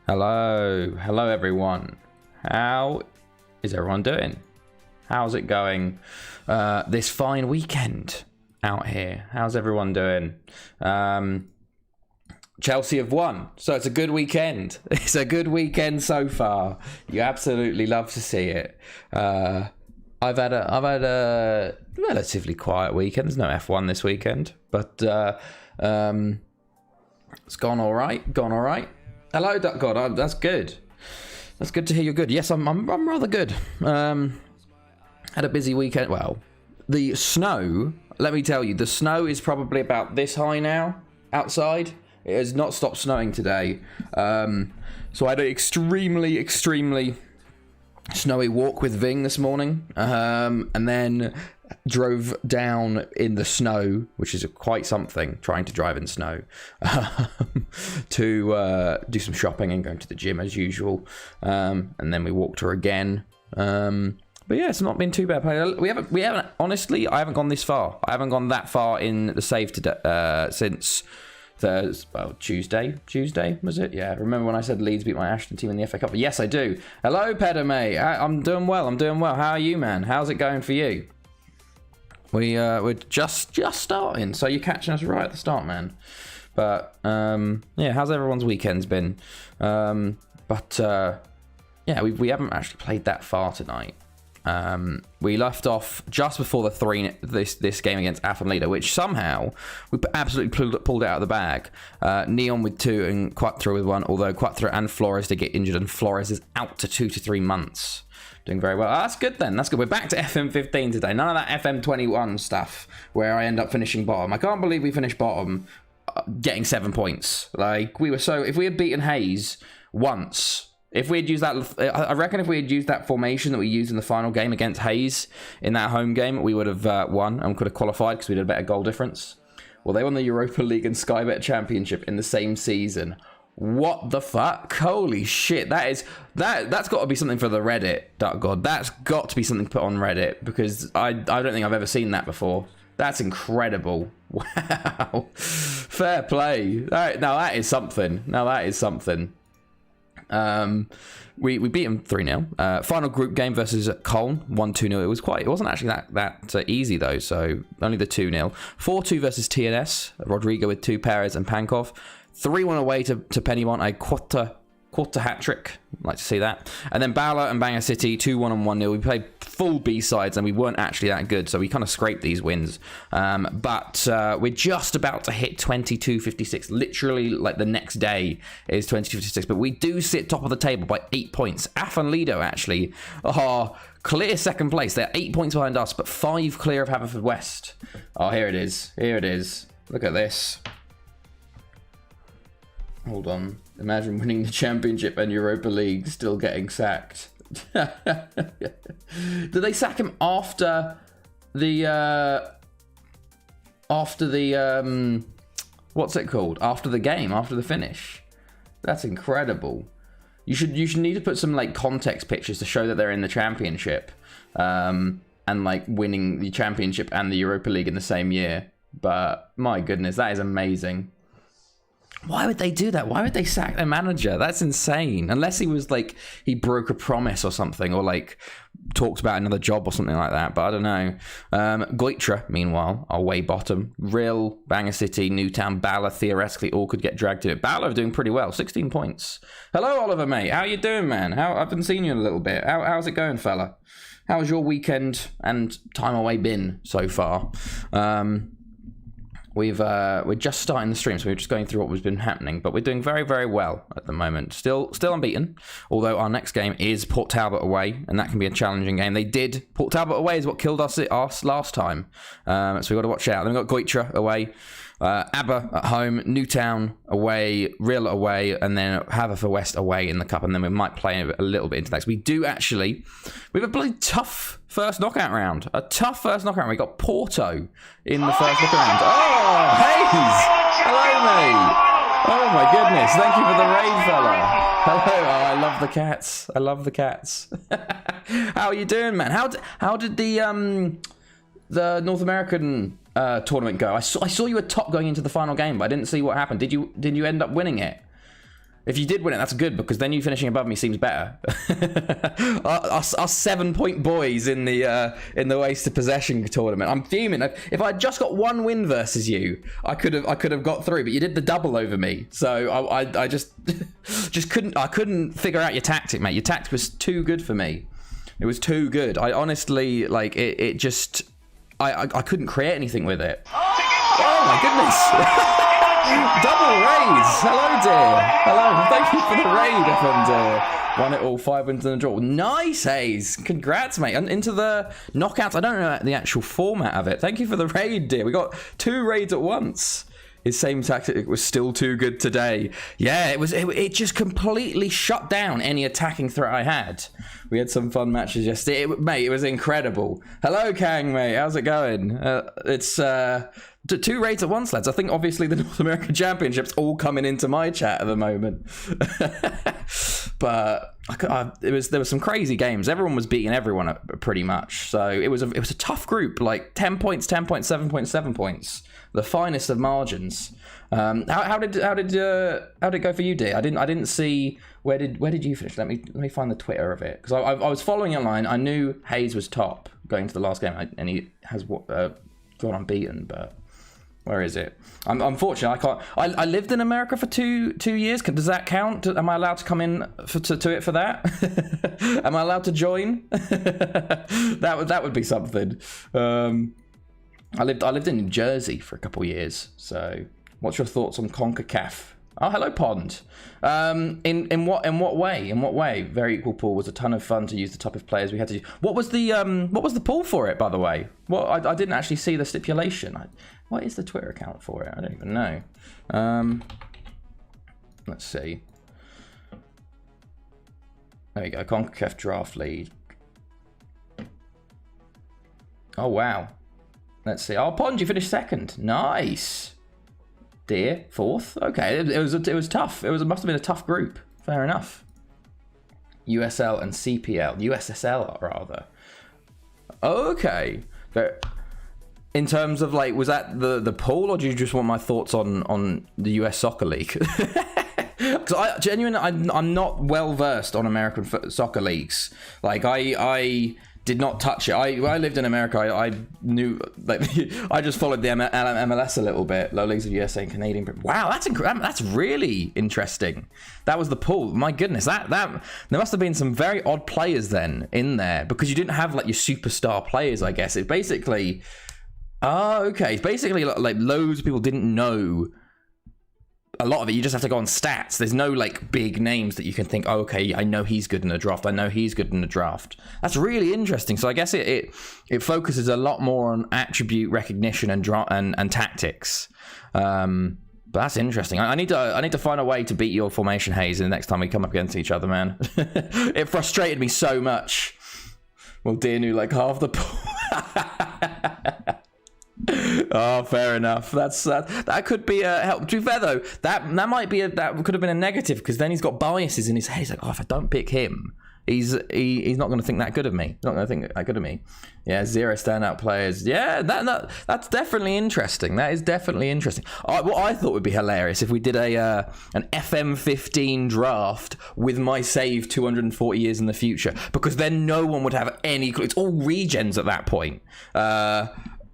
Hello everyone. How is everyone doing? How's it going this fine weekend out here? How's everyone doing? Chelsea have won, so it's a good weekend. It's a good weekend so far. You absolutely love to see it. I've had a relatively quiet weekend. There's no F1 this weekend, but it's gone all right. Hello, Duck God. That's good. That's good to hear you're good. Yes, I'm rather good. Had a busy weekend. Well, the snow, let me tell you, the snow is probably about this high now outside. It has not stopped snowing today. So I had an extremely snowy walk with Ving this morning. And then drove down in the snow, which is quite something, trying to drive in snow, to do some shopping and going to the gym as usual. And then we walked her again. But yeah, it's not been too bad. We haven't honestly, I haven't gone this far. I haven't gone that far in the save today, since Tuesday was it? Yeah, remember when I said Leeds beat my Ashton team in the FA Cup? Yes, I do. Hello, Pedame. I'm doing well. How are you, man? How's it going for you? We're just starting, so you're catching us right at the start, man. But yeah, how's everyone's weekends been? Yeah, we haven't actually played that far tonight. We left off just before this game against Atletico, which somehow we absolutely pulled it out of the bag. Neon with 2 and Quattro with 1, although Quattro and Flores did get injured, and Flores is out to 2 to 3 months. Doing very well. Oh, that's good then. That's good. We're back to FM15 today. None of that FM21 stuff where I end up finishing bottom. I can't believe we finished bottom getting 7 points. Like, we were so... If we had beaten Hayes once... If we had used that... I reckon if we had used that formation that we used in the final game against Hayes in that home game, we would have won and could have qualified because we did a better goal difference. Well, they won the Europa League and Sky Bet Championship in the same season. What the fuck? Holy shit. That's got to be something for the Reddit, Duck God. That's got to be something put on Reddit, because I don't think I've ever seen that before. That's incredible. Wow. Fair play. Now that is something. We beat them 3-0. Final group game versus Cologne, 1-2-0. It wasn't actually that easy though, so only the 2-0. 4-2 versus TNS, Rodrigo with 2, Perez and Pankov. 3-1 away to Pennymont, a quarter hat trick. Like to see that. And then Bala and Bangor City, 2-1 and 1-0. We played full B-sides and we weren't actually that good, so we kind of scraped these wins. But we're just about to hit 22.56. Literally, like the next day is 22.56. But we do sit top of the table by 8 points. AF and Lido actually are clear second place. They're 8 points behind us, but 5 clear of Haverfordwest. Oh, here it is. Look at this. Hold on. Imagine winning the Championship and Europa League, still getting sacked. Did they sack him after the what's it called? After the game, after the finish? That's incredible. You should need to put some like context pictures to show that they're in the Championship, and like winning the Championship and the Europa League in the same year. But my goodness, that is amazing. Why would they do that? Why would they sack their manager? That's insane. Unless he was like, he broke a promise or something, or like talked about another job or something like that. But I don't know. Goitra, meanwhile, are way bottom. Real, Bangor City, Newtown, Bala, theoretically all could get dragged to it. Bala are doing pretty well, 16 points. Hello, Oliver, mate. How you doing, man? I haven't seen you in a little bit. How's it going, fella? How's your weekend and time away been so far? We're just starting the stream, so we're just going through what has been happening, but we're doing very, very well at the moment. Still unbeaten, although our next game is Port Talbot away, and that can be a challenging game. Port Talbot away is what killed us last time, so we've got to watch out. Then we've got Goitra away, ABBA at home, Newtown away, Real away, and then Haverfordwest away in the cup, and then we might play a little bit into that. So we have a bloody tough first knockout round. We got Porto in the first knockout round. Oh, Hayes! Hello, mate! Oh my goodness, thank you for the raid, fella. Hello, I love the cats. How are you doing, man? How did the North American tournament go? I saw you were top going into the final game, but I didn't see what happened. Did you end up winning it? If you did win it, that's good, because then you finishing above me seems better. Us 7-point boys in the wasted possession tournament. I'm fuming. If I just got one win versus you, I could have got through. But you did the double over me, so I just couldn't figure out your tactic, mate. Your tactic was too good for me. It was too good. I honestly like it. It just I couldn't create anything with it. Oh my goodness. Double raise. Hello, dear. Hello. Thank you for the raid, FM dear. Won it all, 5 wins and a draw. Nice, Hayes. Congrats, mate. And into the knockouts. I don't know the actual format of it. Thank you for the raid, dear. We got 2 raids at once. His same tactic was still too good today. Yeah, it just completely shut down any attacking threat I had. We had some fun matches yesterday. Mate, it was incredible. Hello, Kang, mate. How's it going? It's 2 raids at once, lads. I think obviously the North American Championship's all coming into my chat at the moment. But there were some crazy games. Everyone was beating everyone pretty much. So it was a tough group. Like 10 points, 10 points, 7.7 points. The finest of margins. How did it go for you, dear? I didn't see where did you finish? Let me find the Twitter of it, because I was following online. I knew Hayes was top going to the last game, and he has gone unbeaten. But where is it? Unfortunately, I can't. I lived in America for two years. Does that count? Am I allowed to come in to it for that? Am I allowed to join? that would be something. I lived in New Jersey for a couple of years. So, what's your thoughts on CONCACAF? Oh, hello, Pond. In what way? In what way? Very equal pool. Was a ton of fun to use the type of players we had to use. What was the pool for it, by the way? Well, I didn't actually see the stipulation. What is the Twitter account for it? I don't even know. Let's see. There you go. CONCACAF Draft League. Oh wow. Let's see. Oh, Pond, you finished second. Nice. Dear, fourth. Okay, it was tough. It must have been a tough group. Fair enough. USL and CPL. USSL, rather. Okay. In terms of, like, was that the pool, or do you just want my thoughts on the US Soccer League? Because I'm not well versed on American soccer leagues. Like, I did not touch it. When I lived in America, I knew, like, I just followed the MLS a little bit. Low leagues of USA and Canadian. Wow, that's really interesting. That was the pool. My goodness, that there must have been some very odd players then in there, because you didn't have like your superstar players. I guess it's basically, okay, it's basically like loads of people didn't know. A lot of it, you just have to go on stats. There's no like big names that you can think, oh, okay, I know he's good in a draft. I know he's good in a draft. That's really interesting. So I guess it focuses a lot more on attribute recognition and tactics. But that's interesting. I need to find a way to beat your formation, Hayes, the next time we come up against each other, man. It frustrated me so much. Well, dear knew like half the pool. Oh, fair enough. That could be a help. To be fair though, that might be that could have been a negative, because then he's got biases in his head. He's like, oh, if I don't pick him, he's not going to think that good of me. He's not going to think that good of me. Yeah, 0 standout players. Yeah, that's definitely interesting. That is definitely interesting. What I thought would be hilarious if we did an FM15 draft with my save 240 years in the future, because then no one would have any clue. It's all regens at that point.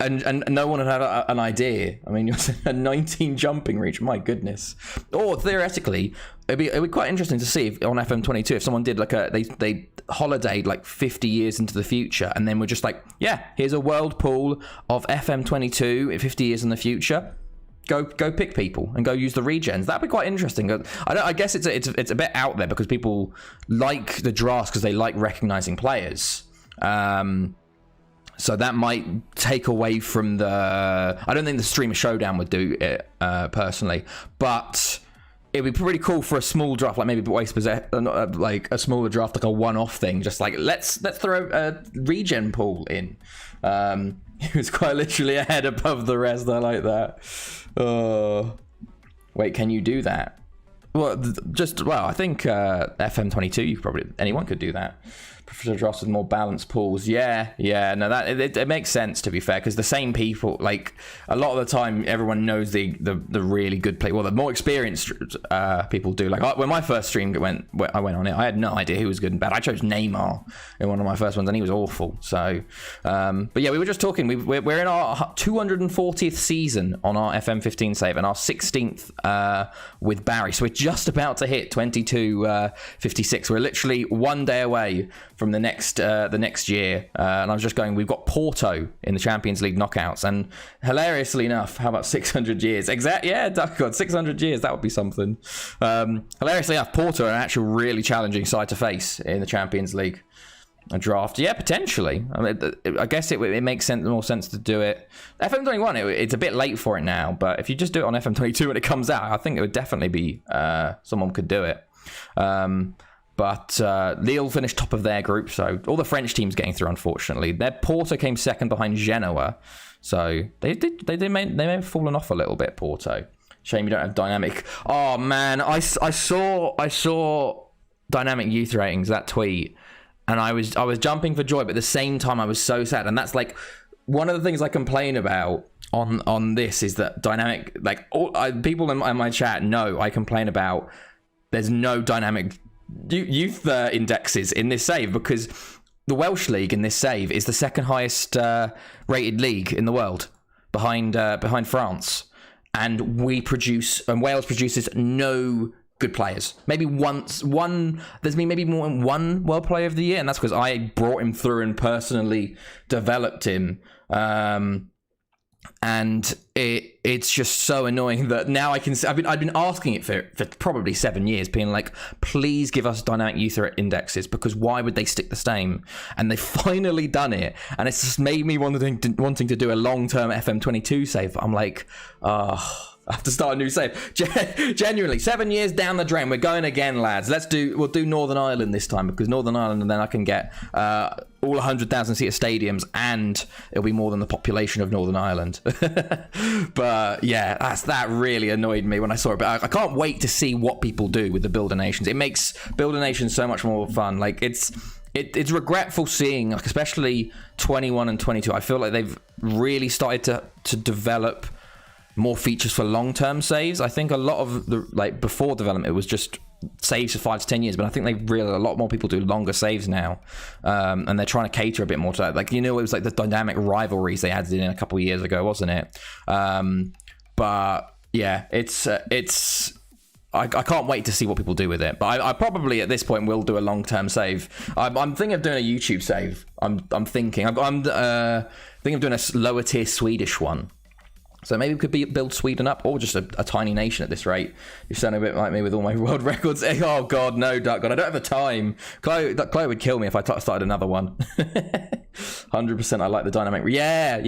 And no one had an idea. I mean, you're a 19 jumping reach. My goodness. Or theoretically, it'd be quite interesting to see if on FM22 if someone did like they holidayed like 50 years into the future, and then we're just like, yeah, here's a world pool of FM22 50 years in the future. Go pick people and go use the regens. That'd be quite interesting. I guess it's a bit out there, because people like the drafts because they like recognizing players. So that might take away from I don't think the Streamer Showdown would do it, personally. But it'd be pretty cool for a small draft, like maybe like a smaller draft, like a one-off thing. Just like, let's throw a regen pool in. It was quite literally a head above the rest. I like that. Wait, can you do that? Well, I think FM22, anyone could do that. prefer drafts with more balanced pools. Yeah, no, that it makes sense, to be fair, because the same people, like, a lot of the time, everyone knows the really good play. Well, the more experienced people do. Like, when my first stream I went on it, I had no idea who was good and bad. I chose Neymar in one of my first ones, and he was awful. So, but yeah, we were just talking. We're in our 240th season on our FM15 save, and our 16th with Barry. So we're just about to hit 2256. We're literally one day away from the next year, and I was just going, we've got Porto in the Champions League knockouts, and hilariously enough, how about 600 years? God, 600 years, that would be something. Hilariously enough, Porto are an actual really challenging side to face in the Champions League. A draft, yeah, potentially. I mean, I guess it makes more sense to do it. FM21, it's a bit late for it now, but if you just do it on FM22 when it comes out, I think it would definitely be someone could do it. But Lille finished top of their group, so all the French teams getting through, unfortunately. Their Porto came second behind Genoa, so they may have fallen off a little bit, Porto. Shame you don't have dynamic. Oh man, I saw dynamic youth ratings, that tweet, and I was jumping for joy, but at the same time I was so sad. And that's like one of the things I complain about on this is that dynamic, like people in my chat know I complain about there's no dynamic youth indexes in this save, because the Welsh league in this save is the second highest rated league in the world, behind France, and Wales produces no good players. Maybe there's been maybe more than one World Player of the Year, and that's because I brought him through and personally developed him. And it's just so annoying that now I can see, I've been asking it for probably 7 years, being like, please give us dynamic youth indexes, because why would they stick the same? And they've finally done it, and it's just made me wanting to do a long-term FM22 save. I'm like, I have to start a new save. Genuinely, 7 years down the drain, we're going again, lads. We'll do Northern Ireland this time, because Northern Ireland, and then I can get all 100,000 seater stadiums, and it'll be more than the population of Northern Ireland. But yeah, that really annoyed me when I saw it. But I can't wait to see what people do with the Builder Nations. It makes Builder Nations so much more fun. Like it's regretful seeing, like, especially 21 and 22. I feel like they've really started to develop more features for long-term saves. I think a lot of the, like, before development, it was just saves for 5 to 10 years, but I think they've realized a lot more people do longer saves now, and they're trying to cater a bit more to that. Like, it was like the dynamic rivalries they added in a couple of years ago, wasn't it? But yeah, it's I can't wait to see what people do with it. But I probably at this point will do a long-term save. I'm thinking of doing a YouTube save. I'm thinking of doing a lower tier Swedish one. So maybe we could build Sweden up, or just a tiny nation at this rate. You sound a bit like me with all my world records. Oh God, no, Duck God, I don't have the time. Chloe would kill me if I started another one. 100%. I like the dynamic. Yeah,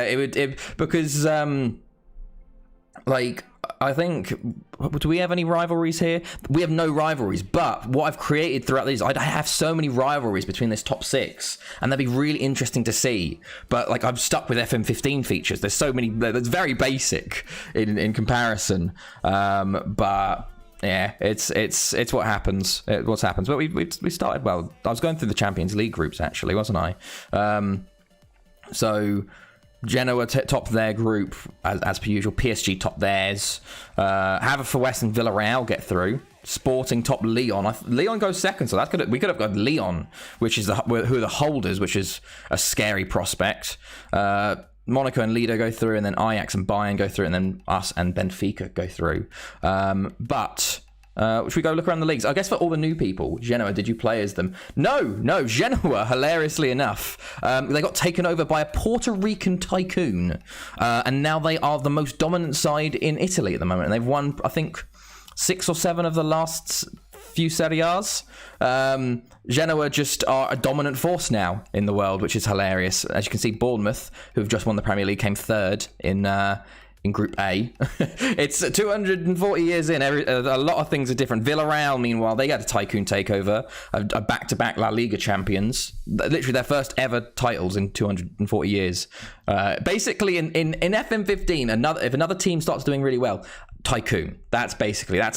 it would because like, I think, do we have any rivalries here? We have no rivalries, but what I've created throughout these, I have so many rivalries between this top 6, and that'd be really interesting to see. But like, I'm stuck with FM15 features. There's so many, that's very basic in comparison. But yeah, it's what happens. What's happens. But we started well. I was going through the Champions League groups, actually, wasn't I? So Genoa top their group as per usual. PSG top theirs. Haverford and Villarreal get through. Sporting top Lyon. Lyon goes second, so we could have got Lyon, which is who are the holders, which is a scary prospect. Monaco and Lido go through, and then Ajax and Bayern go through, and then us and Benfica go through. But should we go look around the leagues? I guess for all the new people, Genoa, did you play as them? No, Genoa, hilariously enough, they got taken over by a Puerto Rican tycoon, and now they are the most dominant side in Italy at the moment, and they've won, I think, 6 or 7 of the last few Serie A's. Genoa just are a dominant force now in the world, which is hilarious. As you can see, Bournemouth, who have just won the Premier League, came third in Group A. It's 240 years in. A lot of things are different. Villarreal, meanwhile, they had a tycoon takeover, a back-to-back La Liga champions. Literally their first ever titles in 240 years. Basically, in FM15, if another team starts doing really well, tycoon. That's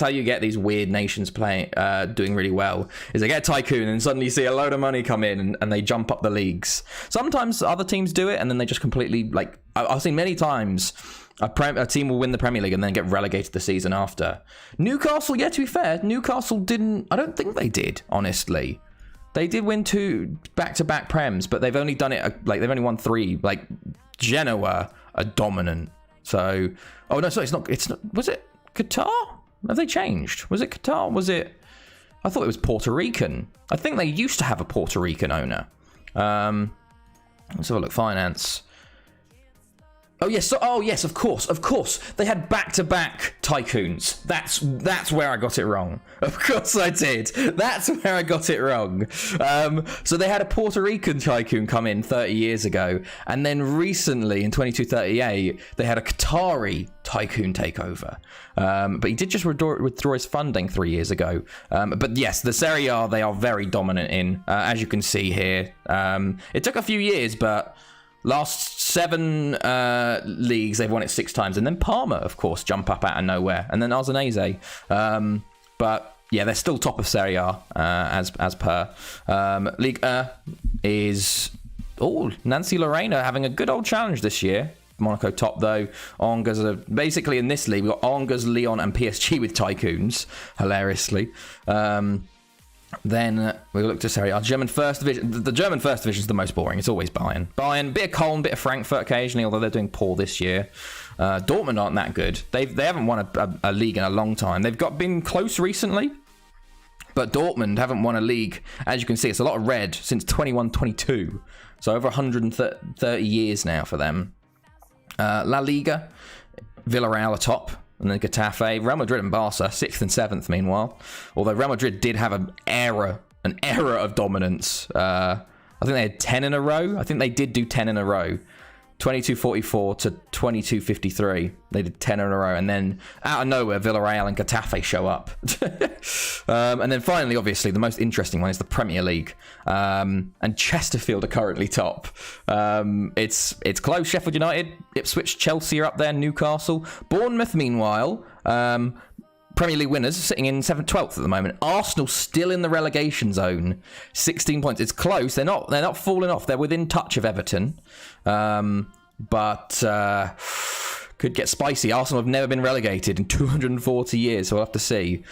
how you get these weird nations playing, doing really well. Is they get a tycoon and suddenly you see a load of money come in and they jump up the leagues. Sometimes other teams do it and then they just completely I've seen many times a team will win the Premier League and then get relegated the season after. Newcastle, yeah, to be fair, Newcastle didn't. I don't think they did. Honestly, they did win 2 back-to-back Prems, but they've only done it they've only won 3. Like Genoa are dominant. So, oh no, sorry, it's not. Was it Qatar? Have they changed? Was it Qatar? Was it? I thought it was Puerto Rican. I think they used to have a Puerto Rican owner. Let's have a look. Finance. Oh yes, yes, of course. They had back-to-back tycoons. That's where I got it wrong. Of course I did. That's where I got it wrong. So they had a Puerto Rican tycoon come in 30 years ago, and then recently in 2238 they had a Qatari tycoon take over. But he did just withdraw his funding 3 years ago. But yes, the Serie A they are very dominant in, as you can see here. It took a few years, but last 7 leagues, they've won it 6 times. And then Parma, of course, jump up out of nowhere. And then Arsenese. But yeah, they're still top of Serie A, as per. Liga is... Oh, Nancy Lorena having a good old challenge this year. Monaco top, though. Angers are... Basically, in this league, we've got Angers, Lyon, and PSG with tycoons, hilariously. Then we look to Serie A. German First Division. The German First Division is the most boring. It's always Bayern. Bayern, bit of Cologne, bit of Frankfurt occasionally, although they're doing poor this year. Dortmund aren't that good. They haven't won a league in a long time. They've been close recently, but Dortmund haven't won a league. As you can see, it's a lot of red since 21-22. So over 130 years now for them. La Liga, Villarreal are top. And then Getafe, Real Madrid and Barca, 6th and 7th, meanwhile. Although Real Madrid did have an era of dominance. I think they had 10 in a row. I think they did do 10 in a row. 22-44 to 22-53. They did 10 in a row. And then, out of nowhere, Villarreal and Getafe show up. And then finally, obviously, the most interesting one is the Premier League. And Chesterfield are currently top. It's close. Sheffield United, Ipswich, Chelsea are up there. Newcastle. Bournemouth, meanwhile, Premier League winners, sitting in 12th at the moment. Arsenal still in the relegation zone, 16 points. It's close. They're not falling off. They're within touch of Everton, but could get spicy. Arsenal have never been relegated in 240 years, so we'll have to see.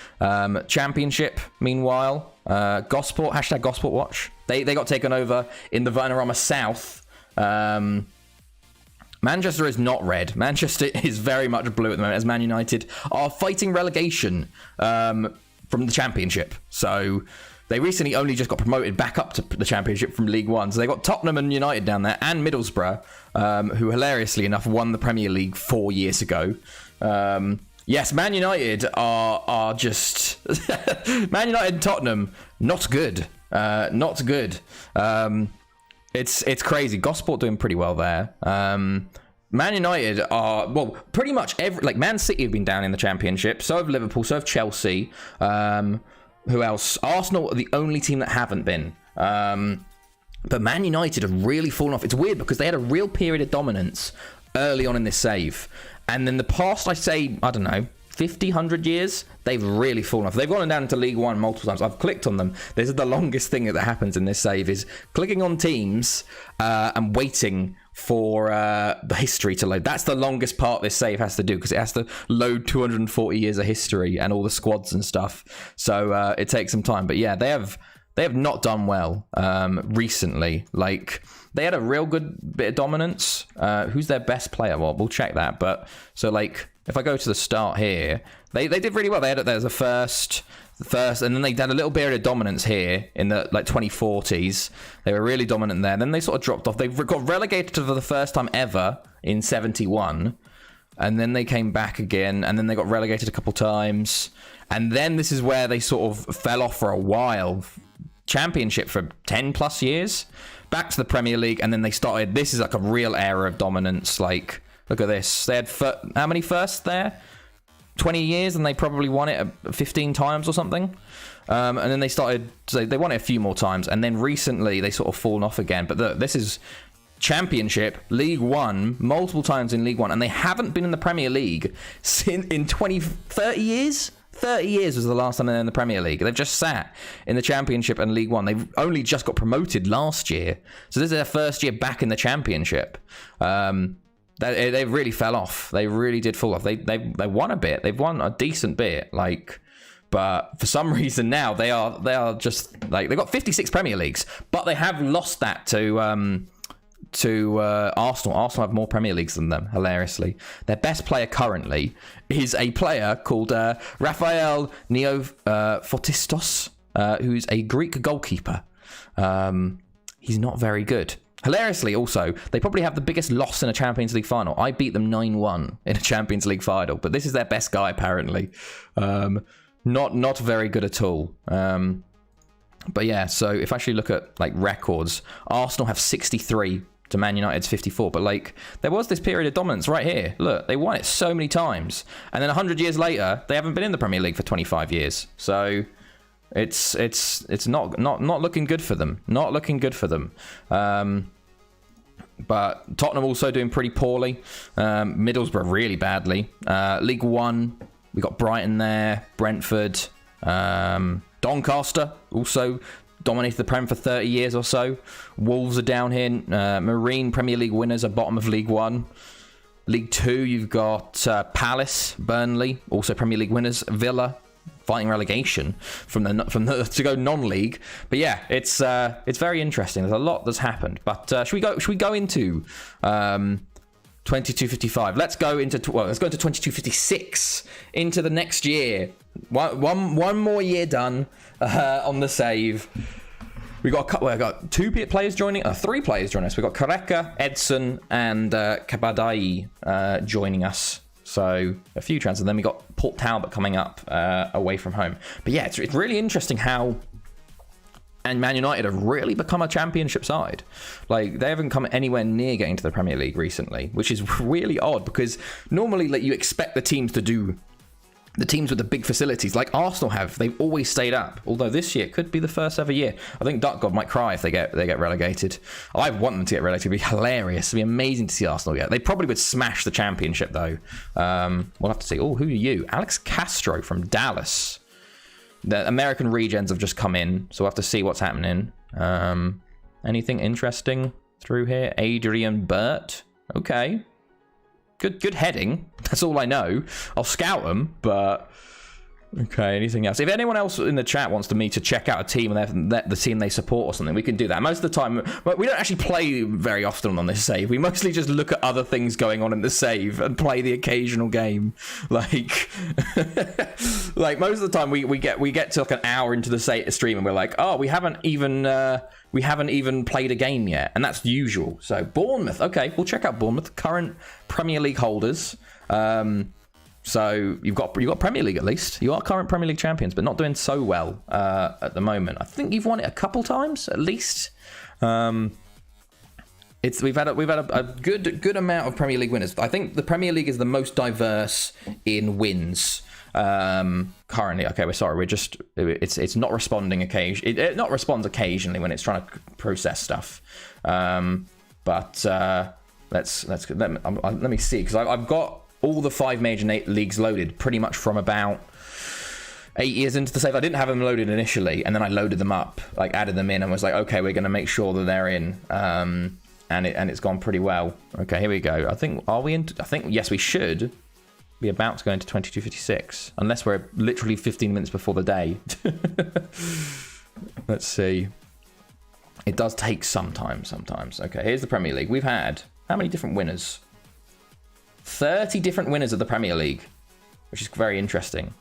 Championship, meanwhile, Gosport, hashtag Gosport Watch. They got taken over in the Vanarama South. Manchester is not red. Manchester is very much blue at the moment, as Man United are fighting relegation from the Championship. So they recently only just got promoted back up to the Championship from League One. So they got Tottenham and United down there, and Middlesbrough, who hilariously enough won the Premier League 4 years ago. Yes, Man United are just... Man United and Tottenham, not good. Not good. It's crazy. Gosport doing pretty well there. Man United are, well, pretty much Man City have been down in the Championship. So have Liverpool. So have Chelsea. Who else? Arsenal are the only team that haven't been. But Man United have really fallen off. It's weird because they had a real period of dominance early on in this save. And then the past, I say, I don't know, 50, 100 years, they've really fallen off. They've gone down into League One multiple times. I've clicked on them. This is the longest thing that happens in this save, is clicking on teams and waiting for the history to load. That's the longest part this save has to do, because it has to load 240 years of history and all the squads and stuff. So it takes some time. But yeah, they have not done well recently. Like, they had a real good bit of dominance. Who's their best player? Well, we'll check that. But so, like, if I go to the start here, they did really well. There's a first, and then they had a little period of dominance here in the 2040s. They were really dominant there. Then they sort of dropped off. They got relegated for the first time ever in 71, and then they came back again, and then they got relegated a couple times, and then this is where they sort of fell off for a while. Championship for 10 plus years, back to the Premier League, and then they started. This is like a real era of dominance. Like, look at this. They had how many firsts there? 20 years, and they probably won it 15 times or something. And then they started, so they won it a few more times, and then recently they sort of fallen off again. But this is Championship, League One, multiple times in League One, and they haven't been in the Premier League in 30 years? 30 years was the last time they were in the Premier League. They've just sat in the Championship and League One. They've only just got promoted last year. So this is their first year back in the Championship. They really fell off. They really did fall off. They won a bit. They've won a decent bit. But for some reason now they are just they've got 56 Premier Leagues, but they have lost that to Arsenal. Arsenal have more Premier Leagues than them, hilariously. Their best player currently is a player called Rafael Neophotistos, who's a Greek goalkeeper. He's not very good. Hilariously, also, they probably have the biggest loss in a Champions League final. I beat them 9-1 in a Champions League final, but this is their best guy, apparently. Not very good at all. But yeah, so if I actually look at records, Arsenal have 63 to Man United's 54. But there was this period of dominance right here. Look, they won it so many times, and then 100 years later, they haven't been in the Premier League for 25 years. So it's not looking good for them. Not looking good for them. But Tottenham also doing pretty poorly. Middlesbrough really badly. League One, we got Brighton there, Brentford, Doncaster also dominated the Prem for 30 years or so. Wolves are down here. Marine Premier League winners are bottom of League One. League Two, you've got Palace, Burnley, also Premier League winners. Villa fighting relegation from the to go non-league. But yeah, it's very interesting. There's a lot that's happened. But should we go into 2255? Let's go into 2256, into the next year. One more year done on the save. We got three players joining us. We got Kareka, Edson, and Kabadai joining us. So a few transfers. And then we got Port Talbot coming up away from home. But yeah, it's really interesting how Man United have really become a championship side. They haven't come anywhere near getting to the Premier League recently, which is really odd because normally you expect the teams with the big facilities like Arsenal have. They've always stayed up. Although this year could be the first ever year. I think Duck God might cry if they get relegated. I want them to get relegated. It'd be hilarious. It'd be amazing to see Arsenal get. They probably would smash the championship though. We'll have to see. Oh, who are you? Alex Castro from Dallas. The American regens have just come in, so we'll have to see what's happening. Anything interesting through here? Adrian Burt. Okay. Good heading. That's all I know. I'll scout them, but okay. Anything else? If anyone else in the chat wants me to check out a team and the team they support or something, we can do that. Most of the time, we don't actually play very often on this save. We mostly just look at other things going on in the save and play the occasional game. Like most of the time, we get to an hour into the stream and we're like, oh, we haven't even played a game yet, and that's usual. So Bournemouth, okay, we'll check out Bournemouth, current Premier League holders. So you've got Premier League at least. You are current Premier League champions, but not doing so well at the moment. I think you've won it a couple times at least. We've had a good amount of Premier League winners. I think the Premier League is the most diverse in wins currently. Okay, we're sorry. It's not responding occasionally. It not responds occasionally when it's trying to process stuff. But let me see, because I've got all the 5 major leagues loaded pretty much from about 8 years into the save. I didn't have them loaded initially, and then I loaded them up, added them in, and was like, okay, we're going to make sure that they're in. And it's gone pretty well. Okay, here we go. I think yes, we should be about to go into 2256, unless we're literally 15 minutes before the day. Let's see. It does take some time sometimes. Okay, here's the Premier League. We've had how many different winners? 30 different winners of the Premier League, which is very interesting.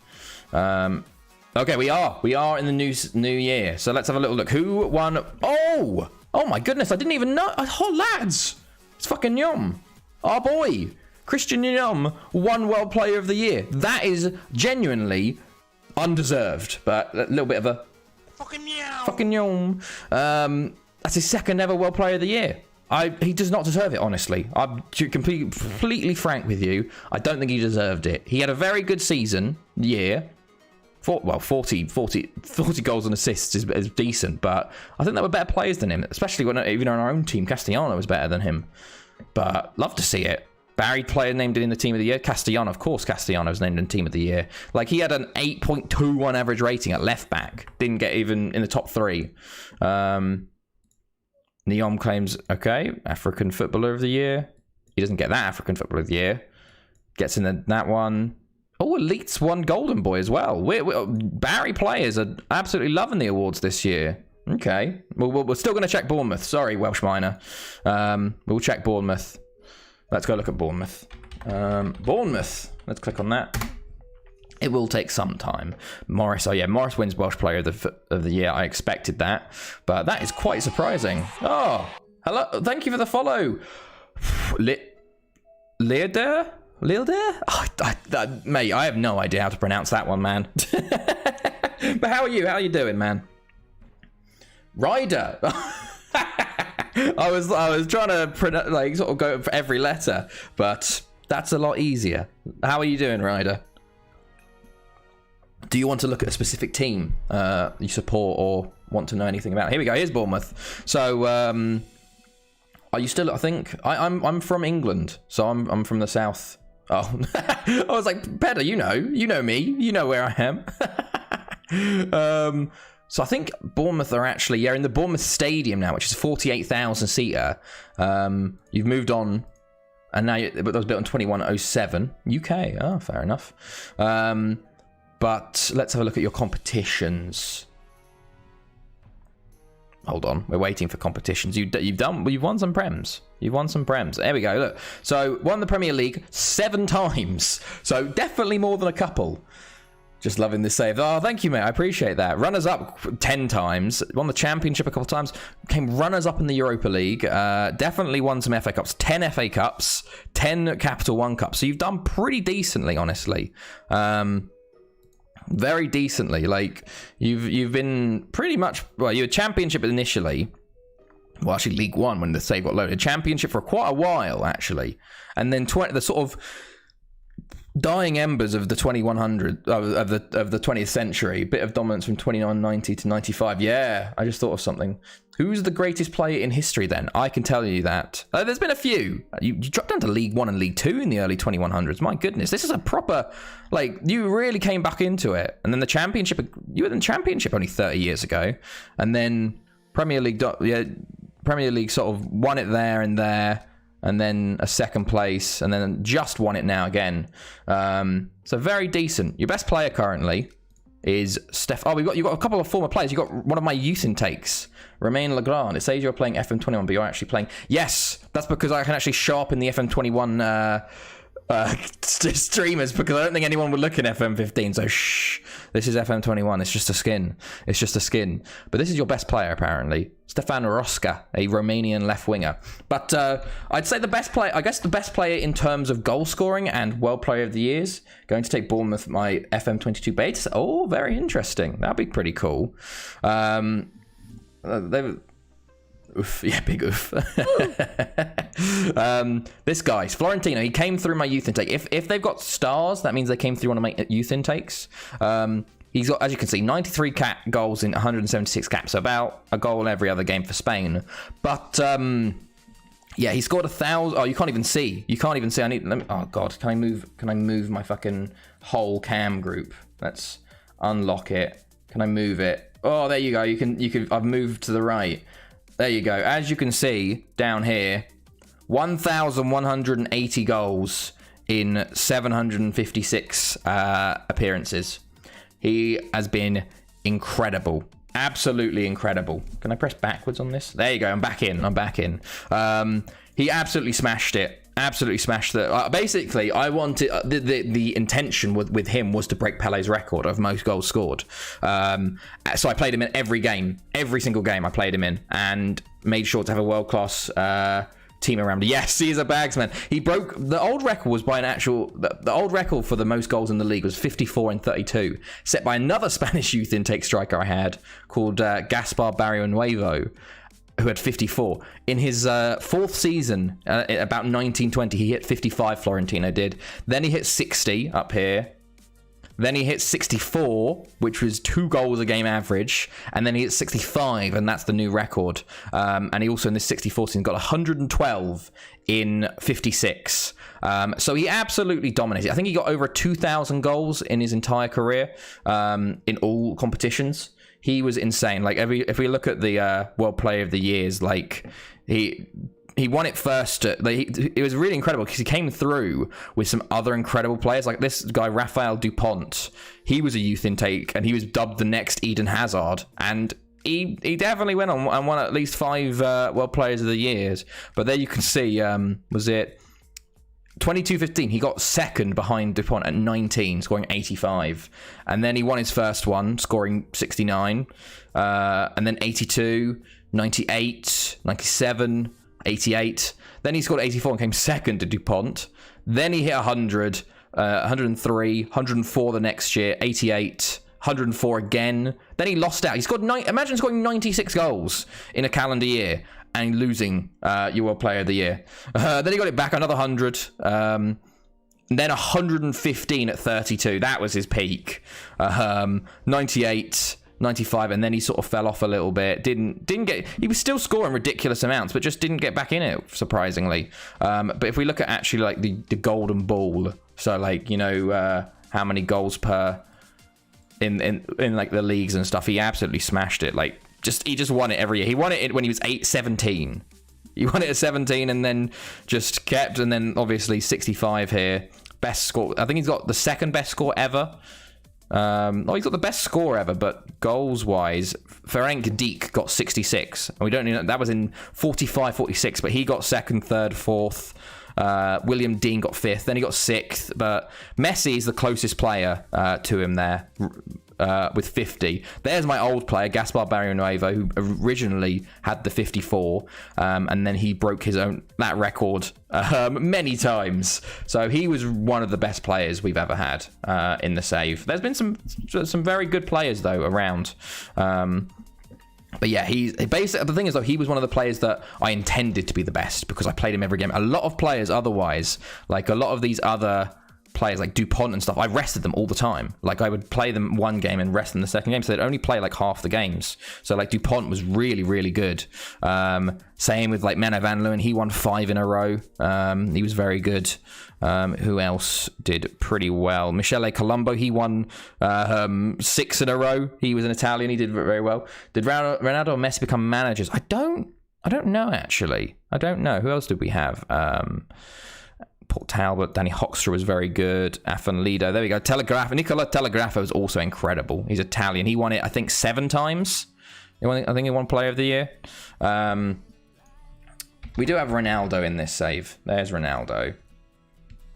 Okay, we are in the new year. So let's have a little look. Who won? Oh my goodness, I didn't even know. Oh, lads, it's fucking Yum. Our boy, Christian Yum, won World Player of the Year. That is genuinely undeserved, but a little bit of a fucking Yum. That's his second ever World Player of the Year. He does not deserve it, honestly. I'm completely frank with you. I don't think he deserved it. He had a very good year. 40 goals and assists is decent, but I think there were better players than him, especially when even on our own team, Castellano was better than him. But love to see it. Barry player named it in the team of the year. Castellano, of course, Castellano was named in team of the year. Like, he had an 8.21 average rating at left back. Didn't get even in the top 3. Neom claims, okay, African Footballer of the Year. He doesn't get that African Footballer of the Year. Gets in that one. Oh, Elite's won Golden Boy as well. Barry players are absolutely loving the awards this year. Okay. We're still going to check Bournemouth. Sorry, Welsh Miner. We'll check Bournemouth. Let's go look at Bournemouth. Bournemouth. Let's click on that. It will take some time. Morris. Oh, yeah. Morris wins Welsh Player of the Year. I expected that. But that is quite surprising. Oh, hello. Thank you for the follow. Leader? Oh, mate, I have no idea how to pronounce that one, man. But how are you? How are you doing, man? Ryder. I was trying to sort of go for every letter, but that's a lot easier. How are you doing, Ryder? Do you want to look at a specific team you support or want to know anything about? Here we go. Here's Bournemouth. So, are you still? I think I'm from England, so I'm from the south. Oh, I was like, Pedder, you know me, you know where I am. So I think Bournemouth are actually in the Bournemouth Stadium now, which is 48,000 seater. You've moved on, and now that was built in 2107 UK. Oh, fair enough. But let's have a look at your competitions. Hold on, we're waiting for competitions. You've won some prems. You've won some prems. There we go. Look, so won the Premier League 7 times. So definitely more than a couple. Just loving this save. Oh, thank you, mate. I appreciate that. Runners up 10 times. Won the Championship a couple of times. Came runners up in the Europa League. Definitely won some FA Cups. 10 FA Cups. 10 Capital One Cups. So you've done pretty decently, honestly. Very decently. Like, you've been pretty much... Well, you were Championship initially. Well, actually, League One when the save got loaded. Championship for quite a while, actually. And then the sort of... dying embers of the 2100 of the 20th century, bit of dominance from 2990 to 95. Yeah, I just thought of something. Who's the greatest player in history then? I can tell you that. There's been a few. You dropped down to League 1 and League 2 in the early 2100s. My goodness, this is a proper, you really came back into it. And then the Championship, you were in the Championship only 30 years ago. And then Premier League sort of won it there and there. And then a second place, and then just won it now again. So very decent. Your best player currently is Steph. Oh, you got a couple of former players. You got one of my youth intakes, Romain Legrand. It says you're playing FM21, but you're actually playing. Yes, that's because I can actually sharpen the FM21 streamers, because I don't think anyone would look in FM15. So shh, this is FM21. It's just a skin. It's just a skin. But this is your best player apparently, Stefan Rosca, a Romanian left winger. But I'd say the best player. I guess the best player in terms of goal scoring and World Player of the Years. Going to take Bournemouth my FM22 beta. Oh, very interesting. That'd be pretty cool. Oof, yeah, big oof. This guy's Florentino. He came through my youth intake. If they've got stars, that means they came through one of my youth intakes. He's got, as you can see, 93 goals in 176 caps, so about a goal in every other game for Spain. But yeah, he scored 1,000. Oh, you can't even see. You can't even see. Oh God, can I move my fucking whole cam group? Let's unlock it. Can I move it? Oh, there you go. You can. I've moved to the right. There you go. As you can see down here, 1,180 goals in 756 appearances. He has been incredible. Absolutely incredible. Can I press backwards on this? There you go. I'm back in. He absolutely smashed it. Absolutely smashed it. Basically, I wanted the intention with him was to break Pele's record of most goals scored. So I played him in every game, every single game I played him in, and made sure to have a world-class team around him. Yes, he's a bagsman. He broke the old record was by the old record for the most goals in the league was 54 and 32, set by another Spanish youth intake striker I had called Gaspar Barrio Nuevo, who had 54. In his fourth season, about 1920, he hit 55, Florentino did. Then he hit 60 up here. Then he hit 64, which was 2 goals a game average. And then he hit 65, and that's the new record. And he also, in this 64 season, got 112 in 56. So he absolutely dominated. I think he got over 2,000 goals in his entire career in all competitions. He was insane. Like, if we look at the World Player of the Years, like, he won it first. It was really incredible because he came through with some other incredible players. Like this guy, Rafael Du Pont. He was a youth intake, and he was dubbed the next Eden Hazard. And he definitely went on and won at least 5 World Players of the Years. But there you can see, was it 22-15? He got second behind Du Pont at 19, scoring 85. And then he won his first one, scoring 69. And then 82, 98, 97... 88. Then he scored 84 and came second to Du Pont. Then he hit 100, 103, 104 the next year, 88, 104 again. Then he lost out. He scored imagine scoring 96 goals in a calendar year and losing your World Player of the Year. Then he got it back another 100. And then 115 at 32. That was his peak. 98. 95, and then he sort of fell off a little bit. Didn't get. He was still scoring ridiculous amounts, but just didn't get back in it, surprisingly. But if we look at actually like the golden ball, so like, you know, how many goals per in like the leagues and stuff, he absolutely smashed it. Like he just won it every year. He won it when he was 17. He won it at 17, and then just kept. And then obviously 65 here, best score. I think he's got the second best score ever. He's got the best score ever, but goals-wise, Ferenc Dijk got 66. And we don't know, that was in 45-46, but he got second, third, fourth. William Dean got fifth, then he got sixth, but Messi is the closest player to him there with 50. There's my old player, Gaspar Barrionuevo, who originally had the 54, and then he broke that record many times. So he was one of the best players we've ever had in the save. There's been some very good players though around. But yeah, basically the thing is though, he was one of the players that I intended to be the best because I played him every game. A lot of players otherwise, like a lot of these other players like Du Pont and stuff, I rested them all the time. Like I would play them one game and rest them the second game, so they'd only play like half the games. So like Du Pont was really, really good. Same with like Menno van Leeuwen, he won 5 in a row. He was very good. Who else did pretty well? Michele Colombo, he won 6 in a row. He was an Italian, he did very well. Did Ronaldo or Messi become managers? I don't know actually. I don't know. Who else did we have? Paul Talbot, Danny Hoekstra was very good. Afan Lido, there we go. Nicola Telegrafo was also incredible. He's Italian. He won it, I think, 7 times. I think he won Player of the Year. We do have Ronaldo in this save. There's Ronaldo.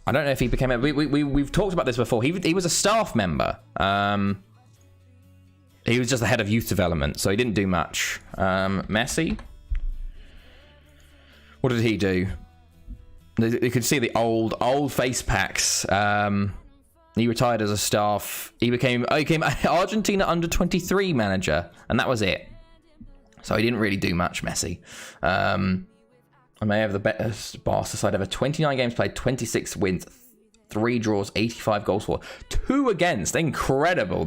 I don't know if he became we've talked about this before. He was a staff member. He was just the head of youth development, so he didn't do much. Messi, what did he do? You could see the old face packs. He retired as a staff. He became Argentina under-23 manager, and that was it. So he didn't really do much, Messi. I may have the best Barca side ever. 29 games played, 26 wins, 3 draws, 85 goals for, 2 against. Incredible.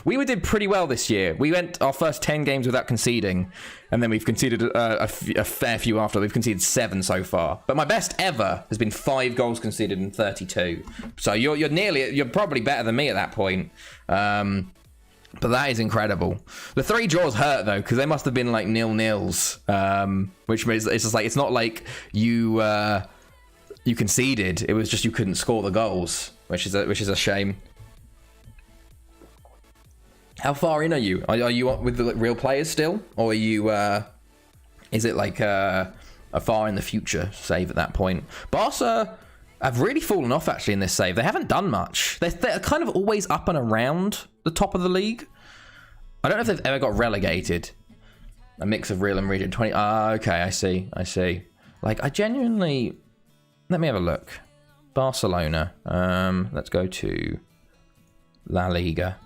We did pretty well this year. We went our first 10 games without conceding, and then we've conceded a fair few after. We've conceded 7 so far. But my best ever has been 5 goals conceded in 32. So you're probably better than me at that point. But that is incredible. The 3 draws hurt though, because they must have been like 0-0s, which means it's just like it's not like you conceded. It was just you couldn't score the goals, which is a shame. How far in are you? Are you with the real players still, or are you? Is it like a far in the future save at that point? Barca have really fallen off actually in this save. They haven't done much. They're kind of always up and around the top of the league. I don't know if they've ever got relegated. A mix of real and region 20. Okay, I see. Like I genuinely. Let me have a look. Barcelona. Let's go to La Liga.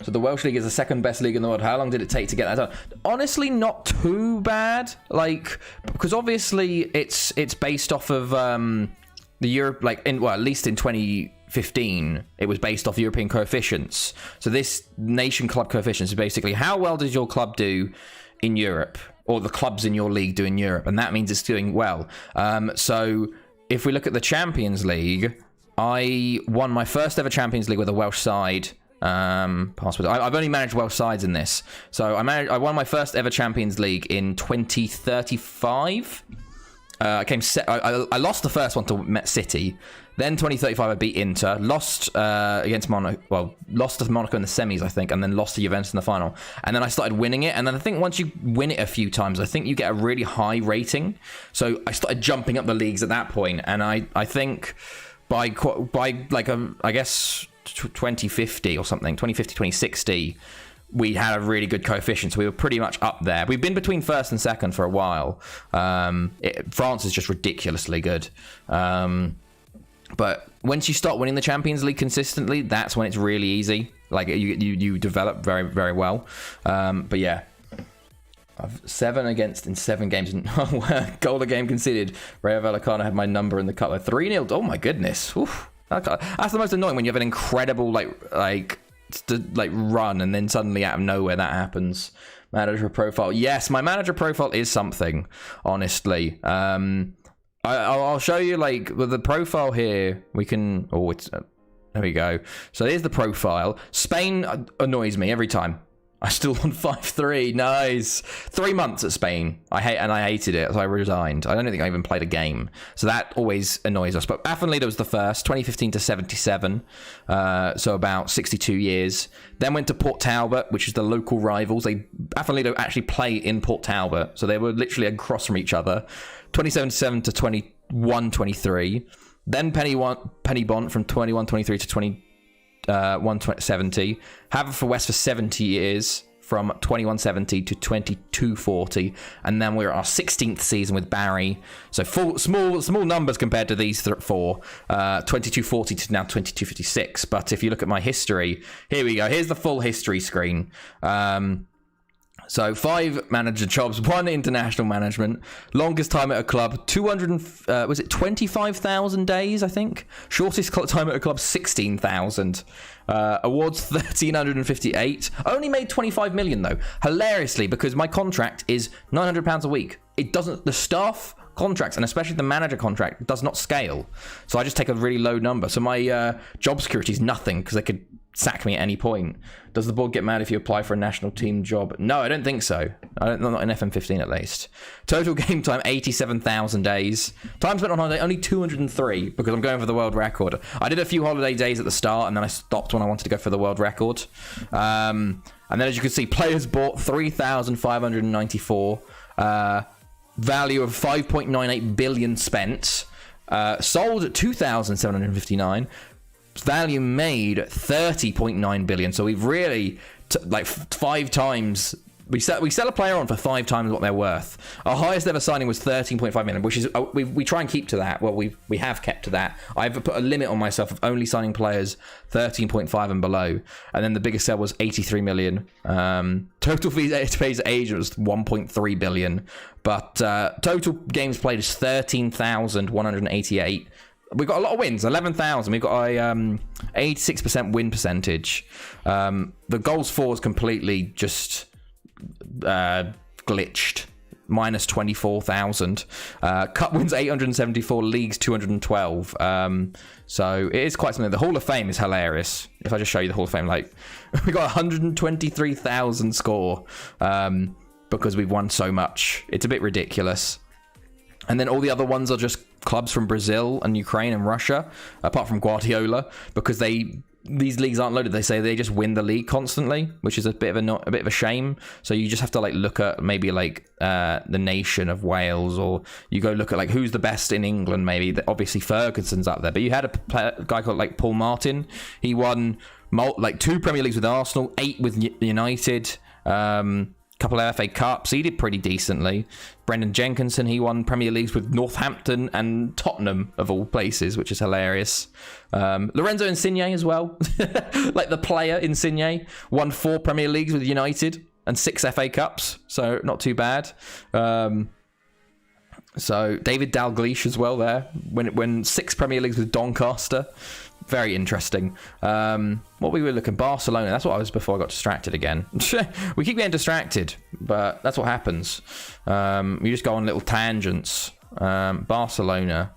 So the Welsh League is the second best league in the world. How long did it take to get that done? Honestly, not too bad. Like, because obviously it's based off of the Europe, like at least in 2015, it was based off European coefficients. So this nation club coefficients is basically how well does your club do in Europe, or the clubs in your league do in Europe, and that means it's doing well. So if we look at the Champions League, I won my first ever Champions League with a Welsh side. I've only managed Welsh sides in this, so I won my first ever Champions League in 2035. I lost the first one to Met City. Then 2035 I beat Inter, lost against Monaco. Well, lost to Monaco in the semis, I think, and then lost to Juventus in the final. And then I started winning it. And then I think once you win it a few times, I think you get a really high rating. So I started jumping up the leagues at that point. And I think by like I guess 2050 or something, 2050, 2060. We had a really good coefficient, so we were pretty much up there. We've been between first and second for a while. France is just ridiculously good. But once you start winning the Champions League consistently, that's when it's really easy. Like, you develop very, very well. But yeah, I've 7 against in 7 games. Goal a game conceded. Rayo Vallecano had my number in the cup. 3-0. Oh my goodness. Oof. That's the most annoying, when you have an incredible run, and then suddenly out of nowhere that happens. Manager profile. Yes, my manager profile is something, honestly. I'll show you, with the profile here. We can... Oh, it's... there we go. So here's the profile. Spain annoys me every time. I still won 5-3. Nice. 3 months at Spain. I hated it, so I resigned. I don't think I even played a game. So that always annoys us. But Atletico was the first, 2015 to 77. So about 62 years. Then went to Port Talbot, which is the local rivals. Atletico actually play in Port Talbot. So they were literally across from each other. 2077 to 21-23. Then Penny Bont from 21-23 to 21-70. Haverfordwest for 70 years, from 21-70 to 22-40, and then we're at our 16th season with Barry. So small numbers compared to these 4. 22-40 to now 22-56. But if you look at my history, here we go. Here's the full history screen. So 5 manager jobs, 1 international management, longest time at a club, 25,000 days, I think. Shortest time at a club, 16,000. Awards, 1,358. Only made 25 million though. Hilariously, because my contract is £900 a week. It doesn't, the staff contracts, and especially the manager contract, does not scale. So I just take a really low number. So my job security is nothing, because they could sack me at any point. Does the board get mad if you apply for a national team job? No, I don't think so. Not in FM15 at least. Total game time, 87,000 days. Time spent on holiday, only 203, because I'm going for the world record. I did a few holiday days at the start, and then I stopped when I wanted to go for the world record. And then, as you can see, players bought 3,594. Value of 5.98 billion spent. Sold at 2,759. Value made 30.9 billion. So we've really 5 times. We sell a player on for 5 times what they're worth. Our highest ever signing was 13.5 million, which is we try and keep to that. Well, we have kept to that. I've put a limit on myself of only signing players 13.5 and below. And then the biggest sale was 83 million. Total fees to pay to agent was 1.3 billion. But total games played is 13,188. We've got a lot of wins, 11,000. We've got a 86% win percentage. The goals for is completely just glitched. Minus 24,000. Cup wins 874, leagues 212. So it is quite something. The Hall of Fame is hilarious. If I just show you the Hall of Fame, we got 123,000 score because we've won so much. It's a bit ridiculous. And then all the other ones are just clubs from Brazil and Ukraine and Russia, apart from Guardiola, because these leagues aren't loaded. They say they just win the league constantly, which is a bit of a shame. So you just have to look at maybe the nation of Wales, or you go look at who's the best in England. Maybe obviously Ferguson's up there, but you had a guy called Paul Martin. He won 2 Premier Leagues with Arsenal, 8 with United. Couple of FA Cups. He did pretty decently. Brendan Jenkinson, he won Premier Leagues with Northampton and Tottenham, of all places, which is hilarious. Lorenzo Insigne as well. The player Insigne won 4 Premier Leagues with United and 6 FA Cups, so not too bad. So David Dalglish as well there, when 6 Premier Leagues with Doncaster. Very interesting. What we were looking, Barcelona. That's what I was before I got distracted again. We keep getting distracted, but that's what happens. You just go on little tangents. Barcelona.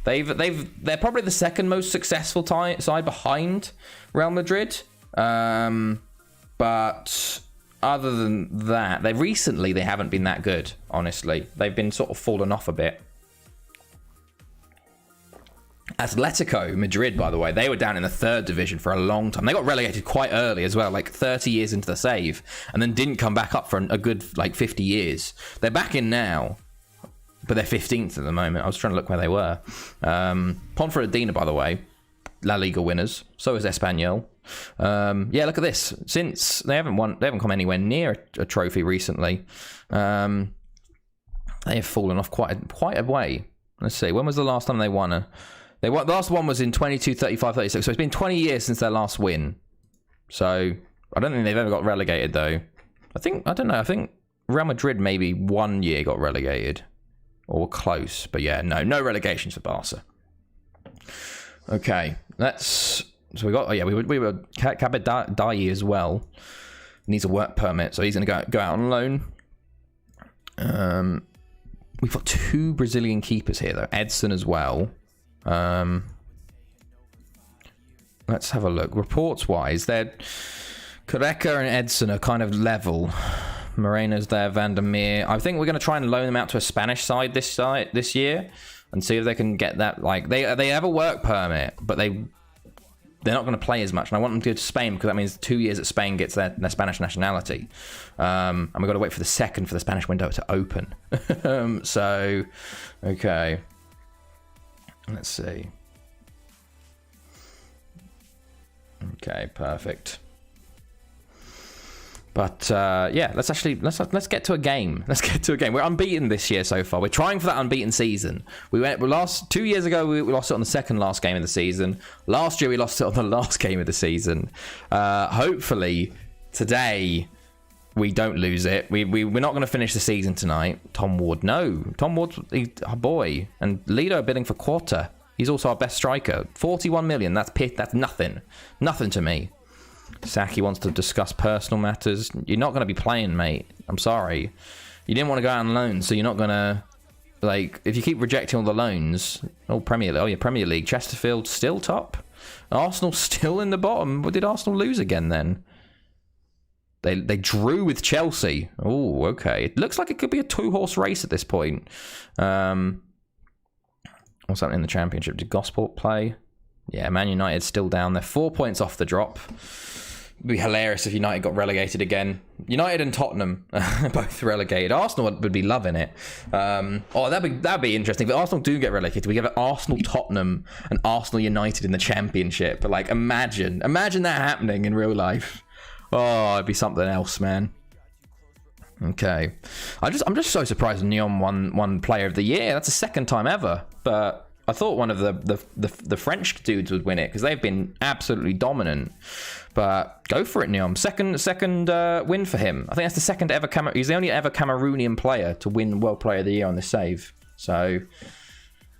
They're probably the second most successful side behind Real Madrid. But other than that, they haven't been that good, honestly. They've been sort of fallen off a bit. Atletico Madrid, by the way, they were down in the 3rd division for a long time. They got relegated quite early as well, like 30 years into the save, and then didn't come back up for a good, like, 50 years. They're back in now, but they're 15th at the moment. I was trying to look where they were. Ponferradina, by the way, La Liga winners. So is Espanyol. Yeah, look at this. Since they haven't come anywhere near a trophy recently. They have fallen off quite a way. Let's see. When was the last time they won? The last one was in 22, 35, 36. So it's been 20 years since their last win. So I don't think they've ever got relegated, though. I think Real Madrid maybe 1 year got relegated. Or close. But yeah, no relegations for Barca. Okay. So we got... Oh yeah, we were... Kabadai as well. Needs a work permit. So he's going to go out on loan. We've got 2 Brazilian keepers here, though. Edson as well. Let's have a look. Reports-wise, they're... Careca and Edson are kind of level. Moreno's there, Vandermeer. I think we're going to try and loan them out to a Spanish side this year and see if they can get that. Like they have a work permit, but they're not going to play as much. And I want them to go to Spain because that means 2 years at Spain gets their Spanish nationality. And we've got to wait for the second for the Spanish window to open. So, okay. Let's see. Okay, perfect. But yeah, let's get to a game. Let's get to a game. We're unbeaten this year so far. We're trying for that unbeaten season. We 2 years ago we lost it on the second last game of the season. Last year we lost it on the last game of the season. Hopefully today we don't lose it. We're not going to finish the season tonight. Tom Ward's our boy, and Lido bidding for Quarta. He's also our best striker. 41 million. That's nothing to me. Saki wants to discuss personal matters. You're not going to be playing, mate. I'm sorry. You didn't want to go out on loan, so you're not going to... Like, if you keep rejecting all the loans... Premier League. Chesterfield still top. Arsenal still in the bottom. What did Arsenal lose again, then? They drew with Chelsea. Oh, okay. It looks like it could be a 2-horse race at this point. What's happening in the Championship? Did Gosport play? Yeah, Man United still down there. 4 points off the drop. It'd be hilarious if United got relegated again. United and Tottenham both relegated. Arsenal would be loving it. That'd be interesting. If Arsenal do get relegated, we have Arsenal, Tottenham, and Arsenal United in the Championship. But like, imagine that happening in real life. Oh, it'd be something else, man. Okay, I'm just so surprised Nyon won Player of the Year. That's the second time ever. But I thought one of the French dudes would win it because they've been absolutely dominant. But go for it, Nyon. Second win for him. I think that's the second ever. He's the only ever Cameroonian player to win World Player of the Year on this save. So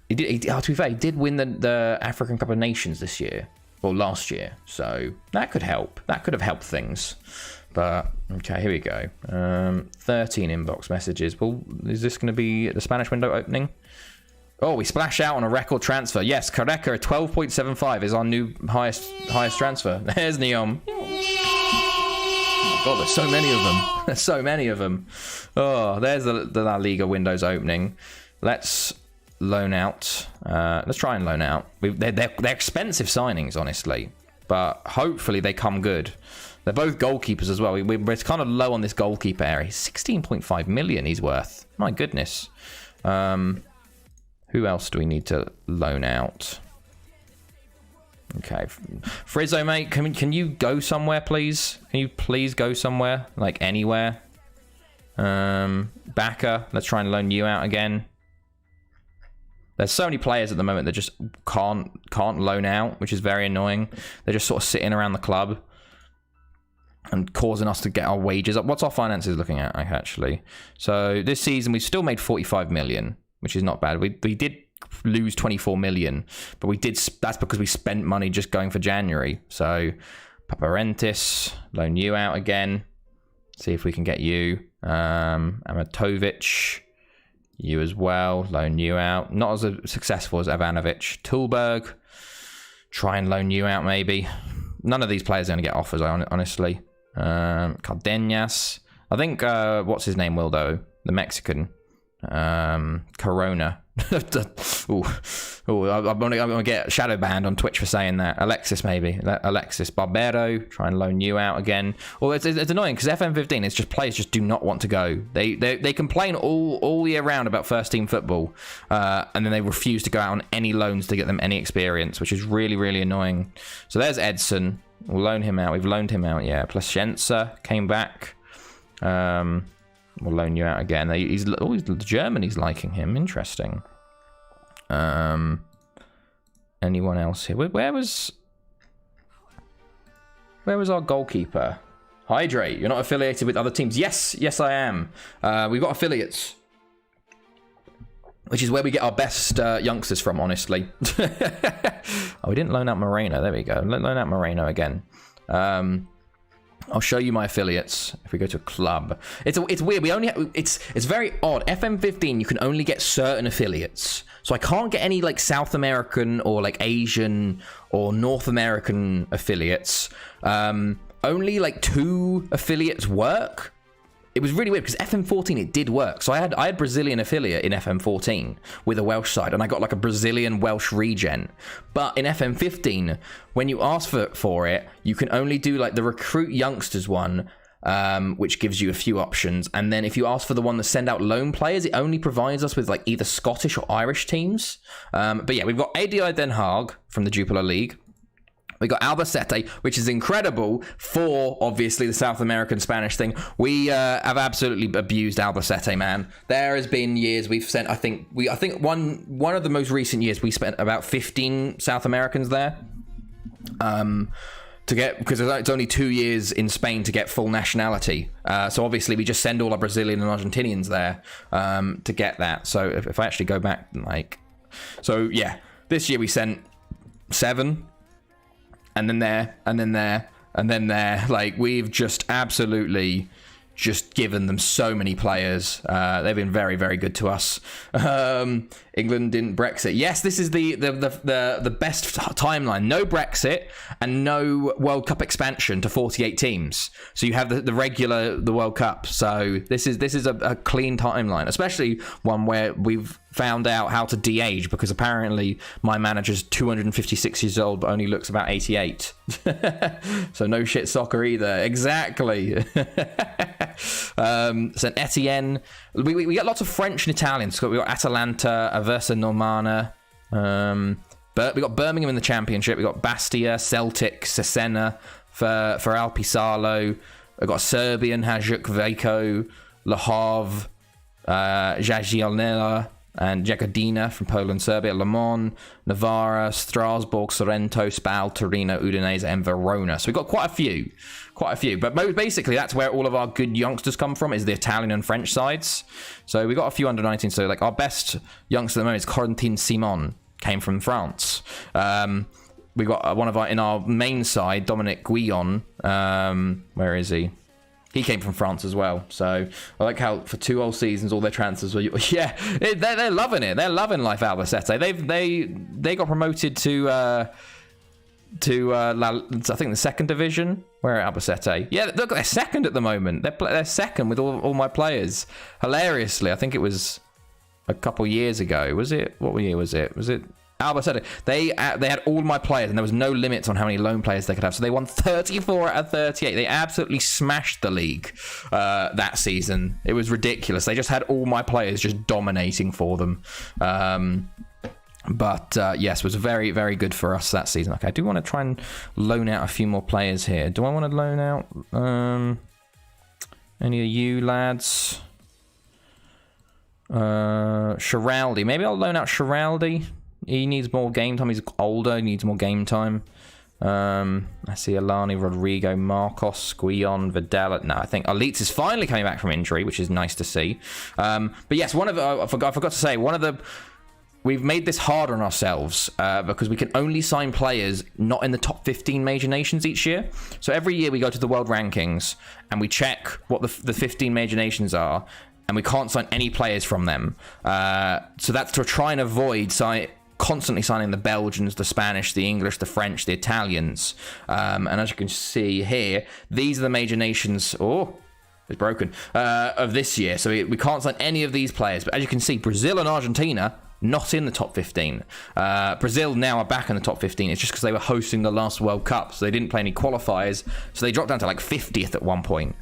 to be fair, he did win the African Cup of Nations this year or last year. So that could help. That could have helped things. But okay, here we go. 13 inbox messages. Well, is this going to be the Spanish window opening? Oh, we splash out on a record transfer. Yes, Careca at 12.75 is our new highest transfer. There's Neom. Oh, God, there's so many of them. There's so many of them. Oh, there's the La Liga windows opening. Let's loan out. Let's try and loan out. They're expensive signings, honestly. But hopefully they come good. They're both goalkeepers as well. We're kind of low on this goalkeeper area. 16.5 million he's worth. My goodness. Who else do we need to loan out? Okay. Frizzo, mate, can you go somewhere, please? Can you please go somewhere? Like, anywhere? Baka, let's try and loan you out again. There's so many players at the moment that just can't loan out, which is very annoying. They're just sort of sitting around the club and causing us to get our wages up. What's our finances looking at, actually? So this season, we've still made 45 million. Which is not bad. We did lose 24 million. But we did. That's because we spent money just going for January. So Paparentis, loan you out again. See if we can get you. Amatovic, you as well. Loan you out. Not as successful as Ivanovic. Tulberg, try and loan you out maybe. None of these players are going to get offers, honestly. Cardenas. I think, what's his name will, though? The Mexican. Corona. I'm gonna get shadow banned on Twitch for saying that. Alexis, maybe. Alexis Barbero, try and loan you out again. Well, it's annoying because FM15, it's just players just do not want to go. They complain all year round about first team football, and then they refuse to go out on any loans to get them any experience, which is really, really annoying. So there's Edson. We'll loan him out. We've loaned him out, yeah. Placenza came back. We'll loan you out again. He's German. He's liking him. Interesting. Anyone else here? Where was our goalkeeper? Hydrate. You're not affiliated with other teams. Yes, I am. We've got affiliates, which is where we get our best youngsters from. Honestly. Oh, we didn't loan out Moreno. There we go. Loan out Moreno again. I'll show you my affiliates if we go to a club. It's weird. We only it's very odd. FM15 you can only get certain affiliates. So I can't get any like South American or like Asian or North American affiliates. Only like 2 affiliates work. It was really weird because FM14 it did work. So I had Brazilian affiliate in FM14 with a Welsh side, and I got like a Brazilian Welsh regen. But in FM15, when you ask for it, you can only do like the recruit youngsters one, which gives you a few options. And then if you ask for the one that send out loan players, it only provides us with like either Scottish or Irish teams. But yeah, we've got ADI Den Haag from the Jupiler League. We got Albacete, which is incredible for, obviously, the South American Spanish thing. We have absolutely abused Albacete, man. There has been years we've sent, I think one of the most recent years, we spent about 15 South Americans there. To get, because it's only 2 years in Spain to get full nationality. So obviously we just send all our Brazilian and Argentinians there to get that. So if I actually go back, like, so yeah, this year we sent 7. And then there, and then there, and then there. Like, we've just absolutely just given them so many players. They've been very, very good to us. England didn't Brexit. Yes, this is the best timeline. No Brexit and no World Cup expansion to 48 teams. So you have the regular World Cup. So this is a clean timeline, especially one where we've found out how to de-age, because apparently my manager's 256 years old but only looks about 88. So no shit soccer either. Exactly. Saint Etienne. We get lots of French and Italian. So we got Atalanta, Aversa Normana. But we got Birmingham in the Championship. We got Bastia, Celtic, Cesena for Alpisalo. We got Serbian Hajduk Veko, Le Havre, Jagiellonia, and Jagodina from Poland, Serbia, Le Mans, Navarra, Strasbourg, Sorrento, Spal, Torino, Udinese, and Verona. So we've got quite a few. But basically, that's where all of our good youngsters come from, is the Italian and French sides. So we got a few under 19. So like our best youngster at the moment is Corentin Simon, came from France. We got one of our, in our main side, Dominic Guillon. Where is he? He came from France as well. So I like how for 2 whole seasons all their transfers were, yeah, they're loving it. They're loving life Albacete. They got promoted to I think the 2nd division. Where are Albacete? Yeah, look, they're 2nd at the moment. They're 2nd with all my players. Hilariously, I think it was a couple years ago. Was it? What year was it? Was it Albacete? They had all my players, and there was no limits on how many loan players they could have. So they won 34 out of 38. They absolutely smashed the league that season. It was ridiculous. They just had all my players just dominating for them. But yes, it was very, very good for us that season. Okay, I do want to try and loan out a few more players here. Do I want to loan out any of you lads? Shiraldi. Maybe I'll loan out Shiraldi. He needs more game time. He's older. He needs more game time. I see Alani, Rodrigo, Marcos, Guillon, Vidal. No, I think Alits is finally coming back from injury, which is nice to see. But yes, I forgot to say, one of the we've made this hard on ourselves because we can only sign players not in the top 15 major nations each year. So every year we go to the world rankings and we check what the 15 major nations are, and we can't sign any players from them. So that's to try and avoid constantly signing the Belgians, the Spanish, the English, the French, the Italians. And as you can see here, these are the major nations. Oh, it's broken. Of this year. So we can't sign any of these players. But as you can see, Brazil and Argentina, not in the top 15. Brazil now are back in the top 15. It's just because they were hosting the last World Cup. So they didn't play any qualifiers. So they dropped down to like 50th at one point.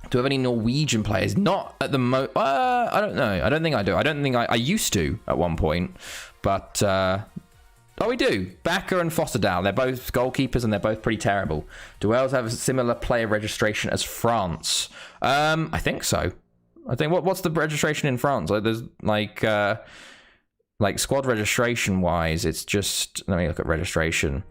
Do we have any Norwegian players? Not at the moment. I don't know. I don't think I do. I don't think I used to at one point. But, oh, we do. Bakker and Fosserdal. They're both goalkeepers and they're both pretty terrible. Do Wales have a similar player registration as France? I think so. I think, what's the registration in France? Like, there's, like squad registration-wise, it's just... Let me look at registration.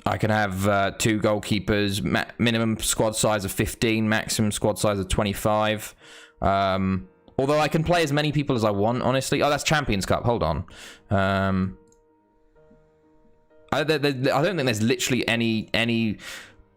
I can have 2 goalkeepers, minimum squad size of 15, maximum squad size of 25. Although I can play as many people as I want, honestly. Oh, that's Champions Cup. Hold on. I don't think there's literally any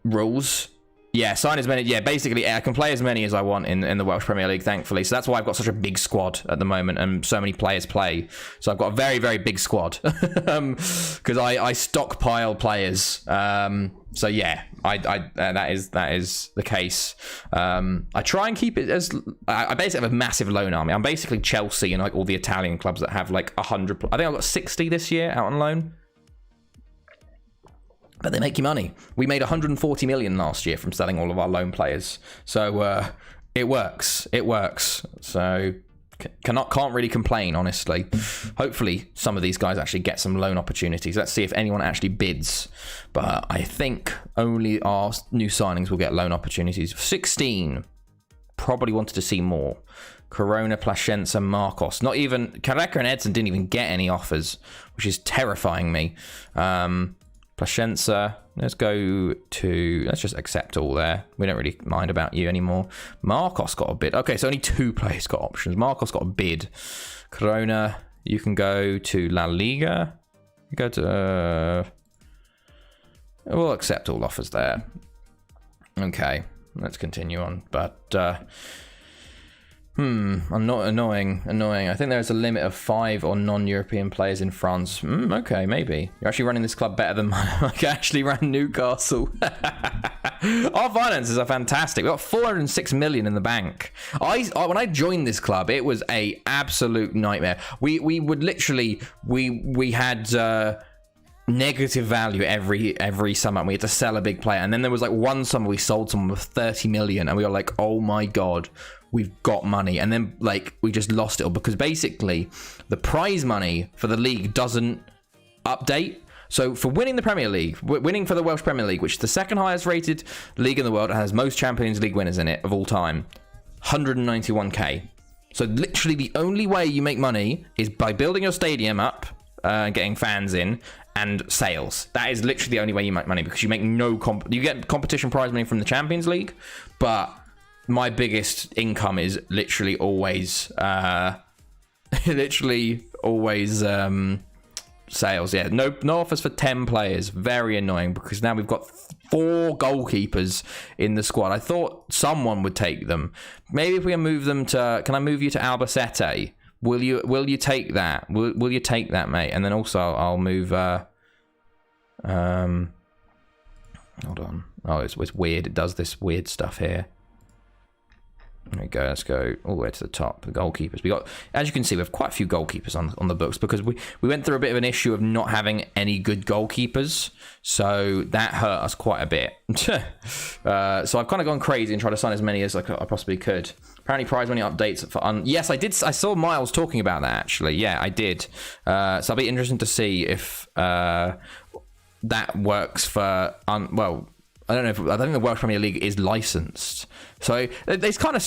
rules. Yeah, sign as many. Yeah, basically, I can play as many as I want in the Welsh Premier League, thankfully. So that's why I've got such a big squad at the moment, and so many players play. So I've got a very, very big squad because I stockpile players. So yeah, that is the case. I try and keep it as I basically have a massive loan army. I'm basically Chelsea and like all the Italian clubs that have like 100. I think I've got 60 this year out on loan. But they make you money. We made 140 million last year from selling all of our loan players. So it works. It works. So can't really complain, honestly. Hopefully some of these guys actually get some loan opportunities. Let's see if anyone actually bids. But I think only our new signings will get loan opportunities. 16. Probably wanted to see more. Corona, Placenza, Marcos. Not even... Carreca and Edson didn't even get any offers, which is terrifying me. Placenza, let's just accept all there. We don't really mind about you anymore. Marcos got a bid. Okay, so only 2 players got options. Marcos got a bid. Corona, you can go to La Liga. You go to... we'll accept all offers there. Okay, let's continue on. But... annoying. I think there's a limit of 5 on non-European players in France. Okay, maybe. You're actually running this club better than mine. I actually ran Newcastle. Our finances are fantastic. We've got 406 million in the bank. When I joined this club, it was a absolute nightmare. We would literally... We had... negative value every summer, and we had to sell a big player, and then there was like one summer we sold someone with 30 million and we were like, oh my god, we've got money, and then like we just lost it all because basically the prize money for the league doesn't update. So for winning the Premier League, winning for the Welsh Premier League, which is the second highest rated league in the world and has most Champions League winners in it of all time, 191k. So literally the only way you make money is by building your stadium up, getting fans in, and sales. That is literally the only way you make money, because you make you get competition prize money from the Champions League, but my biggest income is literally always sales. Yeah, no offers for 10 players. Very annoying, because now we've got 4 goalkeepers in the squad. I thought someone would take them. Maybe if we can move them to... Can I move you to Albacete? Will you take that? Will you take that, mate? And then also I'll move... hold on. Oh, it's weird. It does this weird stuff here. There we go. Let's go all the way to the top. The goalkeepers. We got, as you can see, we have quite a few goalkeepers on the books, because we went through a bit of an issue of not having any good goalkeepers. So that hurt us quite a bit. So I've kind of gone crazy and tried to sign as many as I possibly could. Apparently prize money updates for... yes, I did. I saw Miles talking about that, actually. Yeah, I did. So I'll be interested to see if that works for... well, I don't think the Welsh Premier League is licensed. So it kind of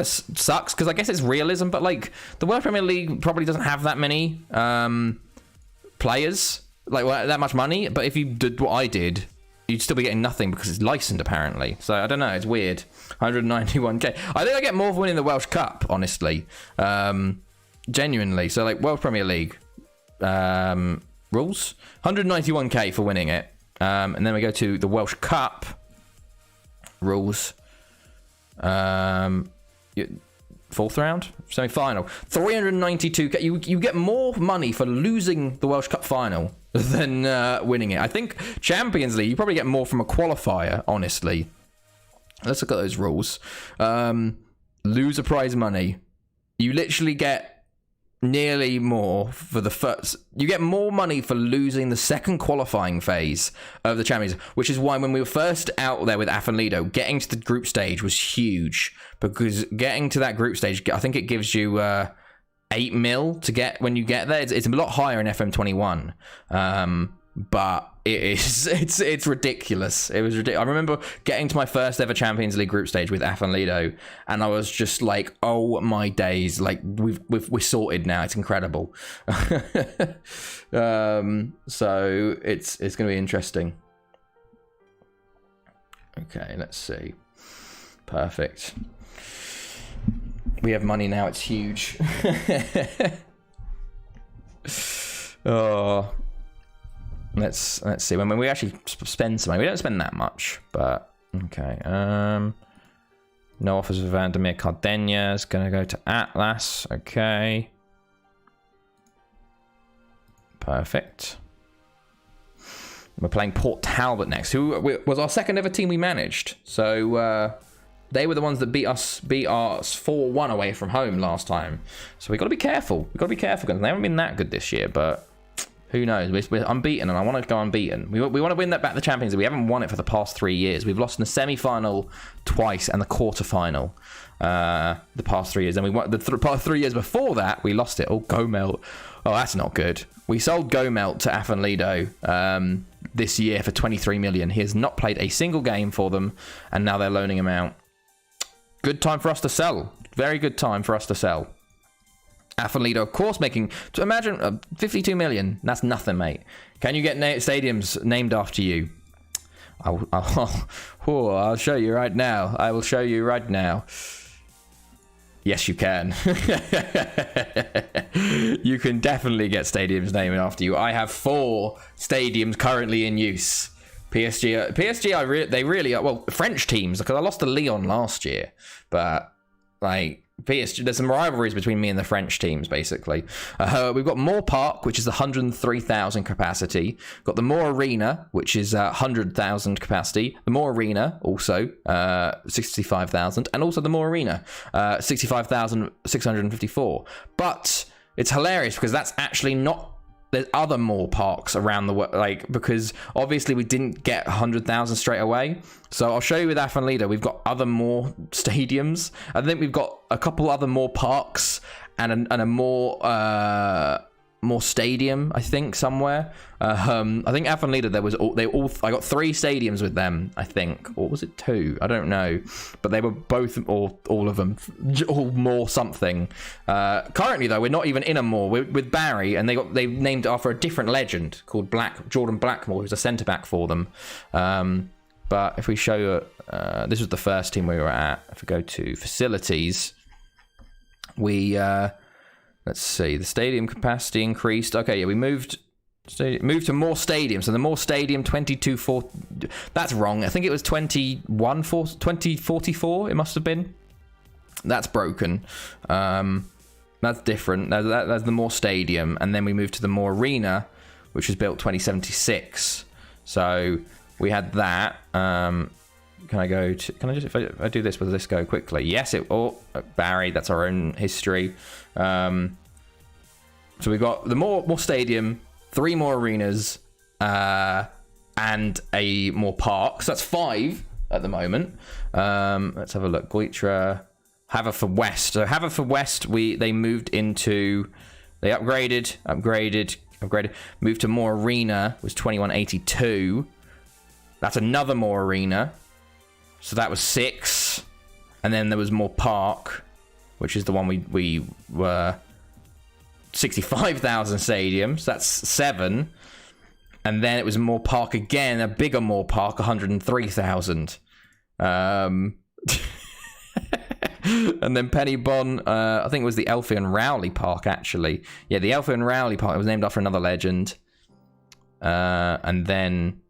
sucks, because I guess it's realism, but like the Welsh Premier League probably doesn't have that many players, like that much money. But if you did what I did, you'd still be getting nothing because it's licensed apparently. So I don't know. It's weird. 191k. I think I get more for winning the Welsh Cup, honestly. Genuinely. So like World Premier League rules, 191k for winning it. And then we go to the Welsh Cup rules. Fourth round, semi-final, 392k. You get more money for losing the Welsh Cup final than winning it. I think Champions League, you probably get more from a qualifier, honestly. Let's look at those rules. Loser prize money. You literally get nearly more for the first. You get more money for losing the second qualifying phase of the Champions, which is why when we were first out there with Atletico, getting to the group stage was huge, because getting to that group stage, I think it gives you 8 mil to get when you get there. It's a lot higher in FM21, but it's ridiculous. It was ridiculous. I remember getting to my first ever Champions League group stage with Atletico, and I was just like, oh my days, like we're sorted now. It's incredible. So it's going to be interesting. Okay, let's see. Perfect. We have money now. It's huge. Oh. Let's see. When we actually spend some money, we don't spend that much, but okay. No offers for Vandermeer Cardenia is going to go to Atlas. Okay. Perfect. We're playing Port Talbot next, who was our second ever team we managed. So they were the ones that beat us 4-1 away from home last time. So we got to be careful. We've got to be careful because they haven't been that good this year, but who knows? We're unbeaten, and I want to go unbeaten. We want to win that back the Champions League. We haven't won it for the past 3 years. We've lost in the semi-final twice and the quarter-final the past 3 years. And we won the past 3 years before that. We lost it. Oh, Gomelt. Oh, that's not good. We sold Gomelt to Atletico this year for 23 million. He has not played a single game for them, and now they're loaning him out. Good time for us to sell. Very good time for us to sell. Atletico, of course, making... So imagine 52 million. That's nothing, mate. Can you get stadiums named after you? I'll show you right now. I will show you right now. Yes, you can. You can definitely get stadiums named after you. I have 4 stadiums currently in use. PSG, they really are... Well, French teams, because I lost to Lyon last year. But, like... PSG, there's some rivalries between me and the French teams, basically. We've got Moore Park, which is 103,000 capacity. Got the Moore Arena, which is 100,000 capacity. The Moore Arena, also 65,000. And also the Moore Arena, 65,654. But it's hilarious because that's actually not... There's other Moore Parks around the world, like, because obviously we didn't get 100,000 straight away. So I'll show you with Atletico, we've got other Moore stadiums. I think we've got a couple other Moore Parks and a more stadium, I think, somewhere. I think Atletico, I got 3 stadiums with them, I think. Or was it 2? I don't know. But they were both, or all of them, all Moore something. Currently, though, we're not even in a Moore. We're with Barry, and they named it after a different legend called Jordan Blackmore, who's a centre-back for them. But if we show you, this was the first team we were at. If we go to facilities, we... let's see, the stadium capacity increased. Okay, yeah, we moved to more stadium. So the more stadium, 2240. That's wrong. I think it was 2044. It must have been. That's broken. That's different. That's the more stadium, and then we moved to the more arena, which was built 2076. So we had that. Can I just, if I do this, will this go quickly? Yes, Barry, that's our own history. So we've got the more stadium, 3 more arenas, and a more park. So that's 5 at the moment. Let's have a look. Goitra, Haverfordwest. So Haverfordwest, they moved into, they upgraded, moved to more arena, was 2182. That's another more arena. So that was 6. And then there was more park, which is the one we were 65,000 stadiums. That's 7. And then it was Moore Park again, a bigger Moore Park, 103,000. And then Pennybon, I think it was the Elfie and Rowley Park, actually. Yeah, the Elfie and Rowley Park. It was named after another legend. And then,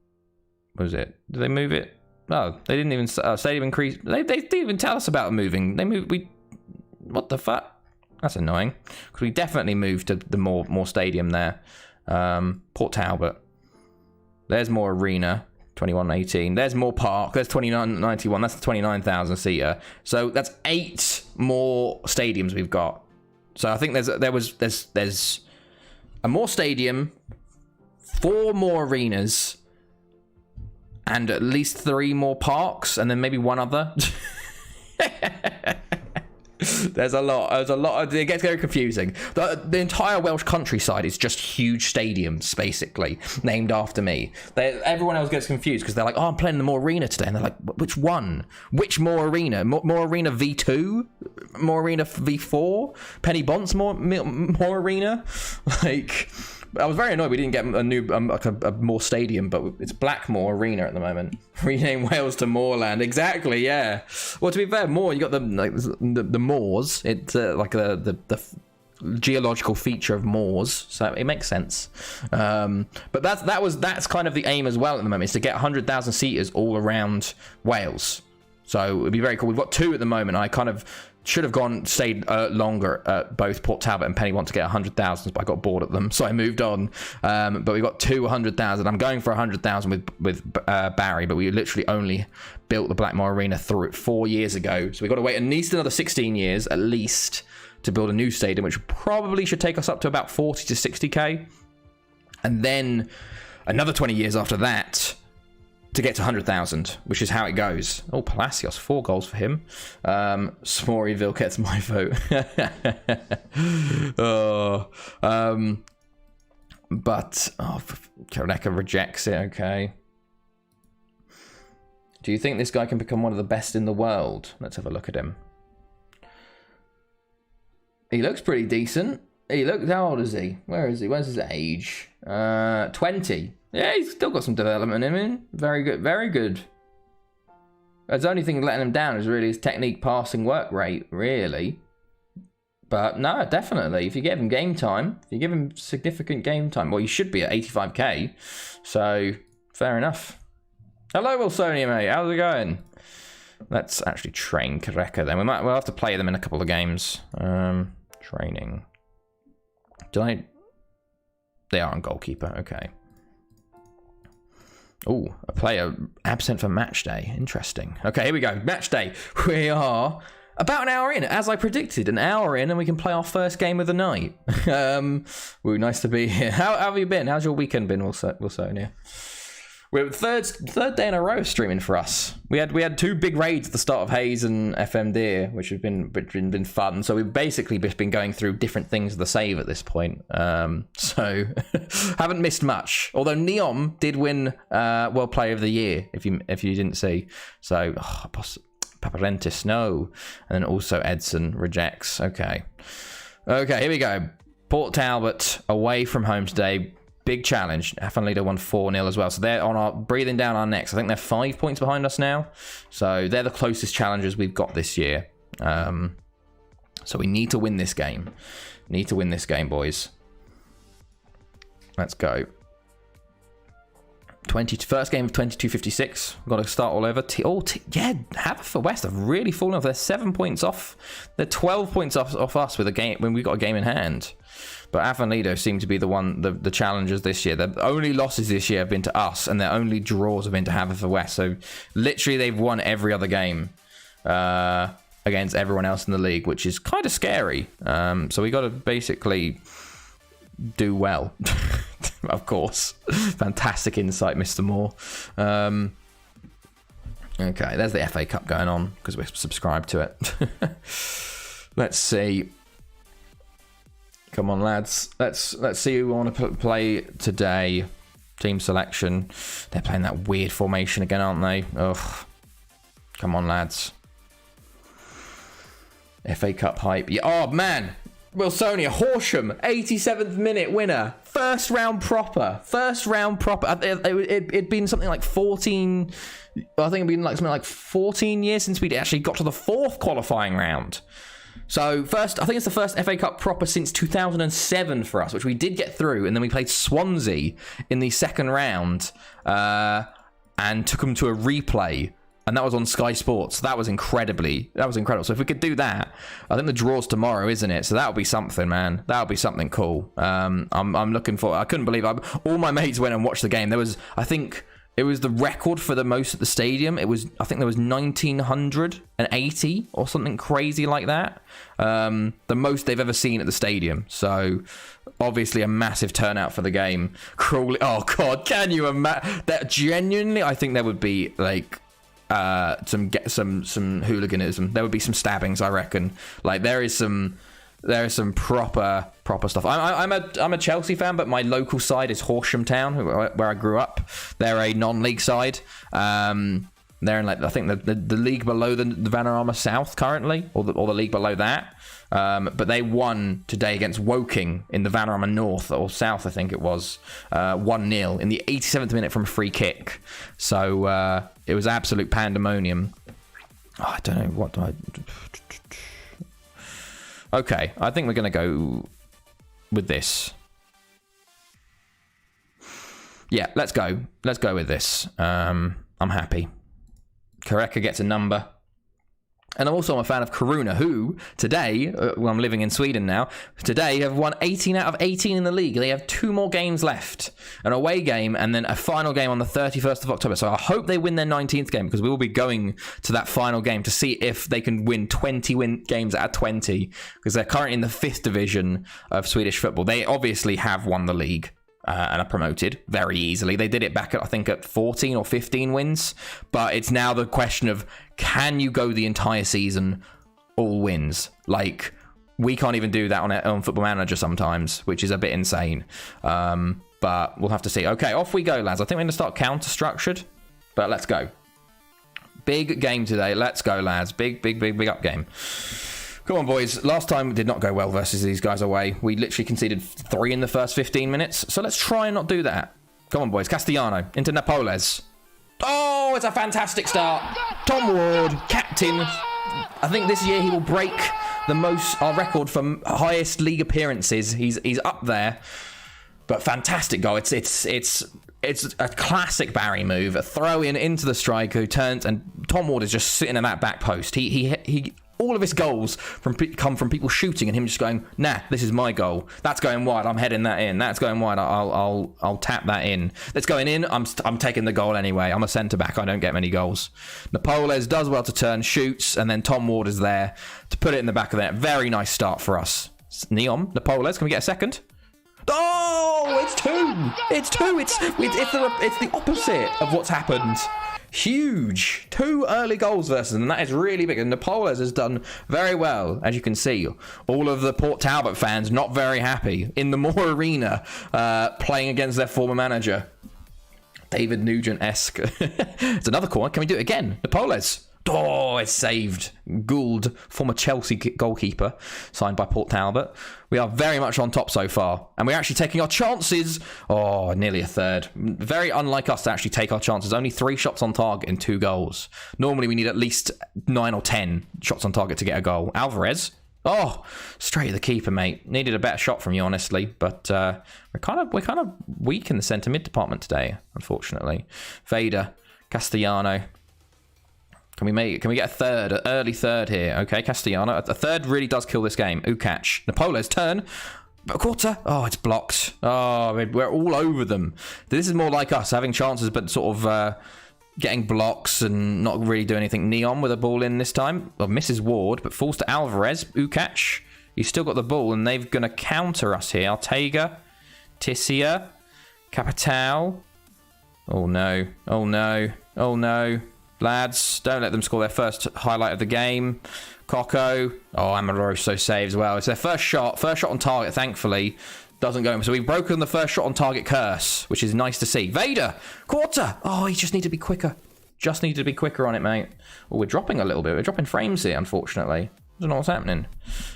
what was it? Did they move it? No, they didn't even. Stadium increase. They didn't even tell us about moving. They moved. What the fuck? That's annoying. Because we definitely moved to the more stadium there. Port Talbot. There's more arena. 2118. There's more park. There's 2991. That's the 29,000 seater. So that's 8 more stadiums we've got. So I think there's a more stadium, 4 more arenas, and at least 3 more parks, and then maybe one other. There's a lot. It gets very confusing. The entire Welsh countryside is just huge stadiums, basically, named after me. Everyone else gets confused because they're like, oh, I'm playing the Moore Arena today. And they're like, which one? Which Moore Arena? Moore Arena V2? Moore Arena V4? Penny Bont's Moore Arena? Like... I was very annoyed we didn't get a new, a more stadium, but it's Blackmore Arena at the moment. Rename Wales to Moorland. Exactly, yeah. Well, to be fair, Moor, you got the moors. It's like the geological feature of moors, so it makes sense. But that's kind of the aim as well at the moment, is to get 100,000 seaters all around Wales. So it'd be very cool. We've got 2 at the moment. I kind of should have stayed longer at both Port Talbot and Pennybon to get 100,000, but I got bored at them, so I moved on. But we got 100,000. I'm going for 100,000 with Barry, but we literally only built the Blackmore Arena through 4 years ago, so we've got to wait at least another 16 years, at least, to build a new stadium, which probably should take us up to about 40 to 60k, and then another 20 years after that to get to 100,000, which is how it goes. Oh, Palacios, 4 goals for him. Smoryville gets my vote. But Kareka rejects it. Okay. Do you think this guy can become one of the best in the world? Let's have a look at him. He looks pretty decent. How old is he? Where is he? Where's his age? 20. Yeah, he's still got some development in him. Very good, very good. The only thing letting him down is really his technique, passing, work rate, really. But no, definitely. If you give him game time, if you give him significant game time, well, he should be at 85k. So, fair enough. Hello, Wilsonia, mate. How's it going? Let's actually train Kareka then. We'll have to play them in a couple of games. Training. They are on goalkeeper. Okay. Oh, a player absent for match day. Interesting. Okay, here we go. Match day. We are about an hour in, as I predicted. An hour in, and we can play our first game of the night. Nice to be here. How have you been? How's your weekend been, Wilsonia? We're third day in a row streaming for us. We had 2 big raids at the start of Hayes and FM which have been fun. So we've basically just been going through different things of the save at this point. So haven't missed much. Although Neom did win World Player of the Year, if you didn't see. So Paparentis, no, and then also Edson rejects. Okay, here we go. Port Talbot away from home today. Big challenge. Atletico won 4-0 as well. So they're breathing down our necks. I think they're 5 points behind us now. So they're the closest challengers we've got this year. So we need to win this game. Need to win this game, boys. Let's go. First game of 22:56. Got to start all over. Haverfordwest have really fallen off. They're 7 points off. They're 12 points off us with a game when we got a game in hand. But Atletico seem to be the challengers this year. Their only losses this year have been to us, and their only draws have been to Haverfordwest. So literally, they've won every other game against everyone else in the league, which is kind of scary. So we got to basically do well. Of course. Fantastic insight, Mr. Moore. Okay, there's the FA Cup going on because we're subscribed to it. Let's see. Come on, lads. Let's see who we want to play today. Team selection. They're playing that weird formation again, aren't they? Ugh. Come on, lads. FA Cup hype. Yeah. Oh, man. Wilsonia, Horsham, 87th minute winner. First round proper. It'd been something like 14... I think it'd been like something like 14 years since we'd actually got to the fourth qualifying round. So I think it's the first FA Cup proper since 2007 for us, which we did get through. And then we played Swansea in the second round and took them to a replay. And that was on Sky Sports. That was incredible. So if we could do that, I think the draw's tomorrow, isn't it? So that would be something, man. That would be something cool. I'm looking for. I couldn't believe all my mates went and watched the game. I think it was the record for the most at the stadium. I think there was 1,980 or something crazy like that. The most they've ever seen at the stadium. So obviously a massive turnout for the game. Crawley. Oh God, can you imagine that? Genuinely, I think there would be like. Some hooliganism. There would be some stabbings, I reckon. Like there is some proper stuff. I'm a Chelsea fan, but my local side is Horsham Town, where I grew up. They're a non-league side. They're in like I think the league below the Vanarama South currently, or the league below that. But they won today against Woking in the Vanarama North or South, I think it was, 1-0 in the 87th minute from a free kick. So it was absolute pandemonium. Oh, I don't know what do I. Okay, I think we're gonna go with this. Yeah, let's go. Let's go with this. I'm happy. Kareka gets a number. And I'm also a fan of Karuna, who today, I'm living in Sweden now, today have won 18 out of 18 in the league. They have 2 more games left, an away game and then a final game on the 31st of October. So I hope they win their 19th game, because we will be going to that final game to see if they can win 20 games out of 20, because they're currently in the 5th division of Swedish football. They obviously have won the league. And are promoted very easily. They did it back at, I think, at 14 or 15 wins. But it's now the question of, can you go the entire season all wins? Like, we can't even do that on Football Manager sometimes, which is a bit insane. But we'll have to see. Okay, off we go, lads. I think we're going to start counter-structured. But let's go. Big game today. Let's go, lads. Big up game. Come on, boys. Last time did not go well versus these guys away. We literally conceded 3 in the first 15 minutes. So let's try and not do that. Come on, boys. Castellano into Napoles. Oh, it's a fantastic start. Tom Ward, captain. I think this year he will break our record for highest league appearances. He's up there. But fantastic goal. It's a classic Barry move. A throw into the striker who turns, and Tom Ward is just sitting in that back post. He all of his goals come from people shooting and him just going, nah, this is my goal. That's going wide. I'm heading that in. That's going wide. I'll tap that in. That's going in. I'm taking the goal anyway. I'm a centre back. I don't get many goals. Napoles does well to turn, shoots, and then Tom Ward is there to put it in the back of that. Very nice start for us. Neon, Napoles, can we get a second? Oh, it's 2. It's 2. It's the opposite of what's happened. Huge. 2 early goals versus them, and that is really big. And Napoles has done very well, as you can see. All of the Port Talbot fans not very happy in the Moore Arena, playing against their former manager. David Nugent-esque. It's another corner. Can we do it again? Napoles. Oh, it's saved. Gould, former Chelsea goalkeeper, signed by Port Talbot. We are very much on top so far, and we're actually taking our chances. Oh, nearly a third. Very unlike us to actually take our chances. Only 3 shots on target and 2 goals. Normally, we need at least 9 or 10 shots on target to get a goal. Alvarez. Oh, straight at the keeper, mate. Needed a better shot from you, honestly, but we're kind of weak in the centre mid department today, unfortunately. Vader, Castellano. Can we get a third, an early third here? Okay, Castellano. A third really does kill this game. Ukac. Napoles turn. But a quarter. Oh, it's blocked. Oh, we're all over them. This is more like us, having chances but sort of getting blocks and not really doing anything. Neon with a ball in this time. Well, misses Ward, but falls to Alvarez. Ukac. He's still got the ball, and they're going to counter us here. Ortega. Tissia. Capital. Oh, no. Oh, no. Oh, no. Lads, don't let them score their first highlight of the game. Coco. Oh, Amoroso saves well. It's their first shot on target, thankfully. Doesn't go in. So we've broken the first shot on target curse, which is nice to see. Vader, quarter. Oh, he just need to be quicker. Just need to be quicker on it, mate. Oh, we're dropping a little bit. We're dropping frames here, unfortunately. I don't know what's happening.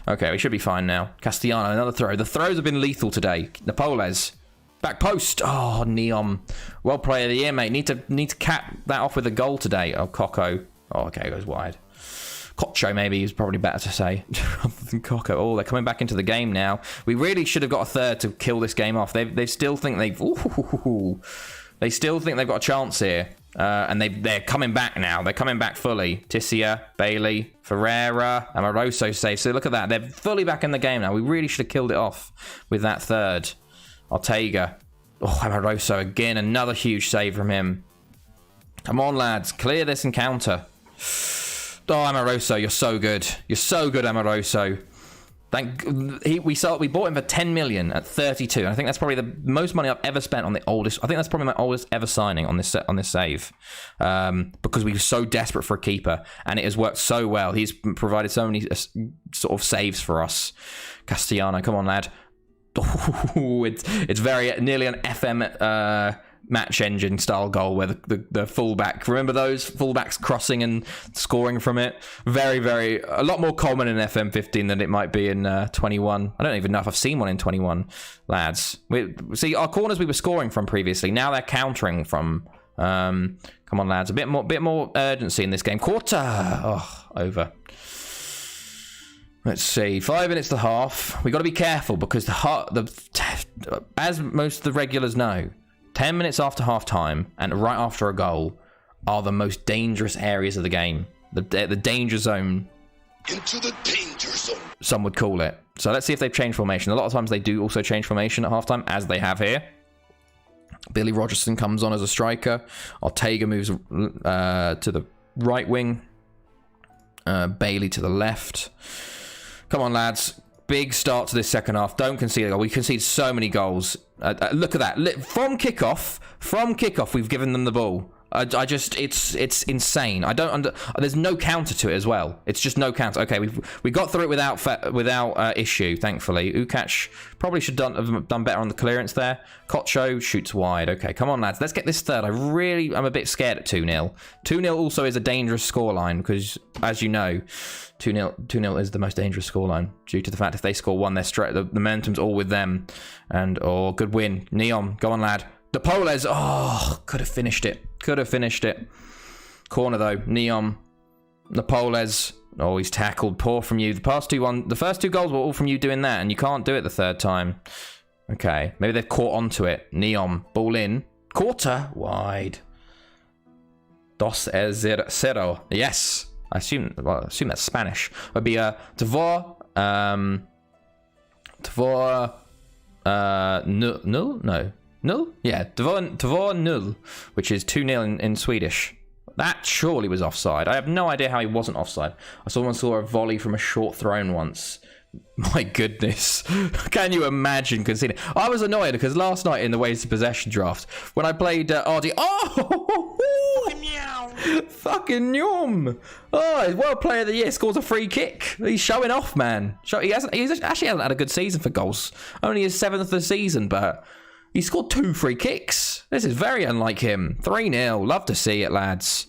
Okay, we should be fine now. Castellano, another throw. The throws have been lethal today. Napoles. Back post. Oh, Neon. Well, player of the year, mate. Need to cap that off with a goal today. Oh, Coco. Oh, okay, goes wide. Cocho, maybe, is probably better to say rather than Coco. Oh, they're coming back into the game now. We really should have got a third to kill this game off. They still think they've... Ooh, they still think they've got a chance here. And they're coming back now. They're coming back fully. Tissia, Bailey, Ferreira, Amoroso safe. So look at that. They're fully back in the game now. We really should have killed it off with that third. Ortega. Oh, Amoroso again. Another huge save from him. Come on, lads. Clear this encounter. Oh, Amoroso, you're so good. You're so good, Amoroso. We bought him for 10 million at 32. And I think that's probably the most money I've ever spent on the oldest. I think that's probably my oldest ever signing on this save, because we were so desperate for a keeper, and it has worked so well. He's provided so many sort of saves for us. Castellano, come on, lad. Oh, it's very nearly an FM match engine style goal where the fullback, remember those fullbacks crossing and scoring from it? Very, a lot more common in FM15 than it might be in 21. I don't even know if I've seen one in 21, lads. See, our corners we were scoring from previously, now they're countering from. Come on, lads, a bit more urgency in this game. Quarter. Oh, over. Let's see, 5 minutes to half. We got to be careful because as most of the regulars know, 10 minutes after half time and right after a goal are the most dangerous areas of the game. The danger zone. Into the danger zone, some would call it. So let's see if they've changed formation. A lot of times they do also change formation at halftime, as they have here. Billy Rogerson comes on as a striker. Ortega moves to the right wing. Bailey to the left. Come on, lads. Big start to this second half. Don't concede a goal. We concede so many goals. Look at that. From kickoff, we've given them the ball. It's insane. There's no counter to it as well. It's just no counter. Okay, we got through it without issue, thankfully. Ukac probably should have done better on the clearance there. Cocho shoots wide. Okay, come on, lads. Let's get this third. I'm a bit scared at 2-0. 2-0 also is a dangerous scoreline because, as you know, 2-0 is the most dangerous scoreline due to the fact if they score one, they're straight. The momentum's all with them. And good win. Neon, go on, lad. Napoles, could have finished it. Corner though, Neon, Napoles. Oh, he's tackled. Poor from you. The first two goals were all from you doing that, and you can't do it the third time. Okay, maybe they've caught onto it. Neon, ball in. Quarter, wide. 2-0. Yes. I assume that's Spanish. Would be Tavor, Null? Yeah, Tavor Null, which is 2-0 in Swedish. That surely was offside. I have no idea how he wasn't offside. I saw a volley from a short thrown once. My goodness. Can you imagine conceding? I was annoyed because last night in the Ways to Possession draft, when I played RD... Fucking Njom. Oh, World Player of the Year, scores a free kick. He's showing off, man. He actually hasn't had a good season for goals. Only his 7th of the season, but... he scored 2 free kicks. This is very unlike him. 3-0. Love to see it, lads.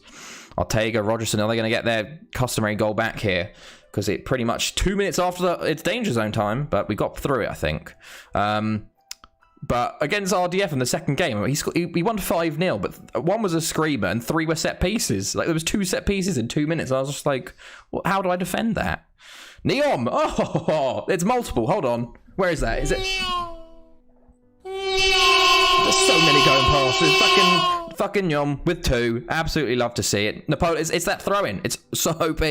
Ortega, Rogerson, are they going to get their customary goal back here? Because it pretty much 2 minutes after it's danger zone time, but we got through it, I think. But against RDF in the second game, he won 5-0, but 1 was a screamer and 3 were set pieces. Like, there was 2 set pieces in 2 minutes. I was just like, well, how do I defend that? Neom! Oh, it's multiple. Hold on. Where is that? Is it... There's so many going past. There's fucking Yom with 2. Absolutely love to see it. Napoles, it's that throw-in. It's so OP.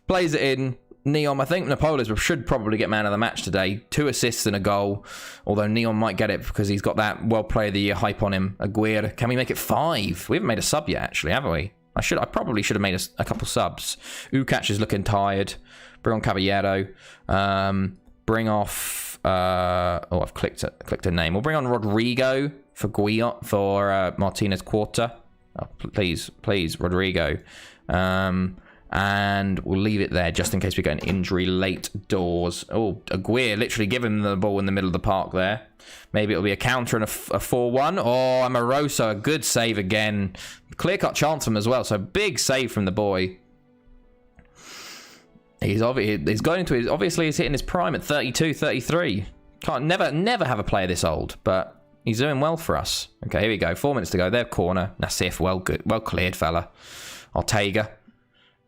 Plays it in. Neon, I think Napoles should probably get man of the match today. 2 assists and a goal. Although Neon might get it because he's got that World Player of the Year hype on him. Aguirre. Can we make it 5? We haven't made a sub yet, actually, have we? I probably should have made a couple subs. Ukac is looking tired. Bring on Caballero. Bring off... I've clicked a name. We'll bring on Rodrigo for Martinez Quarter. Oh, please, Rodrigo. And we'll leave it there just in case we get an injury late doors. Oh, Aguirre literally give him the ball in the middle of the park there. Maybe it'll be a counter and a 4-1. Oh, Amoroso, a good save again. Clear-cut chance from him as well. So big save from the boy. He's going into his, obviously he's hitting his prime at 32, 33. Can't never have a player this old, but he's doing well for us. Okay, here we go. 4 minutes to go. Their corner. Nassif, well cleared, fella. Ortega.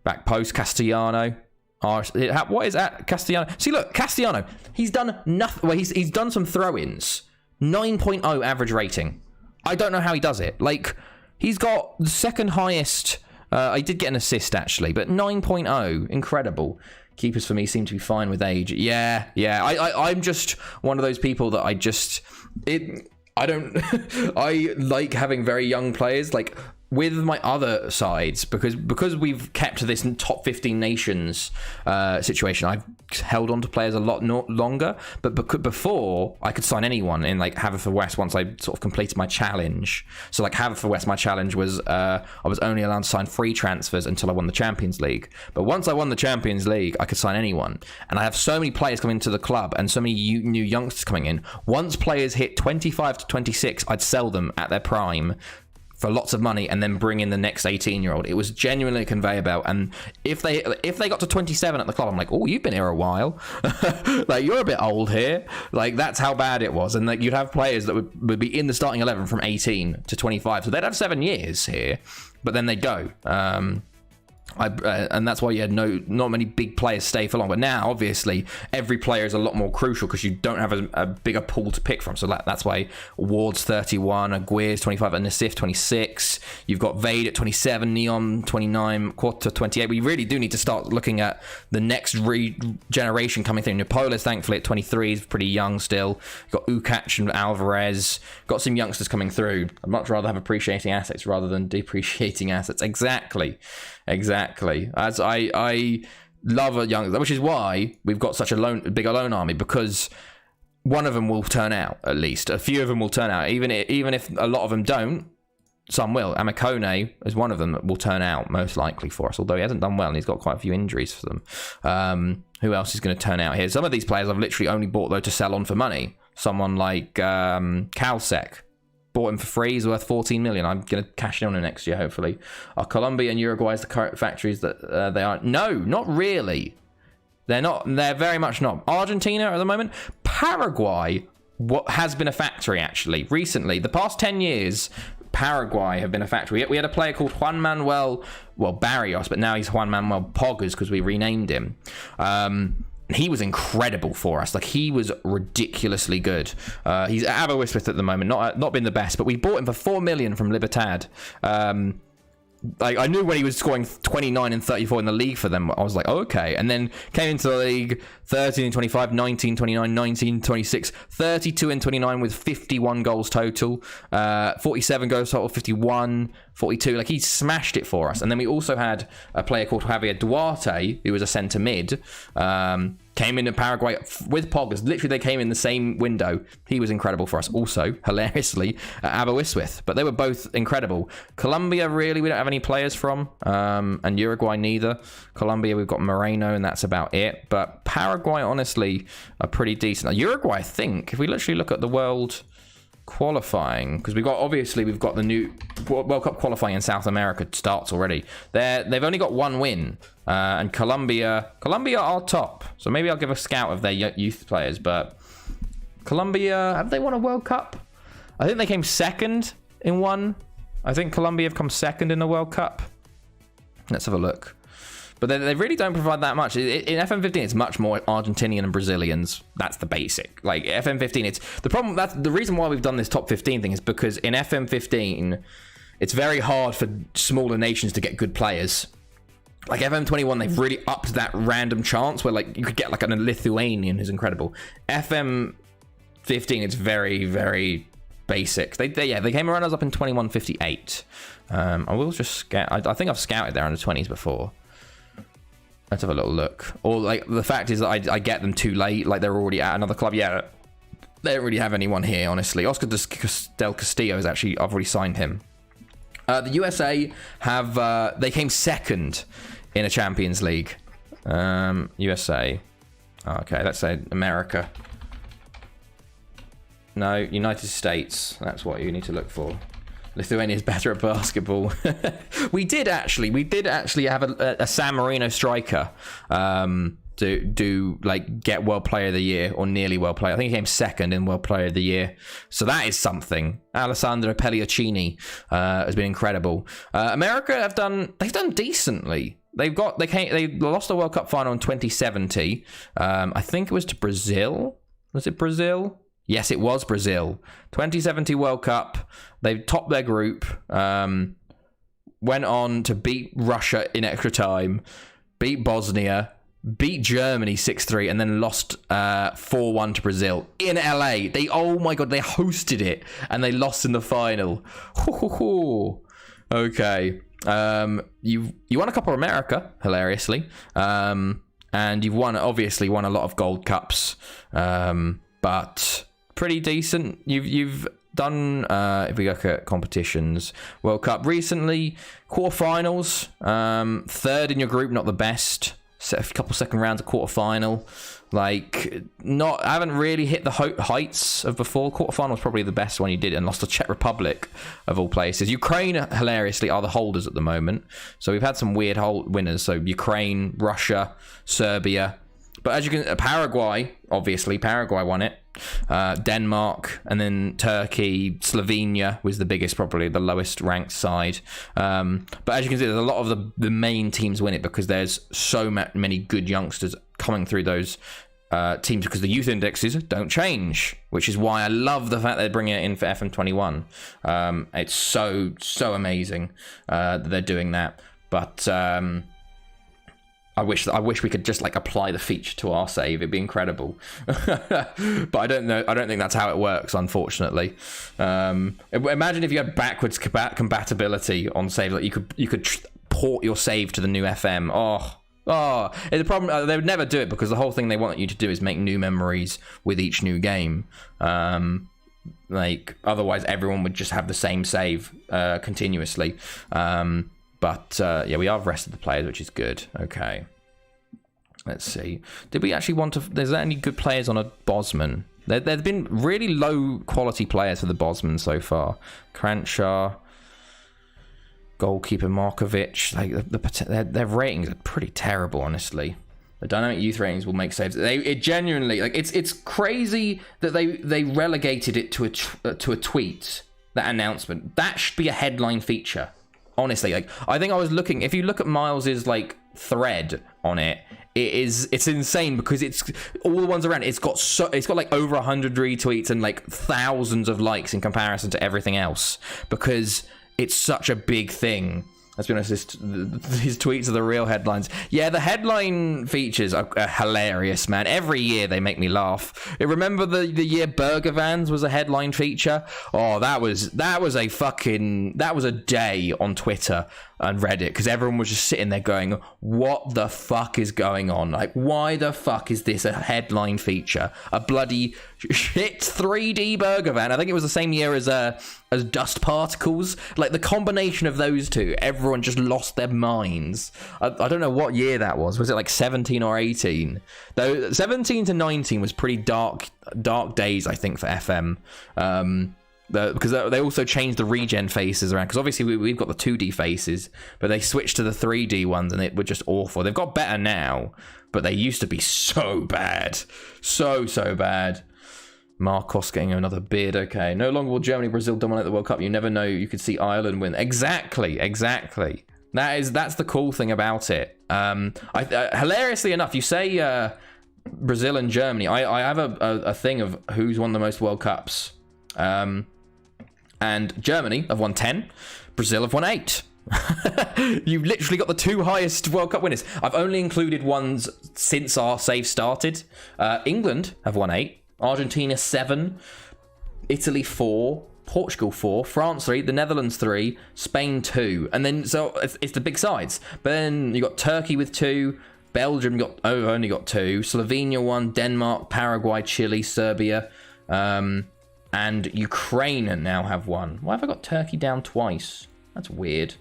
Back post, Castellano. What is that, Castellano? See, look, Castellano. He's done nothing. Well, he's done some throw-ins. 9.0 average rating. I don't know how he does it. Like, he's got the second highest. I did get an assist actually, but 9.0, incredible. Keepers for me seem to be fine with age. Yeah. I'm just one of those people that I don't. I like having very young players. Like, with my other sides, because we've kept this top 15 nations situation, I've held on to players a lot longer. But before, I could sign anyone in like Haverfordwest once I sort of completed my challenge. So like Haverfordwest, my challenge was I was only allowed to sign free transfers until I won the Champions League. But once I won the Champions League, I could sign anyone. And I have so many players coming into the club and so many new youngsters coming in. Once players hit 25 to 26, I'd sell them at their prime for lots of money and then bring in the next 18-year-old. It was genuinely a conveyor belt. And if they got to 27 at the club, I'm like, oh, you've been here a while. Like, you're a bit old here. Like, that's how bad it was. And like, you'd have players that would be in the starting 11 from 18 to 25. So they'd have 7 years here, but then they'd go. And that's why you had not many big players stay for long. But now, obviously, every player is a lot more crucial because you don't have a bigger pool to pick from. So that's why Ward's 31, Aguirre's 25, and Nassif 26. You've got Vade at 27, Neon 29, Quarta 28. We really do need to start looking at the next generation coming through. Napole's thankfully at 23, is pretty young still. You've got Ukac and Alvarez. Got some youngsters coming through. I'd much rather have appreciating assets rather than depreciating assets. Exactly. As I love a young, which is why we've got such a bigger loan army, because one of them will turn out. At least a few of them will turn out. Even if a lot of them don't, some will. Amicone is one of them that will turn out most likely for us. Although he hasn't done well and he's got quite a few injuries for them. Who else is going to turn out here? Some of these players I've literally only bought though to sell on for money. Someone like Calsec. Bought him for free. He's worth 14 million. I'm going to cash in on him next year, hopefully. Are Colombia and Uruguay the current factories that they are? No, not really. They're not. They're very much not. Argentina at the moment. Paraguay has been a factory, actually. Recently, the past 10 years, Paraguay have been a factory. We had a player called Juan Manuel, Barrios, but now he's Juan Manuel Poggers because we renamed him. He was incredible for us. Like, he was ridiculously good. He's at Aberystwyth at the moment, not been the best, but we bought him for 4 million from Libertad. Like, I knew when he was scoring 29 and 34 in the league for them, I was like, oh, okay. And then came into the league 13 and 25, 19, 29, 19, 26, 32 and 29 with 51 goals total, 47 goals total, 51, 42. Like, he smashed it for us. And then we also had a player called Javier Duarte, who was a centre mid, came into Paraguay with Poggers. Literally, they came in the same window. He was incredible for us. Also, hilariously, at Aberystwyth. But they were both incredible. Colombia, really, we don't have any players from. And Uruguay, neither. Colombia, we've got Moreno, and that's about it. But Paraguay, honestly, are pretty decent. Now, Uruguay, I think, if we literally look at the world qualifying, because we've got the new World Cup qualifying in South America starts already. They've only got one win, and Colombia are top. So maybe I'll give a scout of their youth players. But Colombia, have they won a World Cup? I think they came second in one. I think Colombia have come second in the World Cup. Let's have a look. But they really don't provide that much. In FM15, it's much more Argentinian and Brazilians. That's the basic. Like, FM15, it's the problem. That's the reason why we've done this top 15 thing, is because in FM15, it's very hard for smaller nations to get good players. Like FM21, they've really upped that random chance where, like, you could get like a Lithuanian who's incredible. FM15, it's very, very basic. They came around us up in 2158. I will just scout. I think I've scouted their under 20s before. Let's have a little look. Or, like, the fact is that I get them too late. Like, they're already at another club. Yeah, they don't really have anyone here, honestly. Oscar del Castillo is actually, I've already signed him. The USA have, they came second in a Champions League. USA. Okay, let's say America. No, United States. That's what you need to look for. Lithuania's better at basketball. we did actually have a San Marino striker do like get World Player of the Year, or nearly World Player. I think he came second in World Player of the Year. So that is something. Alessandro Pelliacini has been incredible. America they've done decently. They lost the World Cup final in 2070. I think it was to Brazil. Was it Brazil? Yes, it was Brazil. 2070 World Cup. They topped their group. Went on to beat Russia in extra time. Beat Bosnia. Beat Germany 6-3, and then lost 4-1 to Brazil in LA. Oh my God, they hosted it and they lost in the final. Okay. You won a Copa America, hilariously. And you've obviously won a lot of Gold Cups. But pretty decent. You've done, if we look at competitions, World Cup recently, quarterfinals, third in your group, not the best. A couple second rounds of quarterfinal. I haven't really hit the heights of before. Quarterfinal was probably the best one you did, and lost to Czech Republic of all places. Ukraine, hilariously, are the holders at the moment. So we've had some weird winners. So Ukraine, Russia, Serbia. But as you can, Paraguay, obviously, Paraguay won it. Denmark, and then Turkey, Slovenia was the biggest, probably the lowest ranked side. But as you can see, there's a lot of the main teams win it because there's so many good youngsters coming through those teams, because the youth indexes don't change, which is why I love the fact they're bringing it in for FM21. It's so amazing that they're doing that. But I wish we could just apply the feature to our save. It'd be incredible. But I don't know. I don't think that's how it works, unfortunately. Imagine if you had backwards compatibility on save. Like you could port your save to the new FM. Oh, it's a problem. They would never do it because the whole thing they want you to do is make new memories with each new game. Otherwise everyone would just have the same save continuously. But yeah, we have rested the players, which is good. Okay. Let's see. Did we actually want to... Is there any good players on a Bosman? There's been really low quality players for the Bosman so far. Cranshaw, goalkeeper Markovic. Their ratings are pretty terrible, honestly. The dynamic youth ratings will make saves. It genuinely... It's crazy that they relegated it to a tweet, that announcement. That should be a headline feature. Honestly, I think I was looking. If you look at Miles's thread on it, it's insane because it's all the ones around. It's got over 100 retweets and thousands of likes in comparison to everything else because it's such a big thing. Let's be honest, his tweets are the real headlines. Yeah, the headline features are hilarious, man. Every year they make me laugh. Remember the year Burger Vans was a headline feature? Oh, that was a day on Twitter and Reddit because everyone was just sitting there going, what the fuck is going on? Why the fuck is this a headline feature? A bloody shit 3D Burger Van. I think it was the same year as Dust Particles. The combination of those two, everyone just lost their minds. I don't know what year that was. Was it 17 or 18? Though 17 to 19 was pretty dark days, I think, for FM. Because they also changed the regen faces around, because obviously we've got the 2D faces, but they switched to the 3D ones and it were just awful. They've got better now, but they used to be so bad. So bad. Marcos getting another beard. Okay, no longer will Germany, Brazil dominate the World Cup. You never know. You could see Ireland win. Exactly. That's the cool thing about it. Hilariously enough, you say Brazil and Germany. I have a thing of who's won the most World Cups. And Germany have won 10. Brazil have won 8. You've literally got the two highest World Cup winners. I've only included ones since our save started. England have won 8. Argentina 7. Italy 4. Portugal 4. France 3. The Netherlands 3. Spain 2. And then, so it's the big sides. But then you got Turkey with 2. Belgium only got 2. Slovenia 1. Denmark, Paraguay, Chile, Serbia. And Ukraine now have 1. Why have I got Turkey down twice? That's weird.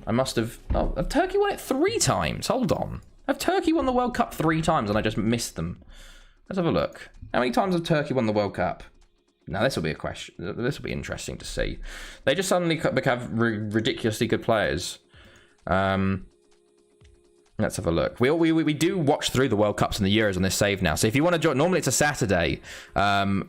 I must have... Oh, have Turkey won it 3 times? Hold on. Have Turkey won the World Cup 3 times and I just missed them? Let's have a look. How many times have Turkey won the World Cup? Now this will be a question. This will be interesting to see. They just suddenly become ridiculously good players. Let's have a look. We do watch through the World Cups and the Euros on this save now. So if you want to join, normally it's a Saturday.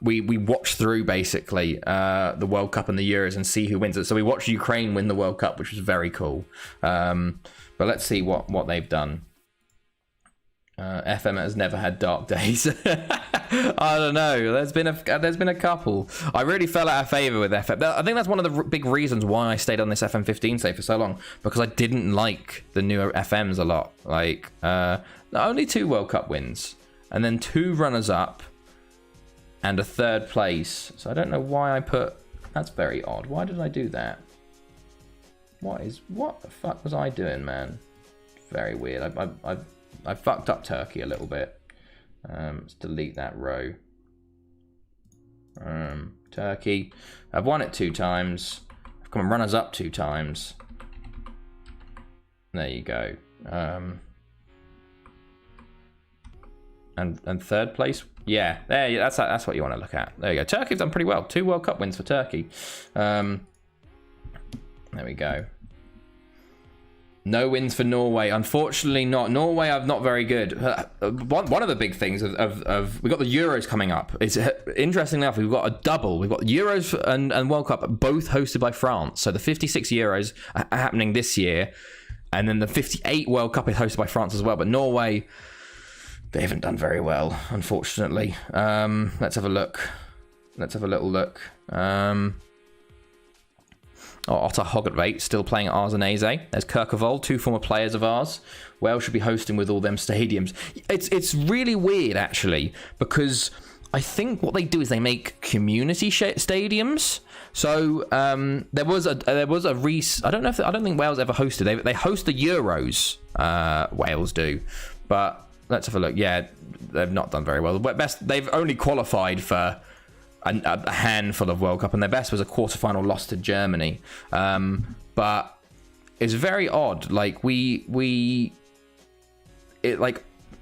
We watch through basically the World Cup and the Euros and see who wins it. So we watched Ukraine win the World Cup, which was very cool. But let's see what they've done. FM has never had dark days. I don't know. There's been a couple. I really fell out of favor with FM. I think that's one of the big reasons why I stayed on this FM15 save for so long, because I didn't like the newer FMs a lot. Like only 2 World Cup wins, and then 2 runners up, and a 3rd place. So I don't know why I put. That's very odd. Why did I do that? What the fuck was I doing, man? Very weird. I fucked up Turkey a little bit. Let's delete that row. Turkey. I've won it 2 times. I've come runners up 2 times. There you go. And 3rd place. Yeah, that's what you want to look at. There you go. Turkey's done pretty well. 2 World Cup wins for Turkey. There we go. No wins for Norway. Unfortunately not. Norway are not very good. One of the big things of we've got the Euros coming up. It's interesting enough, we've got a double. We've got Euros and World Cup both hosted by France. So the 56 Euros are happening this year. And then the 58 World Cup is hosted by France as well. But Norway, they haven't done very well, unfortunately. Let's have a look. Let's have a little look. Otter Hoggett still playing at Arsenese. There's Kirkevold, 2 former players of ours. Wales should be hosting with all them stadiums. It's really weird, actually, because I think what they do is they make community stadiums. So there was a I don't think Wales ever hosted. They host the Euros. Wales do, but let's have a look. Yeah, they've not done very well. They've only qualified for a handful of World Cup, and their best was a quarterfinal loss to Germany. But it's very odd. Like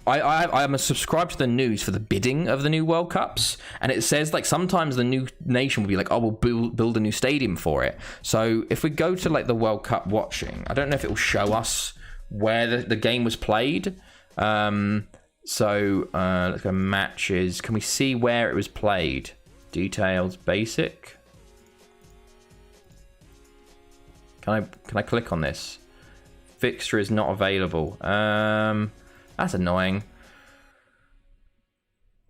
I'm subscribed to the news for the bidding of the new World Cups, and it says like sometimes the new nation will be like, oh, we'll build a new stadium for it. So if we go to like the World Cup watching, I don't know if it will show us where the game was played. Let's go matches. Can we see where it was played? Details, basic. Can I click on this? Fixture is not available. That's annoying.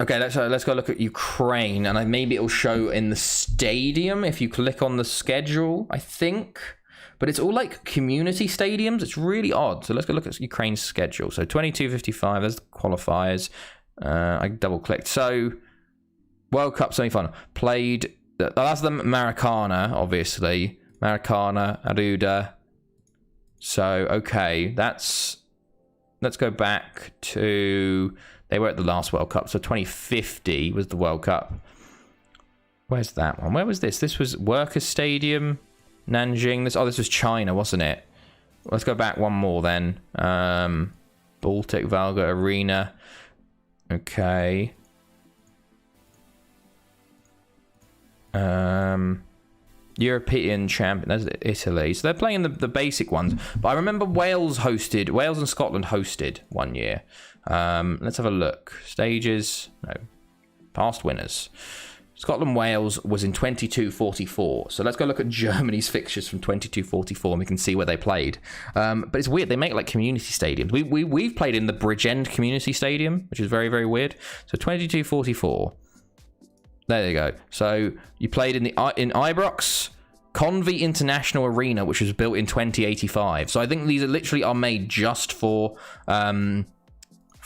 Okay, let's go look at Ukraine, and maybe it'll show in the stadium if you click on the schedule, I think. But it's all like community stadiums. It's really odd. So let's go look at Ukraine's schedule. So 22:55. There's the qualifiers. I double clicked. So World Cup semi-final played. That's the Maracana, obviously. Maracana, Aruda. So okay, let's go back to. They were at the last World Cup, so 2050 was the World Cup. Where's that one? Where was this? This was Workers' Stadium, Nanjing. This was China, wasn't it? Let's go back one more then. Baltic Valga Arena. Okay. European champion, that's Italy. So they're playing the basic ones. But I remember Wales and Scotland hosted one year. Let's have a look. Stages, no, past winners. Scotland Wales was in 22:44. So let's go look at Germany's fixtures from 22:44 and we can see where they played. But it's weird, they make like community stadiums. We've played in the Bridgend Community Stadium, which is very, very weird. So 22:44. There you go. So you played in Ibrox Convy International Arena, which was built in 2085. So I think these are made just for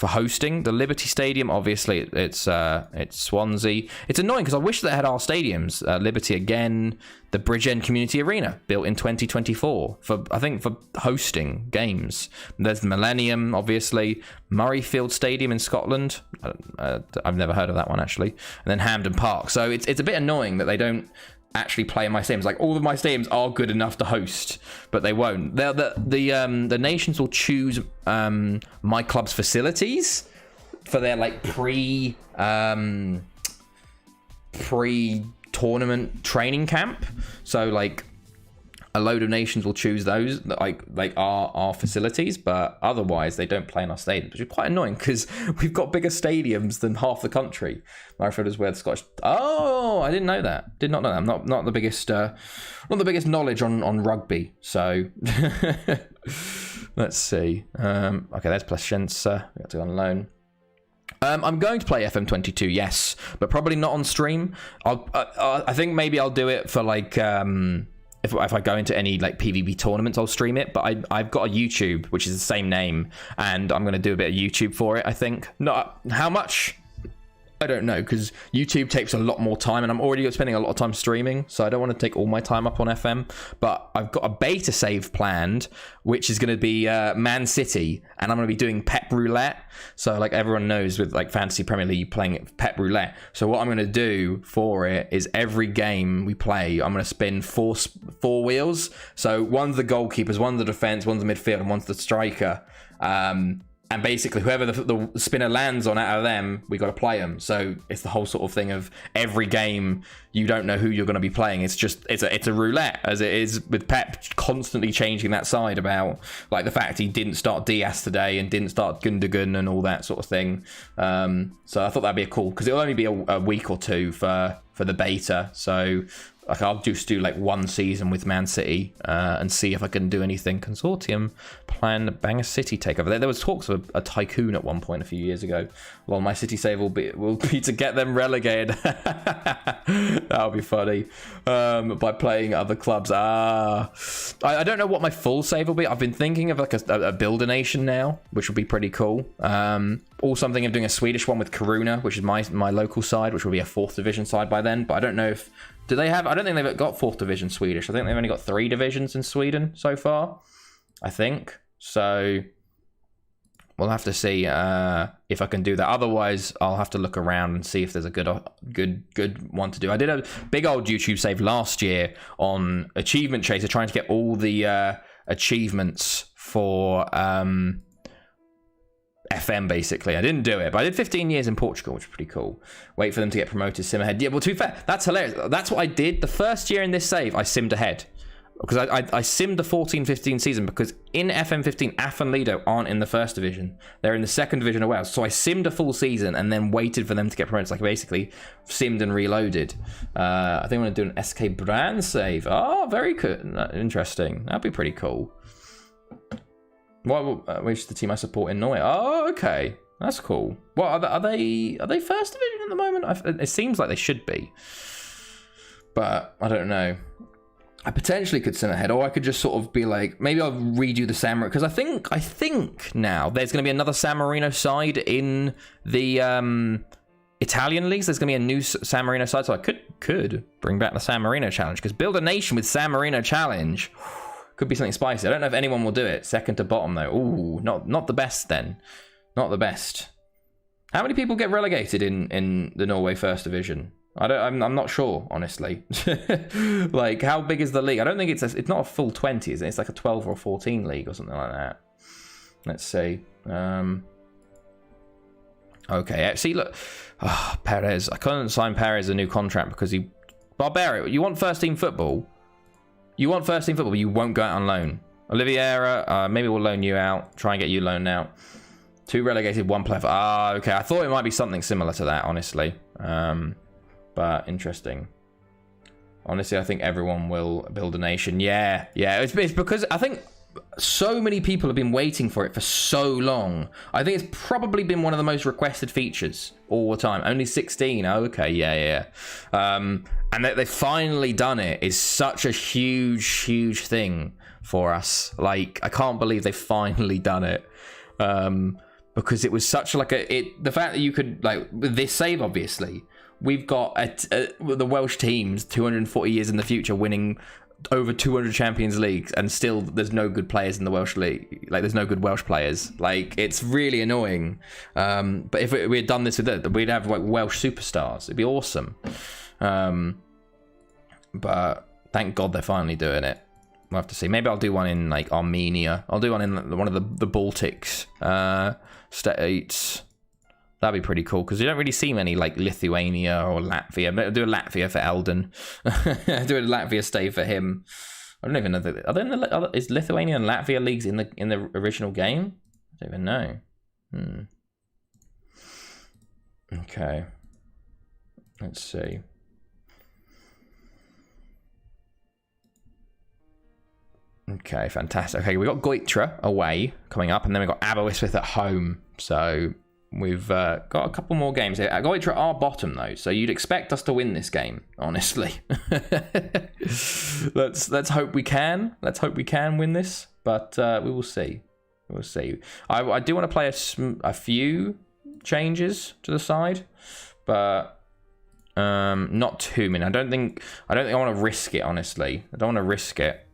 hosting. The Liberty Stadium, obviously, it's Swansea. It's annoying because I wish they had our stadiums. Liberty again, the Bridgend Community Arena, built in 2024 for hosting games. There's the Millennium, obviously, Murrayfield Stadium in Scotland. I've never heard of that one actually. And then Hampden Park. So it's a bit annoying that they don't actually play in my stadiums. Like all of my stadiums are good enough to host, but they won't. The nations will choose my club's facilities for their like pre tournament training camp. So like a load of nations will choose those, like our facilities, but otherwise they don't play in our stadium, which is quite annoying because we've got bigger stadiums than half the country. Marford is where the Scottish. Oh, I didn't know that. Did not know that. I'm not the biggest knowledge on rugby. So let's see. Okay, there's Placenza. We got to go on loan. I'm going to play FM22, yes, but probably not on stream. I think maybe I'll do it for like. If I go into any like PvP tournaments, I'll stream it. But I've got a YouTube, which is the same name, and I'm going to do a bit of YouTube for it, I think. Not how much, I don't know, because YouTube takes a lot more time, and I'm already spending a lot of time streaming, so I don't want to take all my time up on FM. But I've got a beta save planned, which is going to be Man City, and I'm going to be doing Pep Roulette. So like everyone knows with like Fantasy Premier League playing Pep Roulette. So what I'm going to do for it is every game we play, I'm going to spin four wheels. So one's the goalkeepers, one's the defense, one's the midfield, and one's the striker. And basically, whoever the spinner lands on out of them, we got to play them. So it's the whole sort of thing of every game, you don't know who you're going to be playing. It's just it's a roulette, as it is with Pep constantly changing that side about like the fact he didn't start Diaz today and didn't start Gundogan and all that sort of thing. So I thought that'd be cool because it'll only be a week or two for the beta. So like I'll just do like one season with Man City and see if I can do anything. Consortium plan Banger City takeover. There was talks of a tycoon at one point a few years ago. Well, my City save will be to get them relegated. That'll be funny. By playing other clubs. I don't know what my full save will be. I've been thinking of like a builder nation now, which would be pretty cool. Also, I'm thinking of doing a Swedish one with Karuna, which is my local side, which will be a 4th division side by then. But I don't know if do they have. I don't think they've got 4th division Swedish. I think they've only got 3 divisions in Sweden so far. I think so. We'll have to see if I can do that. Otherwise, I'll have to look around and see if there's a good one to do. I did a big old YouTube save last year on Achievement Chaser, trying to get all the achievements for FM, basically. I didn't do it, but I did 15 years in Portugal, which is pretty cool. Wait for them to get promoted, sim ahead. Yeah, well, to be fair, that's hilarious. That's what I did. The first year in this save, I simmed ahead. Because I simmed the 14-15 season because in FM15, AF and Lido aren't in the 1st division. They're in the 2nd division of Wales. So I simmed a full season and then waited for them to get promoted. Like basically simmed and reloaded. I think I'm going to do an SK brand save. Oh, very good. Interesting. That'd be pretty cool. Which is the team I support in Norway. Oh, okay. That's cool. What are they 1st division at the moment? It seems like they should be. But I don't know. I potentially could sim ahead, or I could just sort of be like, maybe I'll redo the San Marino, because I think now there's going to be another San Marino side in the Italian leagues. There's going to be a new San Marino side, so I could bring back the San Marino challenge, because build a nation with San Marino challenge could be something spicy. I don't know if anyone will do it. 2nd to bottom though. Ooh, not the best then. Not the best. How many people get relegated in the Norway 1st division? I'm not sure, honestly. Like, how big is the league? I don't think it's not a full 20, is it? It's like a 12 or a 14 league or something like that. Let's see. Okay, see, look. Oh, Perez. I couldn't sign Perez a new contract because he... Barbarian, you want 1st team football? You want 1st team football, but you won't go out on loan. Oliveira, maybe we'll loan you out. Try and get you loaned out. 2 relegated, 1 player. Okay. I thought it might be something similar to that, honestly. But interesting. Honestly, I think everyone will build a nation. Yeah. It's because I think so many people have been waiting for it for so long. I think it's probably been one of the most requested features all the time. Only 16. Oh, okay. Yeah. And that they've finally done it is such a huge thing for us. Like, I can't believe they've finally done it. Because it was such like the fact that you could, like, with this save, obviously, we've got the Welsh teams 240 years in the future winning over 200 Champions Leagues, and still there's no good players in the Welsh league. Like, there's no good Welsh players. Like, it's really annoying. But if we had done this with it, we'd have like Welsh superstars. It'd be awesome. But thank God they're finally doing it. We'll have to see. Maybe I'll do one in like Armenia. I'll do one in one of the Baltics states. That'd be pretty cool because you don't really see many like Lithuania or Latvia. I'll do a Latvia for Eldon. Do a Latvia stay for him. I don't even know. Is Lithuania and Latvia leagues in the original game? I don't even know. Okay. Let's see. Okay, fantastic. Okay, we got Goitra away coming up, and then we got Aberystwyth at home. So we've got a couple more games here. Goitra are bottom though, so you'd expect us to win this game. Honestly, let's hope we can. Let's hope we can win this, but we will see. We'll see. I do want to play a few changes to the side, but not too many. I don't think I want to risk it. Honestly, I don't want to risk it.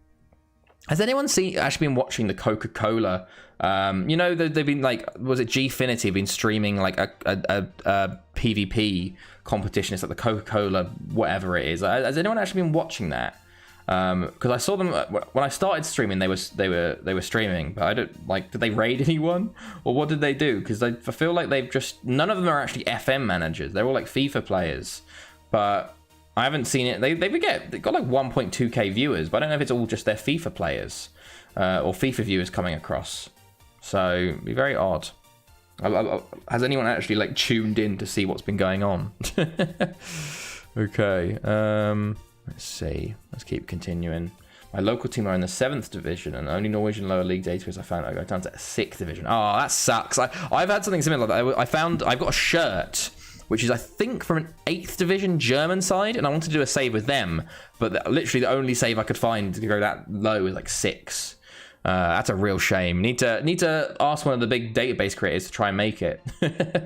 Has anyone actually been watching the Coca-Cola? You know, they've been like, was it Gfinity been streaming like a PvP competition? It's like the Coca-Cola, whatever it is. Has anyone actually been watching that? Because I saw them when I started streaming. They were streaming, but I don't like. Did they raid anyone or what did they do? Because I feel like they've just none of them are actually FM managers. They're all like FIFA players, but I haven't seen it. They've got like 1.2k viewers, but I don't know if it's all just their FIFA players or FIFA viewers coming across. So it'd be very odd. Has anyone actually like tuned in to see what's been going on? Okay. Let's see. Let's keep continuing. My local team are in the 7th division, and only Norwegian lower league database I found I go down to 6th division. Oh, that sucks. I've had something similar like that. I've got a shirt which is, I think, from an 8th division German side, and I wanted to do a save with them, but literally the only save I could find to go that low is like 6. That's a real shame. Need to ask one of the big database creators to try and make it.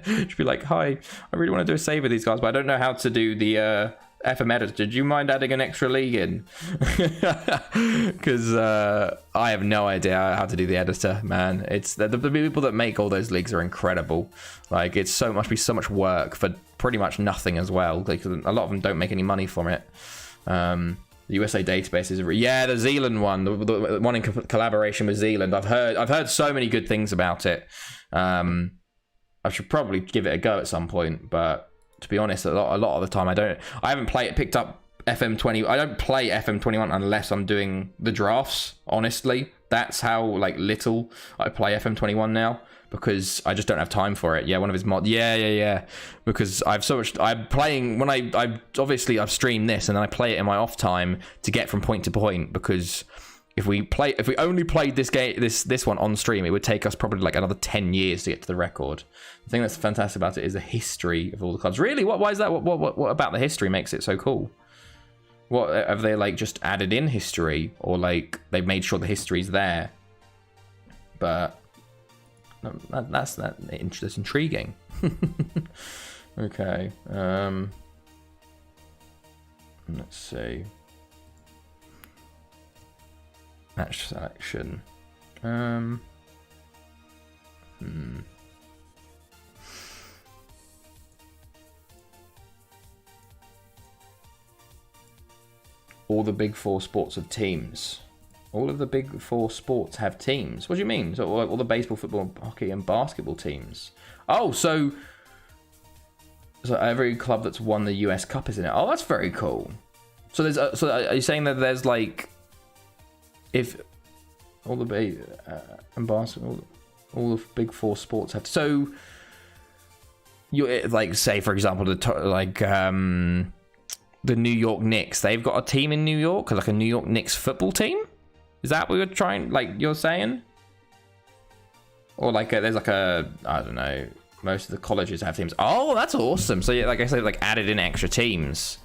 Just be like, hi, I really want to do a save with these guys, but I don't know how to do the FM editor. Did you mind adding an extra league in? Because I have no idea how to do the editor, man. It's the people that make all those leagues are incredible. Like, must be so much work for pretty much nothing as well. Like, a lot of them don't make any money from it. The USA database is the Zealand one, the one in collaboration with Zealand. I've heard so many good things about it. I should probably give it a go at some point, but to be honest, a lot of the time I haven't picked up FM20. I don't play FM21 unless I'm doing the drafts. Honestly, that's how like little I play FM21 now, because I just don't have time for it. Yeah, one of his mods. Yeah. Because I'm playing when I've streamed this and then I play it in my off time to get from point to point, because if we only played this game, this one on stream, it would take us probably like another 10 years to get to the record. The thing that's fantastic about it is the history of all the clubs. Really, why is that? What about the history makes it so cool? What have they like just added in history, or like they've made sure the history's there? But that's intriguing. Okay. Let's see. Match selection. All the big 4 sports have teams. All of the big 4 sports have teams. What do you mean? So all the baseball, football, hockey, and basketball teams. Oh, so every club that's won the US Cup is in it. Oh, that's very cool. So are you saying that there's like, if all the big and basketball, all the big 4 sports have, so you like say for example the New York Knicks, they've got a team in New York, like a New York Knicks football team. Is that what you're trying, like you're saying? Or like there's like I don't know, most of the colleges have teams. Oh, that's awesome. So yeah, like I said, like added in extra teams.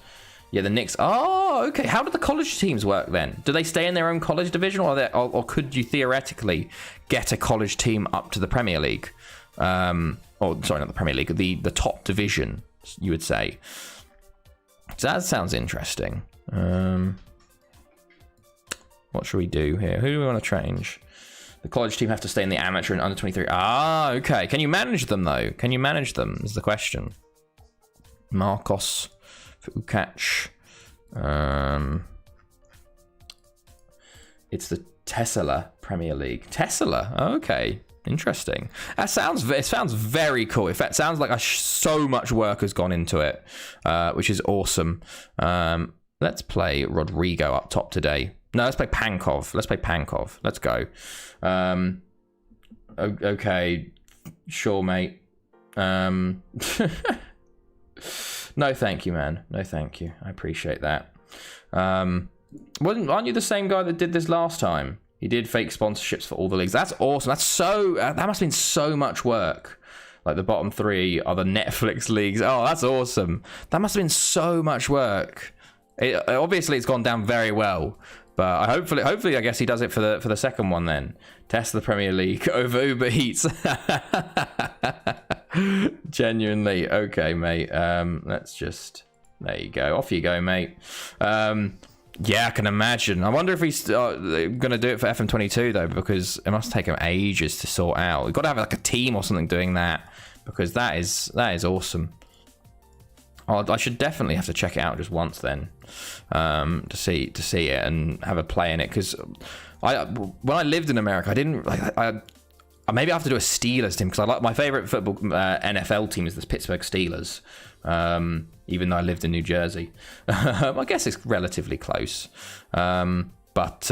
Yeah, the Knicks. Oh, okay. How do the college teams work then? Do they stay in their own college division, or could you theoretically get a college team up to the Premier League? Or sorry, not the Premier League, the top division, you would say. So that sounds interesting. What should we do here? Who do we want to change? The college team have to stay in the amateur and under 23. Ah, okay. Can you manage them though? Can you manage them is the question. Marcos. Ukac. It's the Tesla Premier League. Tesla, okay. Interesting. It sounds very cool. In fact, it sounds like so much work has gone into it, which is awesome. Let's play Rodrigo up top today. No, let's play Pankov. Let's go. Okay, sure, mate. No, thank you, man. No, thank you. I appreciate that. Aren't you the same guy that did this last time? He did fake sponsorships for all the leagues. That's awesome. That must have been so much work. Like the bottom 3 are the Netflix leagues. Oh, that's awesome. That must have been so much work. Obviously, it's gone down very well. But hopefully, I guess he does it for the second one then. Test the Premier League over Uber Eats. Genuinely. Okay, mate. Let's just... There you go. Off you go, mate. Yeah, I can imagine. I wonder if he's going to do it for FM22, though, because it must take him ages to sort out. We've got to have like a team or something doing that, because that is awesome. I should definitely have to check it out just once then, to see it and have a play in it. Because when I lived in America, I didn't like. Maybe I have to do a Steelers team, because I like my favorite football NFL team is the Pittsburgh Steelers. Even though I lived in New Jersey, I guess it's relatively close. But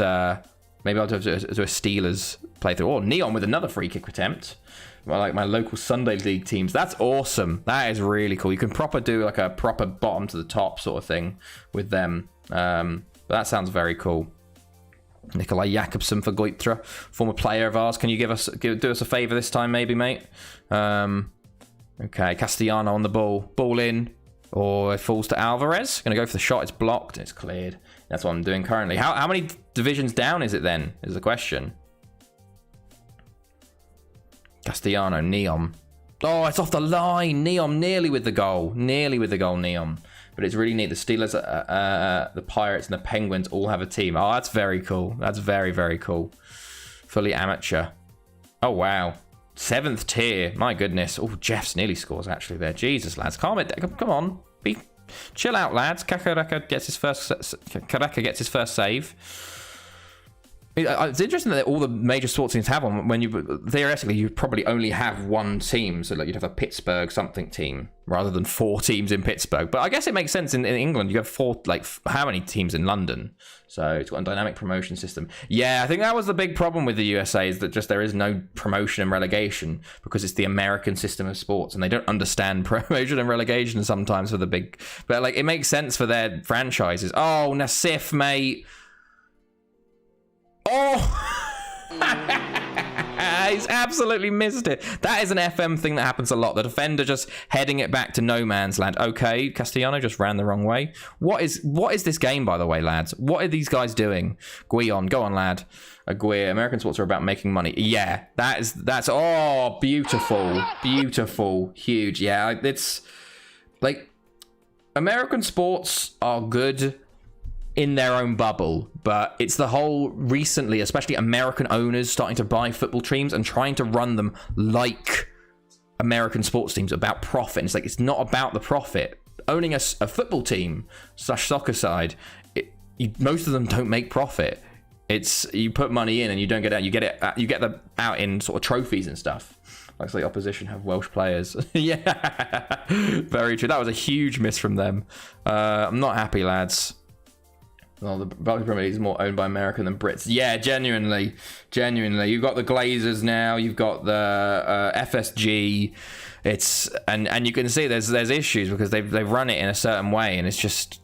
maybe I'll do a Steelers playthrough. Or Neon with another free kick attempt. Like my local Sunday league teams. That's awesome. That is really cool. You can do like a proper bottom to the top sort of thing with them. But that sounds very cool. Nikolai Jakobsen for Goitra, former player of ours. Can you do us a favour this time, maybe, mate? Okay, Castellano on the ball in, or it falls to Alvarez. Gonna go for the shot. It's blocked. It's cleared. That's what I'm doing currently. How many divisions down is it then? Is the question. Castellano, Neon. Oh, it's off the line. Neon nearly with the goal. Neon. But it's really neat. The Steelers, the Pirates, and the Penguins all have a team. Oh, that's very cool. That's very, very cool. Fully amateur. Oh, wow. 7th tier. My goodness. Oh, Jeff's nearly scores actually there. Jesus, lads. Calm it down. Come on. Chill out, lads. Kakaraka gets his first save. It's interesting that all the major sports teams have one. When theoretically you probably only have one team, so like you'd have a Pittsburgh something team rather than 4 teams in Pittsburgh. But I guess it makes sense in England. You have 4, like how many teams in London? So it's got a dynamic promotion system. Yeah, I think that was the big problem with the USA, is that just there is no promotion and relegation because it's the American system of sports, and they don't understand promotion and relegation sometimes for the big. But like it makes sense for their franchises. Oh, Nassif, mate. Oh, he's absolutely missed it. That is an FM thing that happens a lot. The defender just heading it back to no man's land. Okay, Castellano just ran the wrong way. What is this game, by the way, lads? What are these guys doing? Guion, go on, lad. Aguirre. American sports are about making money. Yeah, that's oh, beautiful, huge. Yeah, it's like American sports are good in their own bubble, but it's the whole recently, especially American owners starting to buy football teams and trying to run them like American sports teams about profit. And it's like, it's not about the profit. Owning a football team / soccer side, most of them don't make profit. It's you put money in and you don't get out. You get them out in sort of trophies and stuff. Like the opposition have Welsh players. Yeah, very true. That was a huge miss from them. I'm not happy, lads. Well, the Belgian Premier League is more owned by American than Brits. Yeah, genuinely. You've got the Glazers now. You've got the FSG. And you can see there's issues because they've run it in a certain way, and it's just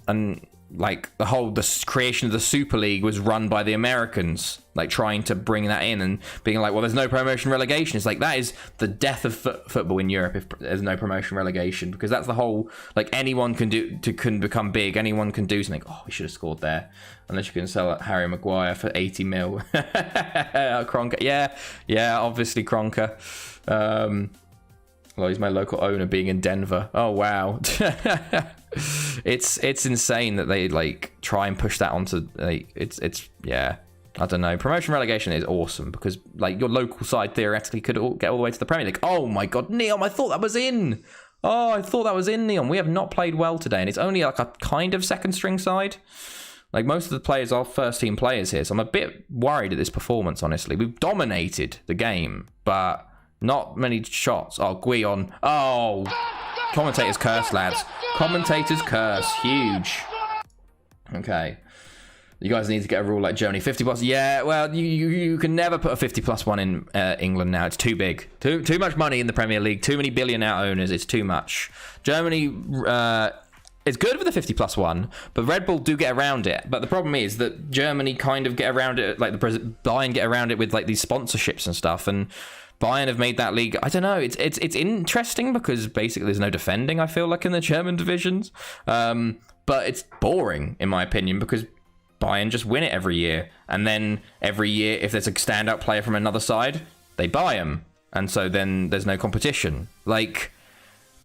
like the creation of the Super League was run by the Americans, like trying to bring that in and being like, well, there's no promotion relegation. It's like that is the death of football in Europe if there's no promotion relegation, because that's the whole, like, anyone can become big, anyone can do something. Oh, we should have scored there. Unless you can sell Harry Maguire for 80 mil. Cronker, yeah, obviously Cronker. Well, he's my local owner, being in Denver. Oh wow. It's insane that they like try and push that onto like it's yeah, I don't know. Promotion relegation is awesome because like your local side theoretically could get all the way to the Premier League. Oh my god, Neon, I thought that was in. Oh, I thought that was in, Neon. We have not played well today, and it's only like a kind of second string side. Like, most of the players are first-team players here, so I'm a bit worried at this performance, honestly. We've dominated the game, but not many shots. Oh, Guion. Oh, commentator's curse, lads. Commentator's curse. Huge. Okay. You guys need to get a rule like Germany. 50 plus. Yeah, well, you can never put a 50 plus one in England now. It's too big. Too much money in the Premier League. Too many billionaire owners. It's too much. Germany is good with the 50 plus one, but Red Bull do get around it. But the problem is that Germany kind of get around it, like the Bayern get around it with like these sponsorships and stuff. And Bayern have made that league. I don't know. It's interesting because basically there's no defending, I feel like, in the German divisions. But it's boring, in my opinion, because Bayern just win it every year, and then every year if there's a standout player from another side, they buy him, and so then there's no competition. Like,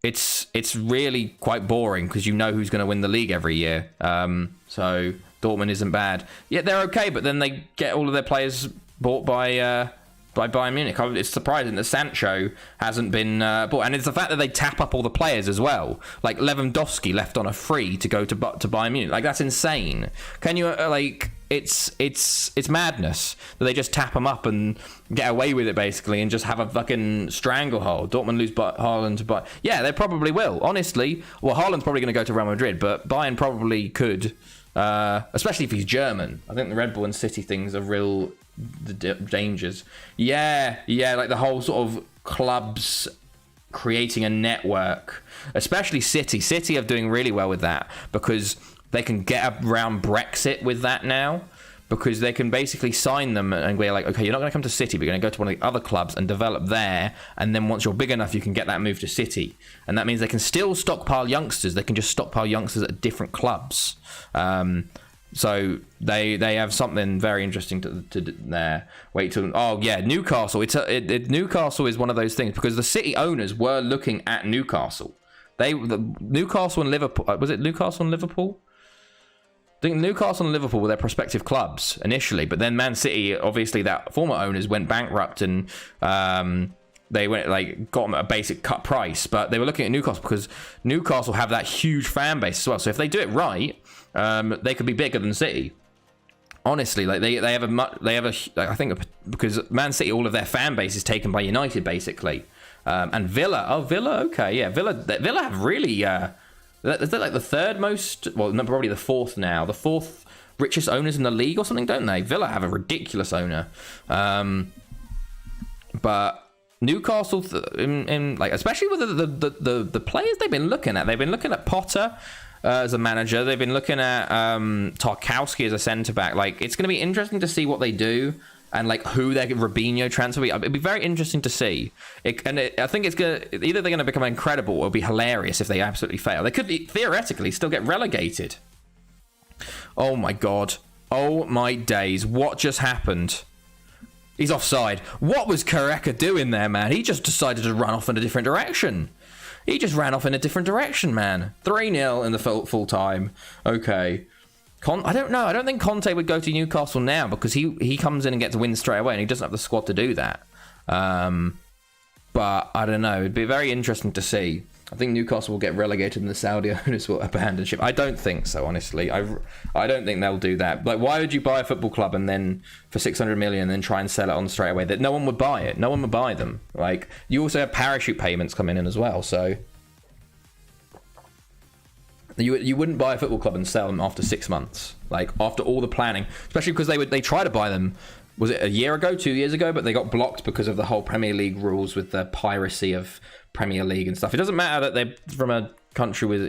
it's really quite boring because you know who's going to win the league every year. So Dortmund isn't bad. Yeah, they're okay, but then they get all of their players bought by Bayern Munich. It's surprising that Sancho hasn't been bought, and it's the fact that they tap up all the players as well. Like Lewandowski left on a free to go to Bayern Munich. Like, that's insane. Can you like? It's madness that they just tap them up and get away with it basically, and just have a fucking stranglehold. Dortmund lose Haaland to Bayern. Yeah, they probably will. Honestly, well, Haaland's probably going to go to Real Madrid, but Bayern probably could, especially if he's German. I think the Red Bull and City things are real. The dangers, yeah, like the whole sort of clubs creating a network, especially City are doing really well with that because they can get around Brexit with that now, because they can basically sign them and be like, okay, you're not going to come to City, but you're going to go to one of the other clubs and develop there, and then once you're big enough you can get that move to City, and that means they can still stockpile youngsters. They can just stockpile youngsters at different clubs. So they have something very interesting to there. Wait till Newcastle. Newcastle is one of those things because the City owners were looking at Newcastle. Newcastle and Liverpool. Was it Newcastle and Liverpool? I think Newcastle and Liverpool were their prospective clubs initially, but then Man City, obviously, that former owners went bankrupt and they went got them at a basic cut price. But they were looking at Newcastle because Newcastle have that huge fan base as well. So if they do it right, they could be bigger than City. Honestly, like they have I think because Man City, all of their fan base is taken by United basically, and Villa. Oh, Villa, okay, yeah, Villa have really. Is that like the third most? Well, no, probably the fourth now. The fourth richest owners in the league or something, don't they? Villa have a ridiculous owner, but. Newcastle, especially with the players they've been looking at. They've been looking at Potter as a manager. They've been looking at Tarkowski as a centre back. Like, it's going to be interesting to see what they do and like who their Robinho transfer will be. It'd be very interesting to see. I think it's gonna either they're going to become incredible or it'll be hilarious if they absolutely fail. They could theoretically still get relegated. Oh my god! Oh my days! What just happened? He's offside. What was Kareka doing there, man? He just decided to run off in a different direction. He just ran off in a different direction, man. 3-0 in the full time. Okay. I don't know. I don't think Conte would go to Newcastle now because he comes in and gets a win straight away and he doesn't have the squad to do that. But I don't know. It'd be very interesting to see. I think Newcastle will get relegated and the Saudi owners will abandon ship. I don't think so, honestly. I don't think they'll do that. Like, why would you buy a football club and then for 600 million and then try and sell it on straight away? That no one would buy it. No one would buy them. Like, you also have parachute payments coming in as well. So you wouldn't buy a football club and sell them after 6 months. Like, after all the planning, especially because they try to buy them. Was it a year ago, 2 years ago? But they got blocked because of the whole Premier League rules with the piracy of Premier League and stuff. It doesn't matter that they're from a country with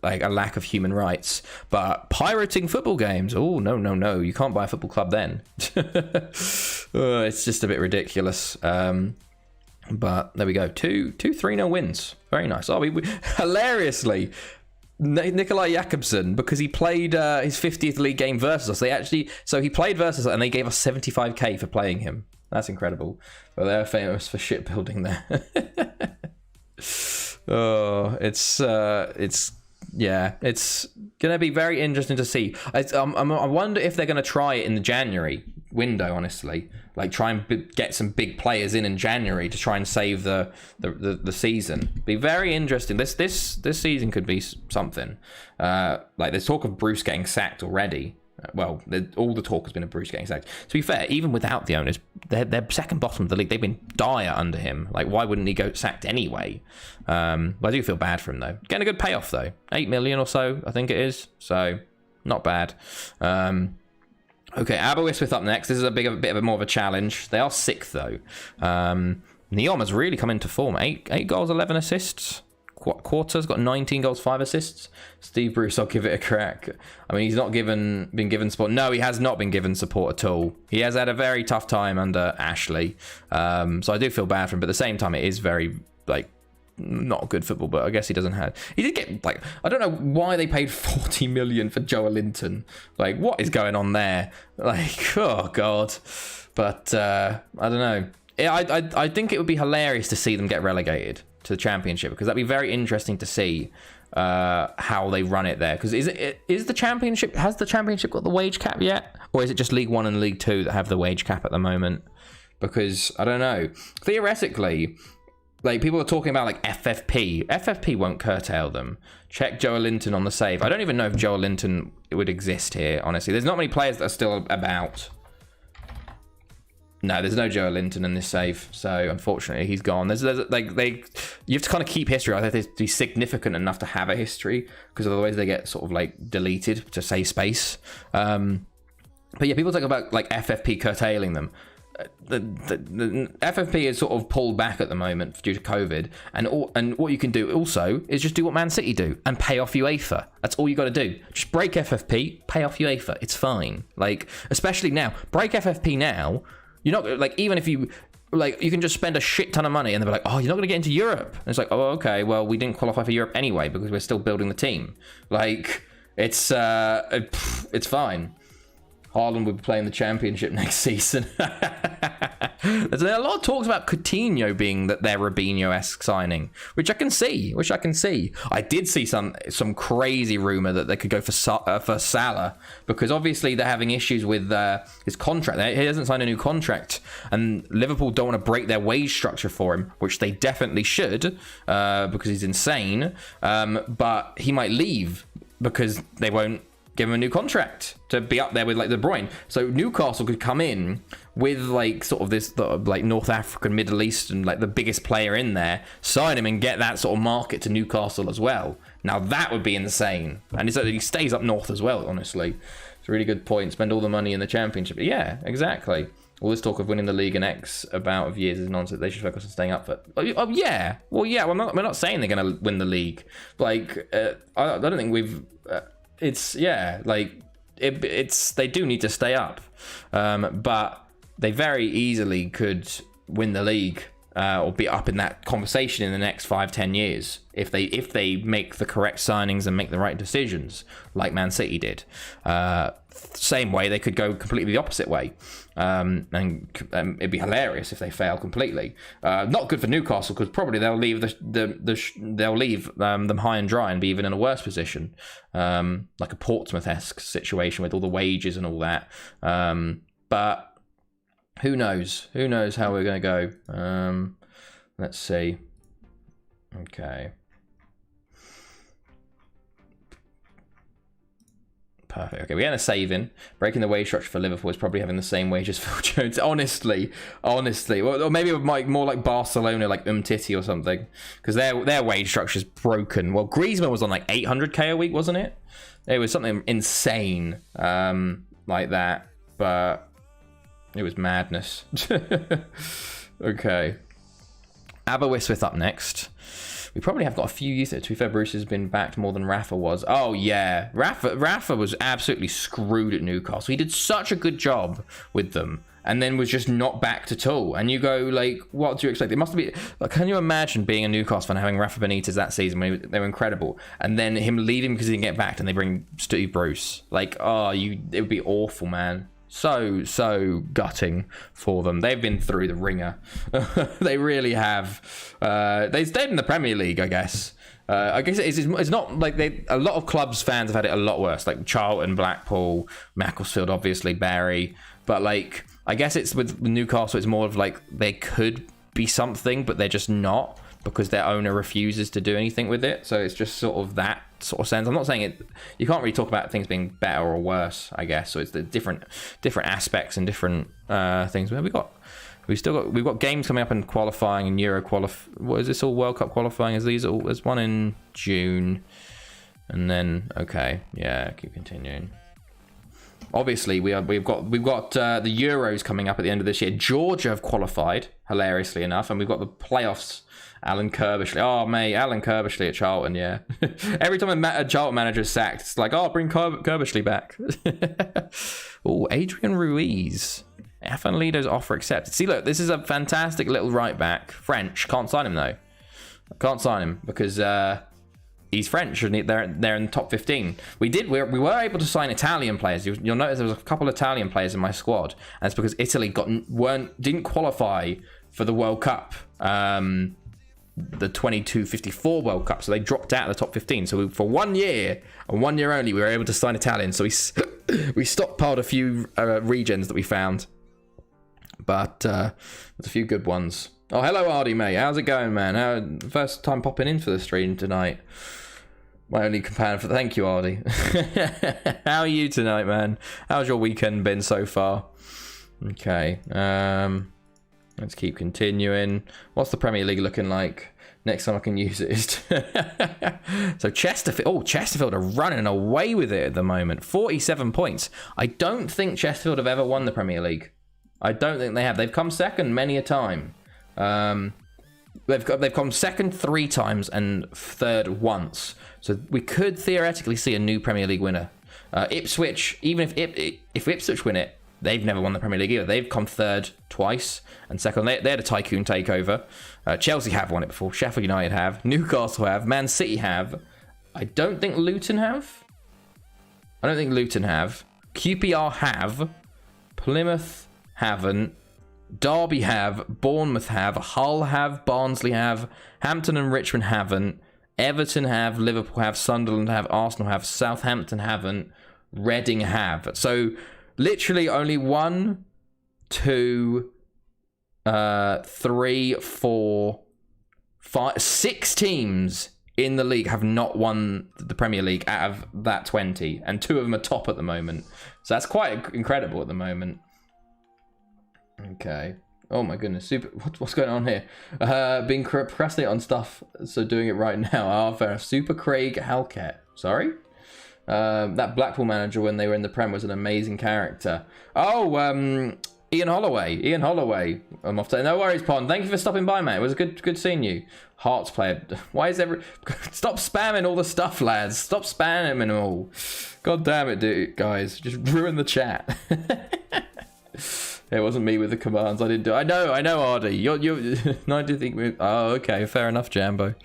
like a lack of human rights, but pirating football games. Oh no! You can't buy a football club then. It's just a bit ridiculous. But there we go. 3-0 wins. Very nice. Oh, we hilariously. Nikolai Jakobsen, because he played his 50th league game versus us. He played versus us and they gave us 75k for playing him. That's incredible. Well, they're famous for shipbuilding there. Oh, it's gonna be very interesting to see. I wonder if they're gonna try it in January window, honestly. Like, try and get some big players in January to try and save the season. Be very interesting. This season could be something. Like, there's talk of Bruce getting sacked already. Well, all the talk has been of Bruce getting sacked. To be fair, even without the owners, they're second bottom of the league. They've been dire under him. Like, why wouldn't he go sacked anyway? But I do feel bad for him, though. Getting a good payoff, though. 8 million or so, I think it is. So, not bad. Okay, Aberystwyth up next. This is a bit of more of a challenge. They are 6th, though. Neom has really come into form. 8 goals, 11 assists. Quarter's got 19 goals, 5 assists. Steve Bruce, I'll give it a crack. I mean, he's not been given support. No, he has not been given support at all. He has had a very tough time under Ashley. So I do feel bad for him, but at the same time, it is very, like, not good football, but I guess he doesn't have... He did get, like... I don't know why they paid 40 million for Joe Linton. Like, what is going on there? Like, oh, God. But, I don't know. I think it would be hilarious to see them get relegated to the Championship, because that'd be very interesting to see how they run it there. Because has the Championship got the wage cap yet? Or is it just League 1 and League 2 that have the wage cap at the moment? Because, I don't know. Theoretically... Like, people are talking about, like, FFP. FFP won't curtail them. Check Joe Linton on the save. I don't even know if Joe Linton would exist here, honestly. There's not many players that are still about. No, there's no Joe Linton in this save. So, unfortunately, he's gone. You have to kind of keep history. I think it has to be significant enough to have a history, because otherwise they get sort of, like, deleted to save space. But, yeah, people talk about, like, FFP curtailing them. The FFP is sort of pulled back at the moment due to COVID, and what you can do also is just do what Man City do and pay off UEFA. That's all you got to do. Just break FFP, pay off UEFA. It's fine. Like, especially now, break FFP now. You're not, like, even if you, like, you can just spend a shit ton of money and they'll be like, oh, you're not going to get into Europe. And it's like, oh, okay, well, we didn't qualify for Europe anyway because we're still building the team. Like, it's fine. Haaland will be playing the Championship next season. There's a lot of talks about Coutinho being their Robinho-esque signing, which I can see. I did see some crazy rumor that they could go for Salah, because obviously they're having issues with his contract. He hasn't signed a new contract, and Liverpool don't want to break their wage structure for him, which they definitely should, because he's insane. But he might leave because they won't give him a new contract to be up there with, like, De Bruyne. So Newcastle could come in with, like, sort of this, like, North African, Middle Eastern, like, the biggest player in there, sign him and get that sort of market to Newcastle as well. Now that would be insane. And he stays up north as well, honestly. It's a really good point. Spend all the money in the Championship. Yeah, exactly. All this talk of winning the league in X about of years is nonsense. They should focus on staying up for. Oh yeah. Well, yeah. We're not saying they're going to win the league. Like, I don't think we've. It's, yeah, like, it's they do need to stay up, but they very easily could win the league, or be up in that conversation in the next 5-10 years if they make the correct signings and make the right decisions, like Man City did. Same way they could go completely the opposite way, and it'd be hilarious if they fail completely. Not good for Newcastle, because probably they'll leave them high and dry and be even in a worse position, like a Portsmouth-esque situation with all the wages and all that. But who knows? Who knows how we're going to go? Let's see. Okay. Perfect. Okay, we're going to save in. Breaking the wage structure for Liverpool is probably having the same wage as Phil Jones. Honestly. Well, or maybe it might more like Barcelona, like Umtiti or something, because their wage structure is broken. Well, Griezmann was on like 800k a week, wasn't it? It was something insane like that, but it was madness. Okay. Aberystwyth up next. We probably have got a few youth. To be fair, Bruce has been backed more than Rafa was. Oh, yeah. Rafa was absolutely screwed at Newcastle. He did such a good job with them and then was just not backed at all. And you go, like, what do you expect? It must be... Like, can you imagine being a Newcastle fan having Rafa Benitez that season when they were incredible, and then him leaving because he didn't get backed and they bring Steve Bruce? Like, it would be awful, man. So gutting for them. They've been through the ringer. They really have. They stayed in the Premier League, I guess. I guess it's not like a lot of clubs fans have had it a lot worse, like Charlton, Blackpool, Macclesfield, obviously, Barry. But like, I guess it's with Newcastle, it's more of like they could be something, but they're just not, because their owner refuses to do anything with it. So it's just sort of that sort of sense. I'm not saying it. You can't really talk about things being better or worse, I guess. So it's the different aspects and different things. We've got games coming up in qualifying and Euro What is this all World Cup qualifying? Is these all? There's one in June, and then keep continuing. Obviously, we've got the Euros coming up at the end of this year. Georgia have qualified, hilariously enough, and we've got the playoffs. Alan Kirbishley. Oh, mate, Alan Kirbishley at Charlton, yeah. Every time a Charlton manager is sacked, it's like, oh, bring Kirbishley back. Oh, Adrian Ruiz. Lido's offer accepted. See, look, this is a fantastic little right back. French. Can't sign him, though. Can't sign him because he's French and they're in the top 15. We were able to sign Italian players. You'll notice there was a couple of Italian players in my squad, and it's because Italy didn't qualify for the World Cup, the 22-54 World Cup, so they dropped out of the top 15. So for 1 year and 1 year only, we were able to sign Italian. So we stockpiled a few regions that we found, but there's a few good ones. Oh, hello, Ardy, mate. How's it going, man? First time popping in for the stream tonight. My only companion for... Thank you, Ardy. How are you tonight, man? How's your weekend been so far? Okay. Let's keep continuing. What's the Premier League looking like? Next time I can use it is... So Chesterfield... Oh, Chesterfield are running away with it at the moment. 47 points. I don't think Chesterfield have ever won the Premier League. I don't think they have. They've come second many a time. They've come second 3 times and third once. So we could theoretically see a new Premier League winner. Ipswich, even if Ipswich win it, they've never won the Premier League either. They've come third twice and second. They had a tycoon takeover. Chelsea have won it before. Sheffield United have. Newcastle have. Man City have. I don't think Luton have. QPR have. Plymouth haven't. Derby have, Bournemouth have, Hull have, Barnsley have, Hampton and Richmond haven't, Everton have, Liverpool have, Sunderland have, Arsenal have, Southampton haven't, Reading have. So literally only 1, 2, 3, 4, 5, 6 teams in the league have not won the Premier League out of that 20, and 2 of them are top at the moment. So that's quite incredible at the moment. Okay. Oh my goodness. What's going on here? Being procrastinating on stuff, so doing it right now. Fair enough. Super Craig Halkett. Sorry? That Blackpool manager when they were in the Prem was an amazing character. Oh, Ian Holloway. I'm off to... No worries, Pond. Thank you for stopping by, mate. It was good seeing you. Hearts player. Why is Stop spamming all the stuff, lads. Stop spamming them all. God damn it, dude, guys. Just ruin the chat. It wasn't me with the commands. I didn't do. I know, Ardy. You're. No, I do think. Oh, okay, fair enough, Jambo.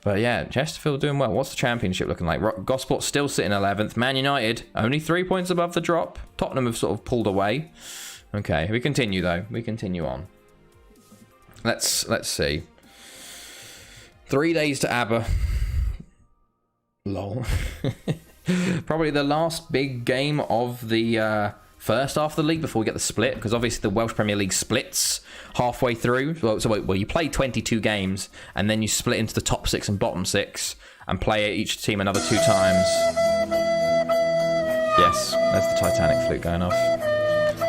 But yeah, Chesterfield doing well. What's the championship looking like? Gosport still sitting 11th. Man United only 3 points above the drop. Tottenham have sort of pulled away. Okay, we continue though. We continue on. Let's see. 3 days to ABBA. Lol. Probably the last big game of the. First half of the league before we get the split, because obviously the Welsh Premier League splits halfway through. Well, you play 22 games and then you split into the top 6 and bottom 6 and play each team another 2 times. Yes, there's the Titanic flute going off.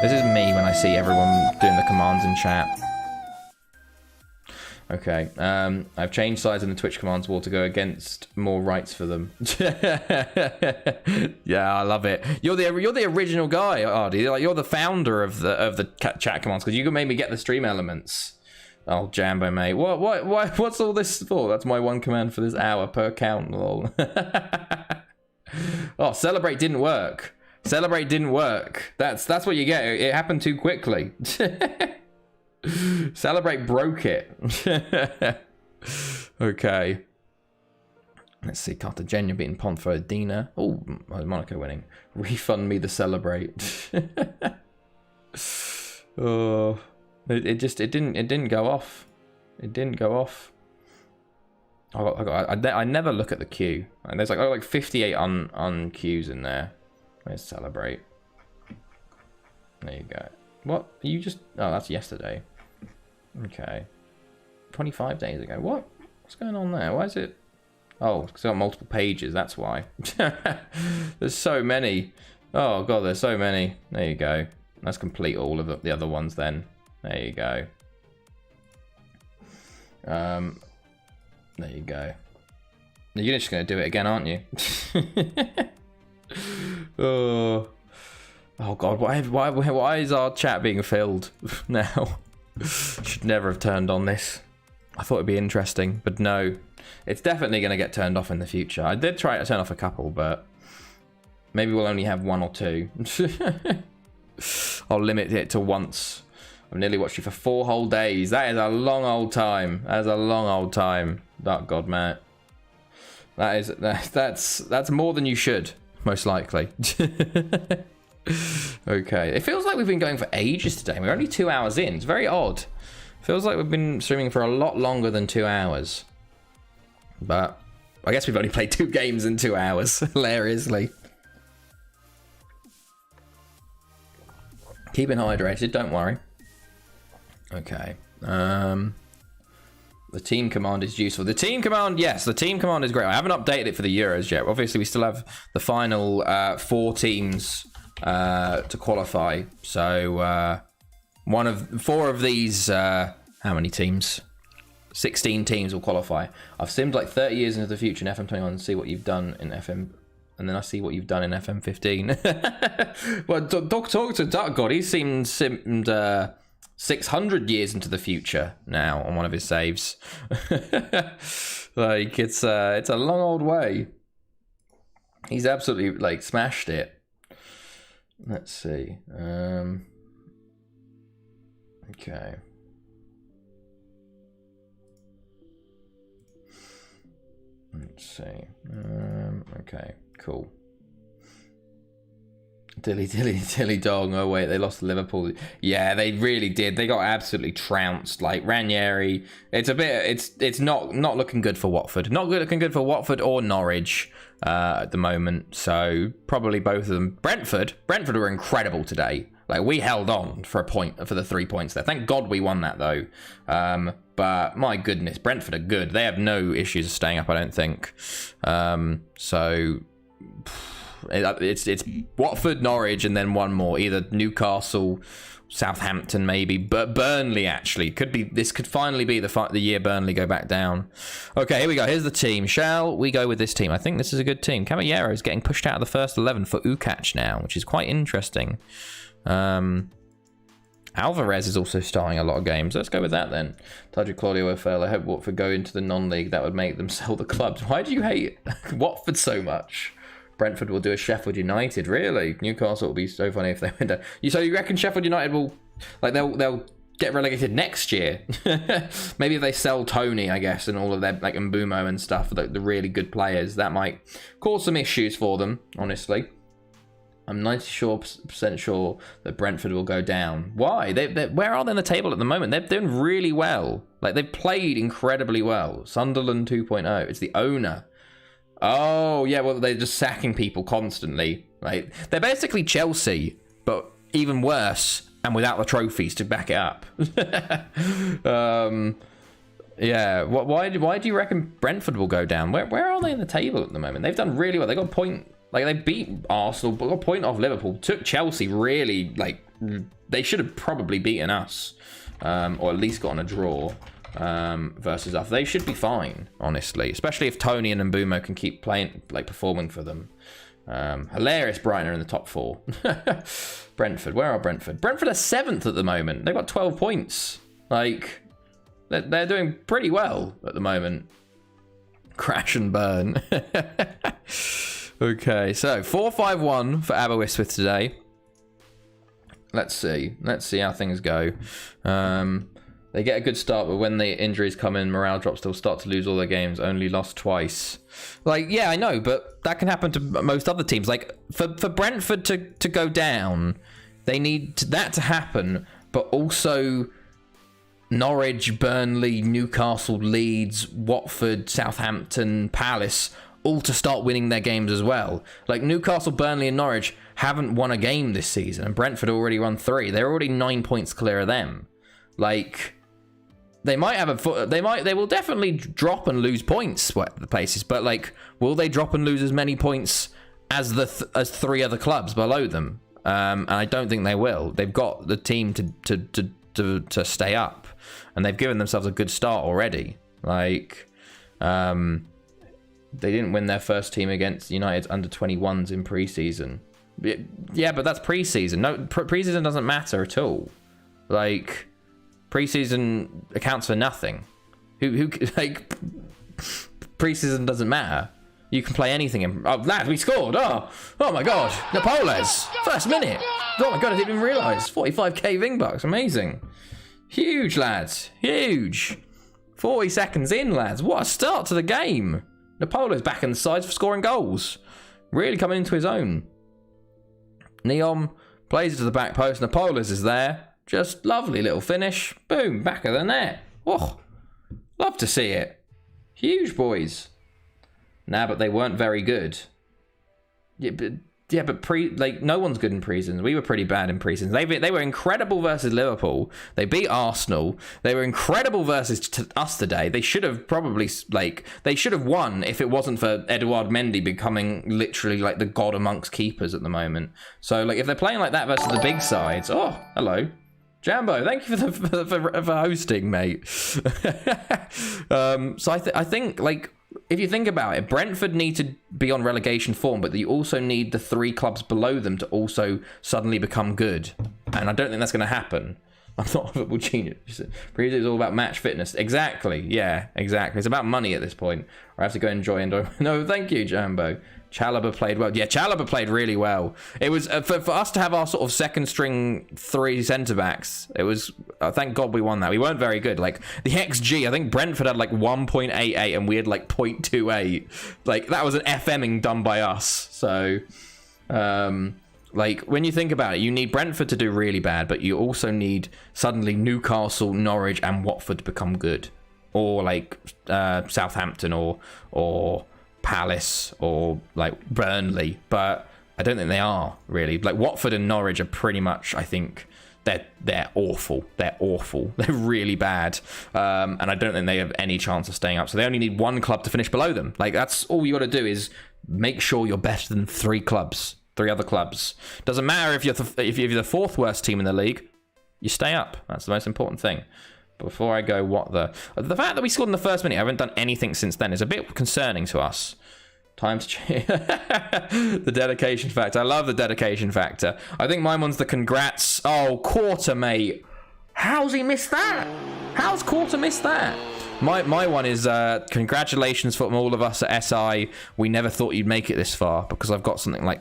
This is me when I see everyone doing the commands in chat. Okay, I've changed sides in the Twitch commands wall to go against more rights for them. Yeah, I love it. You're the original guy, Ardy. Like, you're the founder of the chat commands, because you can make me get the stream elements. Oh, Jambo, mate. What's all this for? That's my one command for this hour per count. Lol. Oh, celebrate didn't work. Celebrate didn't work. That's what you get. It happened too quickly. Celebrate broke it. Okay. Let's see. Cartagena beating Ponferradina. Oh, Monaco winning. Refund me the celebrate. Oh, it didn't go off. It didn't go off. I never look at the queue. And there's like 58 on queues in there. Where's celebrate? There you go. What? You just... Oh, that's yesterday. Okay. 25 days ago. What? What's going on there? Why is it... Oh, it's got multiple pages. That's why. There's so many. Oh, God, there's so many. There you go. Let's complete all of the other ones then. There you go. There you go. You're just going to do it again, aren't you? Oh, God. Why is our chat being filled now? Should never have turned on this. I thought it'd be interesting, but no. It's definitely going to get turned off in the future. I did try to turn off a couple, but maybe we'll only have 1 or 2. I'll limit it to once. I've nearly watched you for 4 whole days. That is a long old time. That is a long old time. Dark God, Matt. That's more than you should, most likely. Okay. It feels like we've been going for ages today. We're only 2 hours in. It's very odd. Feels like we've been streaming for a lot longer than 2 hours. But I guess we've only played 2 games in 2 hours, hilariously. Keeping hydrated, don't worry. Okay. The team command is useful. The team command, yes, the team command is great. I haven't updated it for the Euros yet. Obviously, we still have the final 4 teams to qualify. So 4 of these, how many teams? 16 teams will qualify. I've simmed like 30 years into the future in FM21 and see what you've done in FM, and then I see what you've done in FM15. Well, talk to Dark God. He's simmed 600 years into the future now on one of his saves. Like it's a long old way. He's absolutely like smashed it. Let's see. Okay. Let's see. Okay, cool. Dilly dong. Oh wait, they lost to Liverpool. Yeah, they really did. They got absolutely trounced. Like Ranieri, it's not looking good for Watford. Not looking good for Watford or Norwich at the moment. So probably both of them. Brentford were incredible today. Like we held on for a point, for the 3 points there. Thank God we won that though. But my goodness, Brentford are good. They have no issues staying up, I don't think. So it's Watford, Norwich, and then one more, either Newcastle, Southampton, maybe, but Burnley actually could be. This could finally be the year Burnley go back down. Okay, here we go. Here's the team. Shall we go with this team? I think this is a good team. Caballero is getting pushed out of the first 11 for Ukac now, which is quite interesting. Alvarez is also starting a lot of games. Let's go with that then. Tajo Claudio Rafael. I hope Watford go into the non-league. That would make them sell the clubs. Why do you hate Watford so much? Brentford will do a Sheffield United. Really? Newcastle will be so funny if they went down. So you reckon Sheffield United will, like, they'll get relegated next year? Maybe if they sell Tony, I guess, and all of their, like, Mbumo and stuff, the really good players, that might cause some issues for them, honestly. I'm 90% sure that Brentford will go down. Why? Where are they in the table at the moment? They're doing really well. Like, they've played incredibly well. Sunderland 2.0. It's the owner. Oh, yeah, well, they're just sacking people constantly. Like, they're basically Chelsea, but even worse, and without the trophies to back it up. Yeah, why do you reckon Brentford will go down? Where are they in the table at the moment? They've done really well. They got a point... Like, they beat Arsenal, but got a point off Liverpool. Took Chelsea really, like, they should have probably beaten us. Or at least gotten a draw versus us. They should be fine, honestly. Especially if Tony and Mbumo can keep playing, like, performing for them. Hilarious Brighton are in the top 4. Brentford, where are Brentford? Brentford are 7th at the moment. They've got 12 points. Like, they're doing pretty well at the moment. Crash and burn. Okay, so 4-5-1 for Aberystwyth today. Let's see how things go. They get a good start, but when the injuries come in, morale drops. They'll start to lose all their games. Only lost twice. Like, yeah, I know, but that can happen to most other teams. Like, for Brentford to go down, they need that to happen, but also Norwich, Burnley, Newcastle, Leeds, Watford, Southampton, Palace all to start winning their games as well. Like, Newcastle, Burnley and Norwich haven't won a game this season, and Brentford already won 3. They're already 9 points clear of them. Like, they might have they will definitely drop and lose points the places, but like, will they drop and lose as many points as as 3 other clubs below them? And I don't think they will. They've got the team to stay up, and they've given themselves a good start already. Like, they didn't win their first team against United's under-21s in pre-season. Yeah, but that's pre-season. No, pre-season doesn't matter at all. Like, pre-season accounts for nothing. Who like, pre-season doesn't matter. You can play anything in... Oh, lad, we scored! Oh my God! Napoles! First minute! Oh my God, I didn't even realise. 45k Vingbucks, amazing. Huge, lads. Huge. 40 seconds in, lads. What a start to the game. Napole's back in the sides for scoring goals. Really coming into his own. Neom plays it to the back post. Napoles is there. Just lovely little finish. Boom, back of the net. Oh, love to see it. Huge, boys. Nah, but they weren't very good. Yeah, but no one's good in pre-seasons. We were pretty bad in pre-seasons. They were incredible versus Liverpool. They beat Arsenal. They were incredible versus us today. They should have probably, they should have won if it wasn't for Edouard Mendy becoming literally like the god amongst keepers at the moment. So, like, if they're playing like that versus the big sides, oh, hello. Jambo, thank you for hosting, mate. So I think, like, if you think about it, Brentford need to be on relegation form, but you also need the 3 clubs below them to also suddenly become good. And I don't think that's going to happen. I'm not a football genius. It's all about match fitness. Exactly. Yeah, exactly. It's about money at this point. I have to go enjoy. No, thank you, Jambo. Chalobah played well. Yeah, Chalobah played really well. It was for us to have our sort of second string 3 centre-backs. It was, thank God we won that. We weren't very good. Like, the XG, I think Brentford had like 1.88 and we had like 0.28. Like, that was an FMing done by us. So, like, when you think about it, you need Brentford to do really bad, but you also need suddenly Newcastle, Norwich and Watford to become good. Or like Southampton or Palace or like Burnley, but I don't think they are really. Like, Watford and Norwich are pretty much, I think they're awful. They're really bad, and I don't think they have any chance of staying up. So they only need 1 club to finish below them. Like, that's all you got to do is make sure you're better than 3 other clubs. Doesn't matter if you're the 4th worst team in the league, you stay up. That's the most important thing. Before I go, the fact that we scored in the first minute, I haven't done anything since then, is a bit concerning to us. Time to change. The dedication factor. I love the dedication factor. I think mine one's the congrats. Oh, Quarter, mate. How's he missed that? How's Quarter missed that? My one is congratulations from all of us at SI. We never thought you'd make it this far, because I've got something like...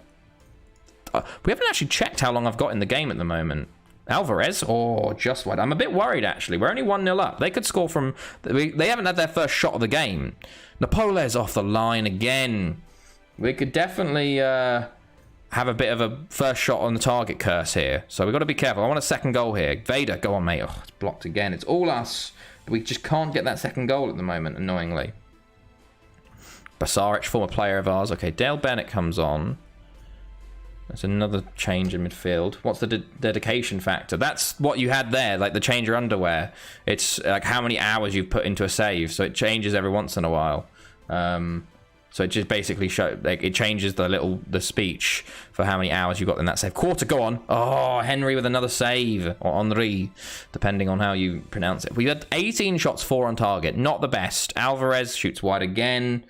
we haven't actually checked how long I've got in the game at the moment. Alvarez, just wide. I'm a bit worried, actually. We're only 1-0 up. They could score from... They haven't had their first shot of the game. Napoles off the line again. We could definitely have a bit of a first shot on the target curse here. So we've got to be careful. I want a second goal here. Vader, go on, mate. Oh, it's blocked again. It's all us. But we just can't get that second goal at the moment, annoyingly. Basaric, former player of ours. Okay, Dale Bennett comes on. That's another change in midfield. What's the dedication factor? That's what you had there, like the change your underwear. It's like how many hours you've put into a save, so it changes every once in a while. So it just basically it changes the speech for how many hours you got in that save. Quarter, go on. Oh, Henry with another save, or Henri, depending on how you pronounce it. We had 18 shots, 4 on target. Not the best. Alvarez shoots wide again.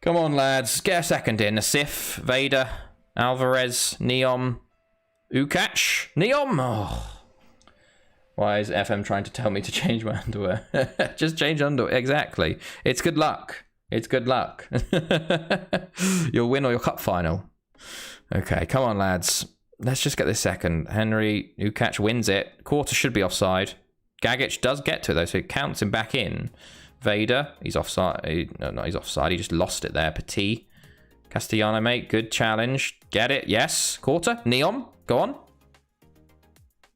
Come on, lads, get a second in. Asif, Vader, Alvarez, Neom, Ukac, Neom. Oh. Why is FM trying to tell me to change my underwear? Just change underwear. Exactly. It's good luck. It's good luck. You'll win or your cup final. Okay, come on, lads. Let's just get this second. Henry, Ukac wins it. Quarter should be offside. Gagic does get to it, though, so it counts him back in. Vader, he's offside. No, he's offside. He just lost it there. Petit. Castellano, mate. Good challenge. Get it. Yes. Quarter. Neom. Go on.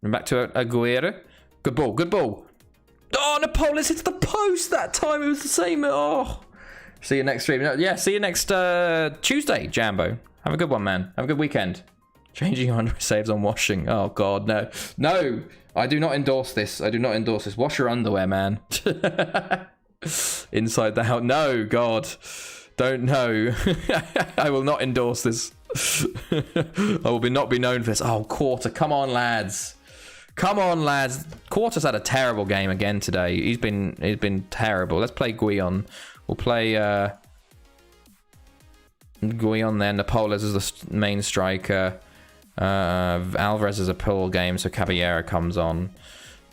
And back to Aguero. Good ball. Good ball. Oh, Napoles hits the post that time. It was the same. Oh, See you next stream. Yeah, see you next Tuesday, Jambo. Have a good one, man. Have a good weekend. Changing your underwear saves on washing. Oh, God, no. No, I do not endorse this. I do not endorse this. Wash your underwear, man. Inside the house. No, God. Don't know. I will not endorse this. I will not be known for this. Oh, Quarter. Come on, lads. Come on, lads. Quarter's had a terrible game again today. He's been terrible. Let's play Guion. We'll play Guion there. Napoles is the main striker. Alvarez is a pull game, so Caballero comes on.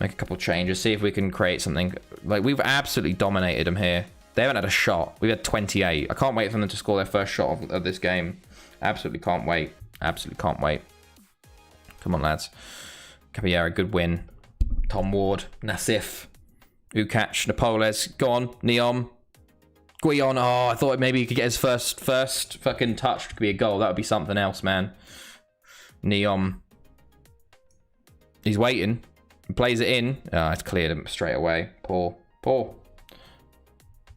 Make a couple changes. See if we can create something. Like, we've absolutely dominated them here. They haven't had a shot. We've had 28. I can't wait for them to score their first shot of this game. Absolutely can't wait. Absolutely can't wait. Come on, lads. Caballero, good win. Tom Ward, Nassif, Ukac, Napoles. Go on, Neom. Guion. Oh, I thought maybe he could get his first fucking touch. Could be a goal. That would be something else, man. Neom. He's waiting. He plays it in. Oh, it's cleared him straight away. Poor.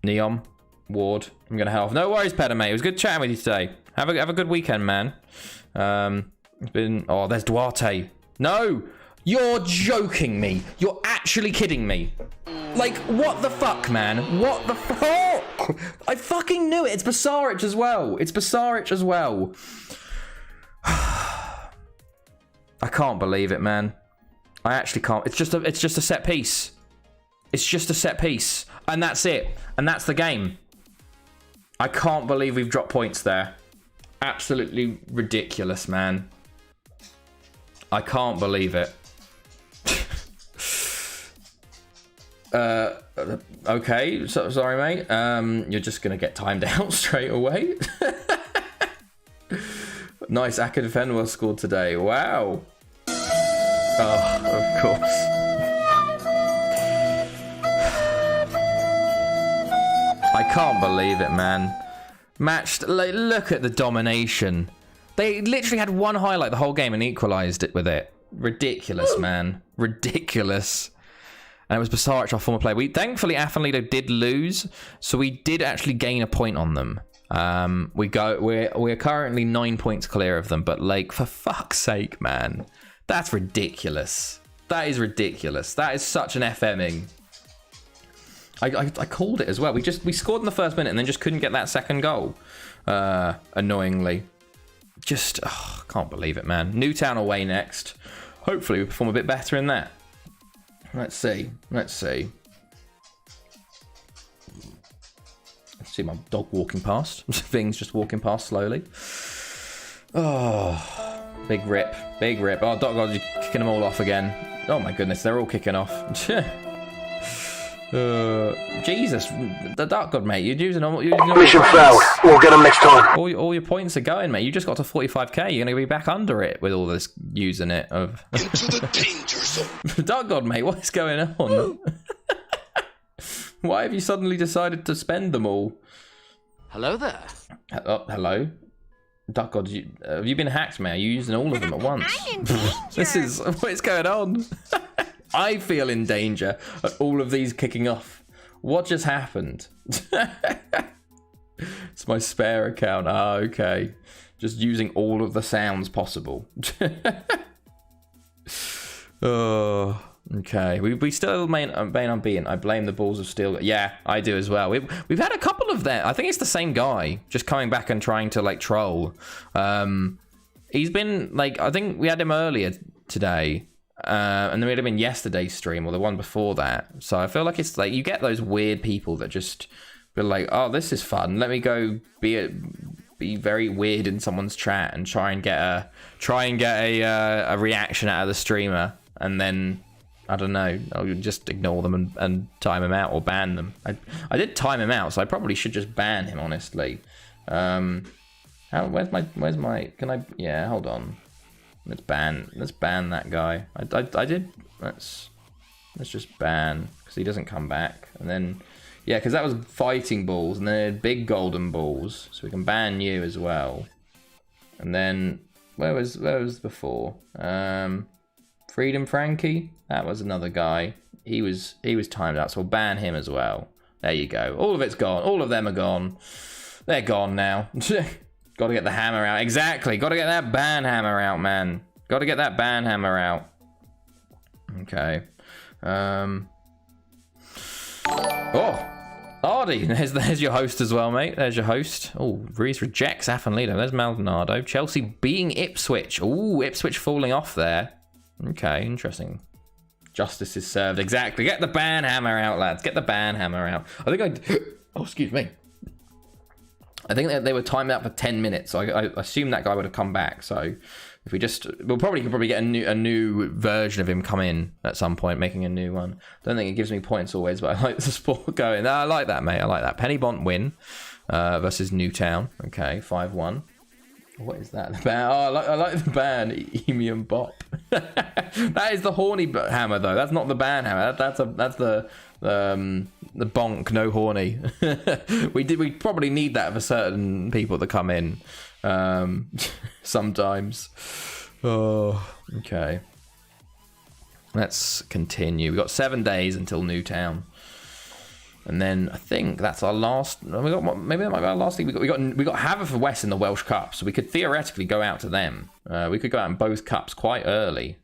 Neom. Ward. I'm going to help. No worries, Petter, mate. It was good chatting with you today. Have a good weekend, man. It's been... Oh, there's Duarte. No! You're joking me. You're actually kidding me. Like, what the fuck, man? What the fuck? I fucking knew it. It's Basaric as well. It's Basaric as well. I can't believe it, man. I actually can't. It's just a set piece. It's just a set piece. And that's it. And that's the game. I can't believe we've dropped points there. Absolutely ridiculous, man. I can't believe it. Okay, sorry, mate. You're just gonna get timed out straight away. Nice, Akadefenwa scored today. Wow. Oh, of course. I can't believe it, man. Matched. Like, look at the domination. They literally had one highlight the whole game and equalised it with it. Ridiculous, man. Ridiculous. And it was Basaric, our former player. Thankfully, Atletico did lose, so we did actually gain a point on them. We're currently 9 points clear of them, but like, for fuck's sake, man, that's ridiculous. That is ridiculous. That is such an FMing. I called it as well. We scored in the first minute and then just couldn't get that second goal. Annoyingly. Just, can't believe it, man. Newtown away next. Hopefully we perform a bit better in that. Let's see. Let's see my dog walking past. Things just walking past slowly. Oh, big rip. Big rip. Oh, Doc God, you're kicking them all off again. Oh my goodness, they're all kicking off. Jesus, the Dark God, mate. You're using all. Mission failed. We'll get them next time. All your points are going, mate. You just got to 45k. You're gonna be back under it with all this using it. Into the danger zone. Dark God, mate. What is going on? Why have you suddenly decided to spend them all? Hello there. Hello. Dark God, have you been hacked, mate? Are you using all of them at once? This is what is going on. I feel in danger at all of these kicking off. What just happened? It's my spare account. Ah, okay. Just using all of the sounds possible. Oh, okay. We still remain unbeaten. I blame the balls of steel. Yeah, I do as well. We've had a couple of them. I think it's the same guy just coming back and trying to like troll. He's been like, I think we had him earlier today. And then it would have been yesterday's stream or the one before that. So I feel like it's like you get those weird people that just be like, oh, this is fun. Let me go be very weird in someone's chat and try and get a reaction out of the streamer. And then, I don't know, I'll just ignore them and time him out or ban them. I did time him out, so I probably should just ban him, honestly. Where's my, can I, yeah, hold on. Let's ban that guy. I did, let's just ban, because he doesn't come back. And then, yeah, because that was fighting balls, and then big golden balls, so we can ban you as well. And then, where was before? Freedom Frankie, that was another guy. He was timed out, so we'll ban him as well. There you go. All of it's gone. All of them are gone. They're gone now. Got to get the hammer out. Exactly. Got to get that ban hammer out, man. Got to get that ban hammer out. Okay. Oh, Ardy. There's your host as well, mate. There's your host. Oh, Reese rejects Aston Villa. There's Maldonado. Chelsea beating Ipswich. Oh, Ipswich falling off there. Okay, interesting. Justice is served. Exactly. Get the ban hammer out, lads. Get the ban hammer out. I think oh, excuse me. I think they were timed out for 10 minutes. So I assume that guy would have come back. So if we just, could probably get a new version of him come in at some point, making a new one. Don't think it gives me points always, but I like the sport going. No, I like that, mate. I like that. Pennybont win versus Newtown. Okay, 5-1. What is that? The ban? Oh, I like the ban. Emium Bop. That is the horny hammer, though. That's not the ban hammer. That's the bonk, no horny. We probably need that for certain people that come in sometimes. Oh, okay. Let's continue. We've got 7 days until Newtown. And then I think that's our last. Maybe that might be our last thing. We got Haverfordwest in the Welsh Cup, so we could theoretically go out to them. We could go out in both cups quite early,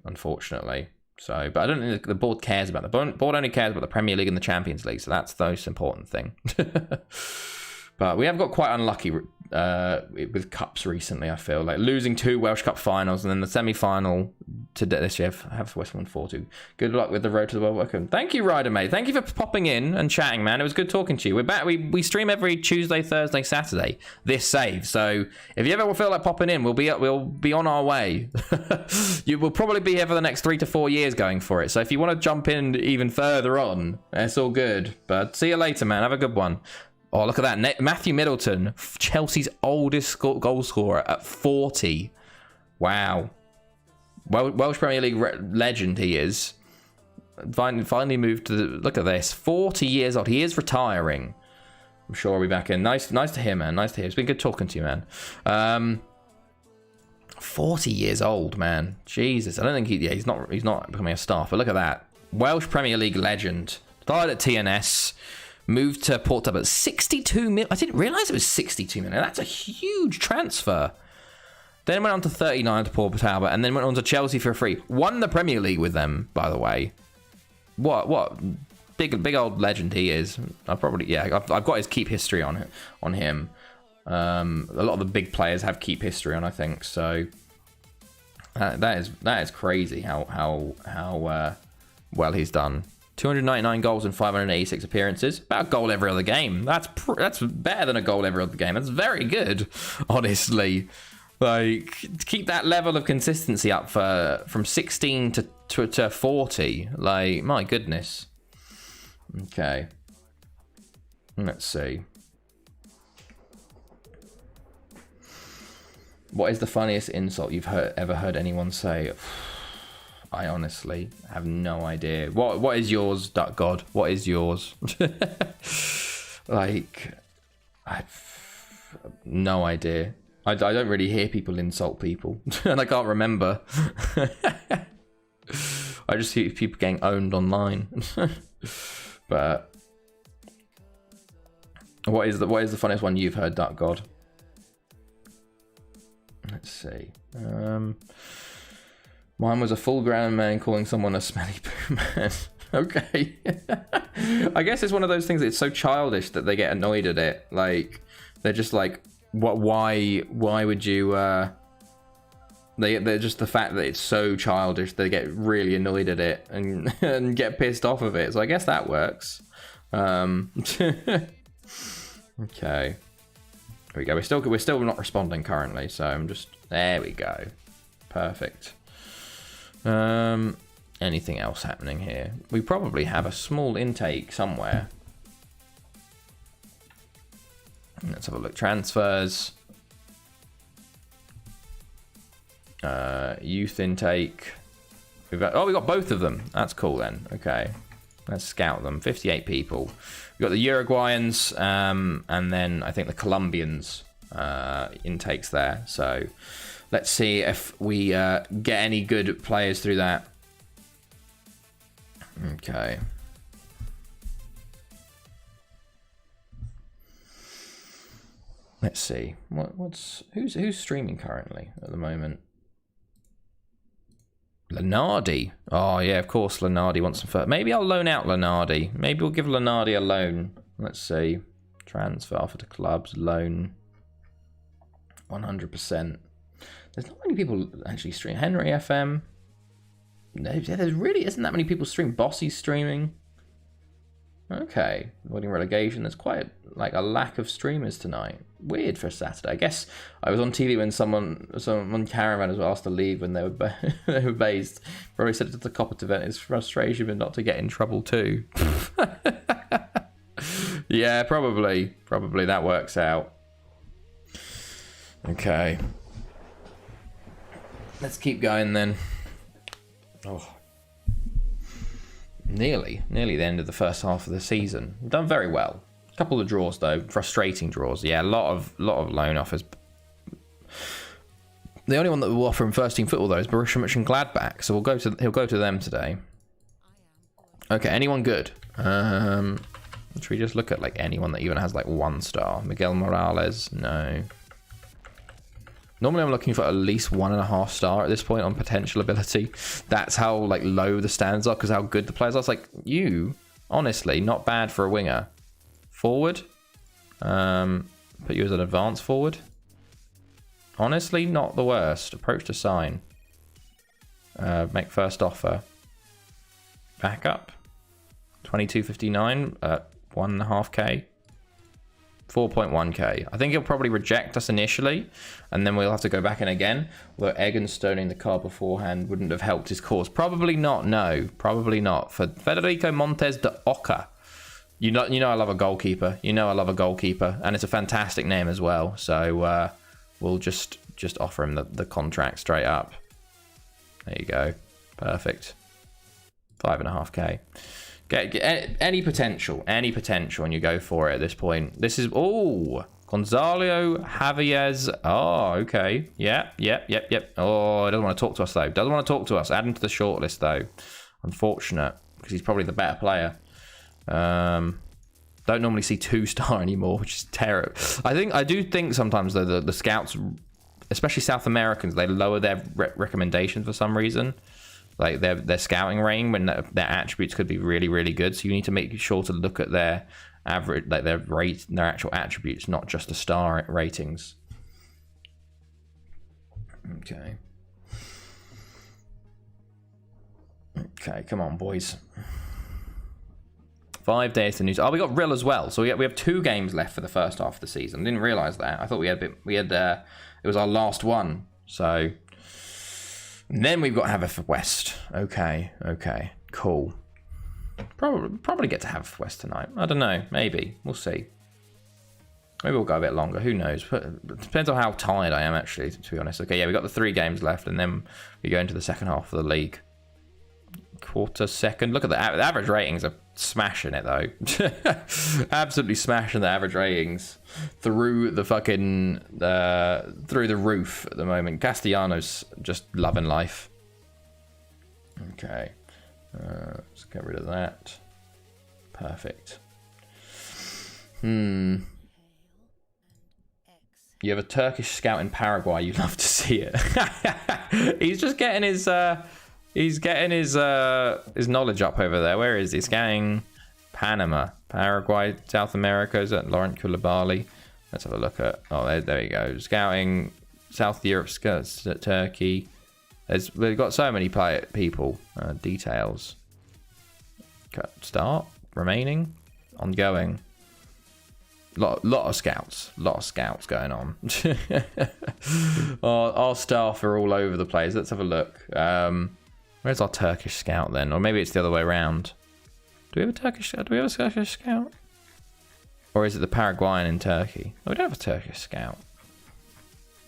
unfortunately. So, but I don't think the board cares about the board only cares about the Premier League and the Champions League. So that's the most important thing. But we have got quite unlucky with cups recently, I feel. Like losing 2 Welsh Cup finals and then the semi-final to this year. Haverfordwest 1-4-2. Good luck with the road to the World Welcome. Thank you, Ryder, mate. Thank you for popping in and chatting, man. It was good talking to you. We're back. We stream every Tuesday, Thursday, Saturday. This save. So if you ever feel like popping in, we'll be on our way. You will probably be here for the next 3 to 4 years going for it. So if you want to jump in even further on, it's all good. But see you later, man. Have a good one. Oh, look at that. Matthew Middleton, Chelsea's oldest goal scorer at 40. Wow. Welsh Premier League legend he is. Finally moved to the... Look at this. 40 years old. He is retiring. I'm sure he'll be back in. Nice to hear, man. Nice to hear. It's been good talking to you, man. 40 years old, man. Jesus. I don't think he's not becoming a star, but look at that. Welsh Premier League legend. Started at TNS. Moved to Port Talbot, 62 million. I didn't realise it was 62 million. That's a huge transfer. Then went on to 39 to Port Talbot, and then went on to Chelsea for free. Won the Premier League with them, by the way. What big old legend he is. I've got his keep history on him. A lot of the big players have keep history on, I think. So that is crazy how well he's done. 299 goals and 586 appearances. About a goal every other game. That's better than a goal every other game. That's very good, honestly. Like, to keep that level of consistency up from 16 to 40. Like, my goodness. Okay. Let's see. What is the funniest insult you've ever heard anyone say? I honestly have no idea. What is yours, Duck God? What is yours? Like, I've no idea. I don't really hear people insult people, and I can't remember. I just see people getting owned online. But what is the funniest one you've heard, Duck God? Let's see. Mine was a full-grown man calling someone a smelly poo man. Okay. I guess it's one of those things that it's so childish that they get annoyed at it. Like, they're just like, what? Why would you? They're just the fact that it's so childish. They get really annoyed at it and get pissed off of it. So I guess that works. Okay. There we go. We're still not responding currently. So I'm just there. We go. Perfect. Anything else happening here? We probably have a small intake somewhere. Let's have a look. Transfers. Youth intake. We got both of them. That's cool then. Okay. Let's scout them. 58 people. We've got the Uruguayans, and then I think the Colombians intakes there. So let's see if we get any good players through that. Okay. Let's see. Who's streaming currently at the moment? Lenardi. Oh, yeah, of course, Lenardi wants some first. Maybe I'll loan out Lenardi. Maybe we'll give Lenardi a loan. Let's see. Transfer offer to clubs. Loan. 100%. There's not many people actually stream. Henry FM. No, there really isn't that many people stream. Bossy's streaming. Okay. Avoiding relegation. There's quite a lack of streamers tonight. Weird for a Saturday. I guess I was on TV when someone Caravan as well asked to leave when they were based. Probably said it's the copper to vent his frustration, but not to get in trouble too. Yeah, probably that works out. Okay. Let's keep going then. Oh. Nearly the end of the first half of the season. We've done very well. A couple of draws though, frustrating draws. Yeah, a lot of loan offers. The only one that will offer him first team football though is Borussia Mönchengladbach, so he'll go to them today. Okay, anyone good? Should we just look at anyone that even has 1 star? Miguel Morales, no. Normally I'm looking for at least 1.5 star at this point on potential ability. That's how low the standards are, because how good the players are. It's you, honestly, not bad for a winger. Forward. Put you as an advanced forward. Honestly, not the worst. Approach to sign. Make first offer. Backup. 22.59 at 1.5k. 4.1k. I think he'll probably reject us initially, and then we'll have to go back in again. Although Egenstoning the card beforehand wouldn't have helped his cause. Probably not, no. Probably not. For Federico Montes de Oca. You know I love a goalkeeper. You know I love a goalkeeper. And it's a fantastic name as well. So we'll just offer him the contract straight up. There you go. Perfect. 5.5k. Get any potential, and you go for it at this point. This is Gonzalo Javier's. Oh, okay. Yep. Oh, he doesn't want to talk to us though. Doesn't want to talk to us. Add him to the shortlist though. Unfortunate, because he's probably the better player. Don't normally see 2-star anymore, which is terrible. I do think sometimes though the scouts, especially South Americans, they lower their recommendations for some reason. Their scouting rating when their attributes could be really, really good. So you need to make sure to look at their average, their actual attributes, not just the star ratings. Okay. Okay, come on, boys. 5 days to news. Oh, we got Rill as well. So we have 2 games left for the first half of the season. Didn't realise that. I thought it was our last one. So. And then we've got Haverfordwest. Okay, cool. Probably get to Haverfordwest tonight. I don't know, maybe. We'll see. Maybe we'll go a bit longer, who knows. It depends on how tired I am, actually, to be honest. Okay, yeah, we've got the 3 games left, and then we go into the second half of the league. Quarter second. Look at the average ratings are smashing it, though. Absolutely smashing the average ratings through the fucking through the roof at the moment. Castellanos just loving life. Okay, let's get rid of that. Perfect. You have a Turkish scout in Paraguay. You'd love to see it. He's just getting his. He's getting his knowledge up over there. Where is he? Scouting Panama, Paraguay, South America. Is that Laurent Koulibaly? Let's have a look at. Oh, there you go. Scouting South Europe, Turkey. We've got so many people. Details. Start. Remaining. Ongoing. Lot of scouts going on. Our staff are all over the place. Let's have a look. Where's our Turkish scout then? Or maybe it's the other way around. Do we have a Turkish scout? Or is it the Paraguayan in Turkey? Oh, we don't have a Turkish scout.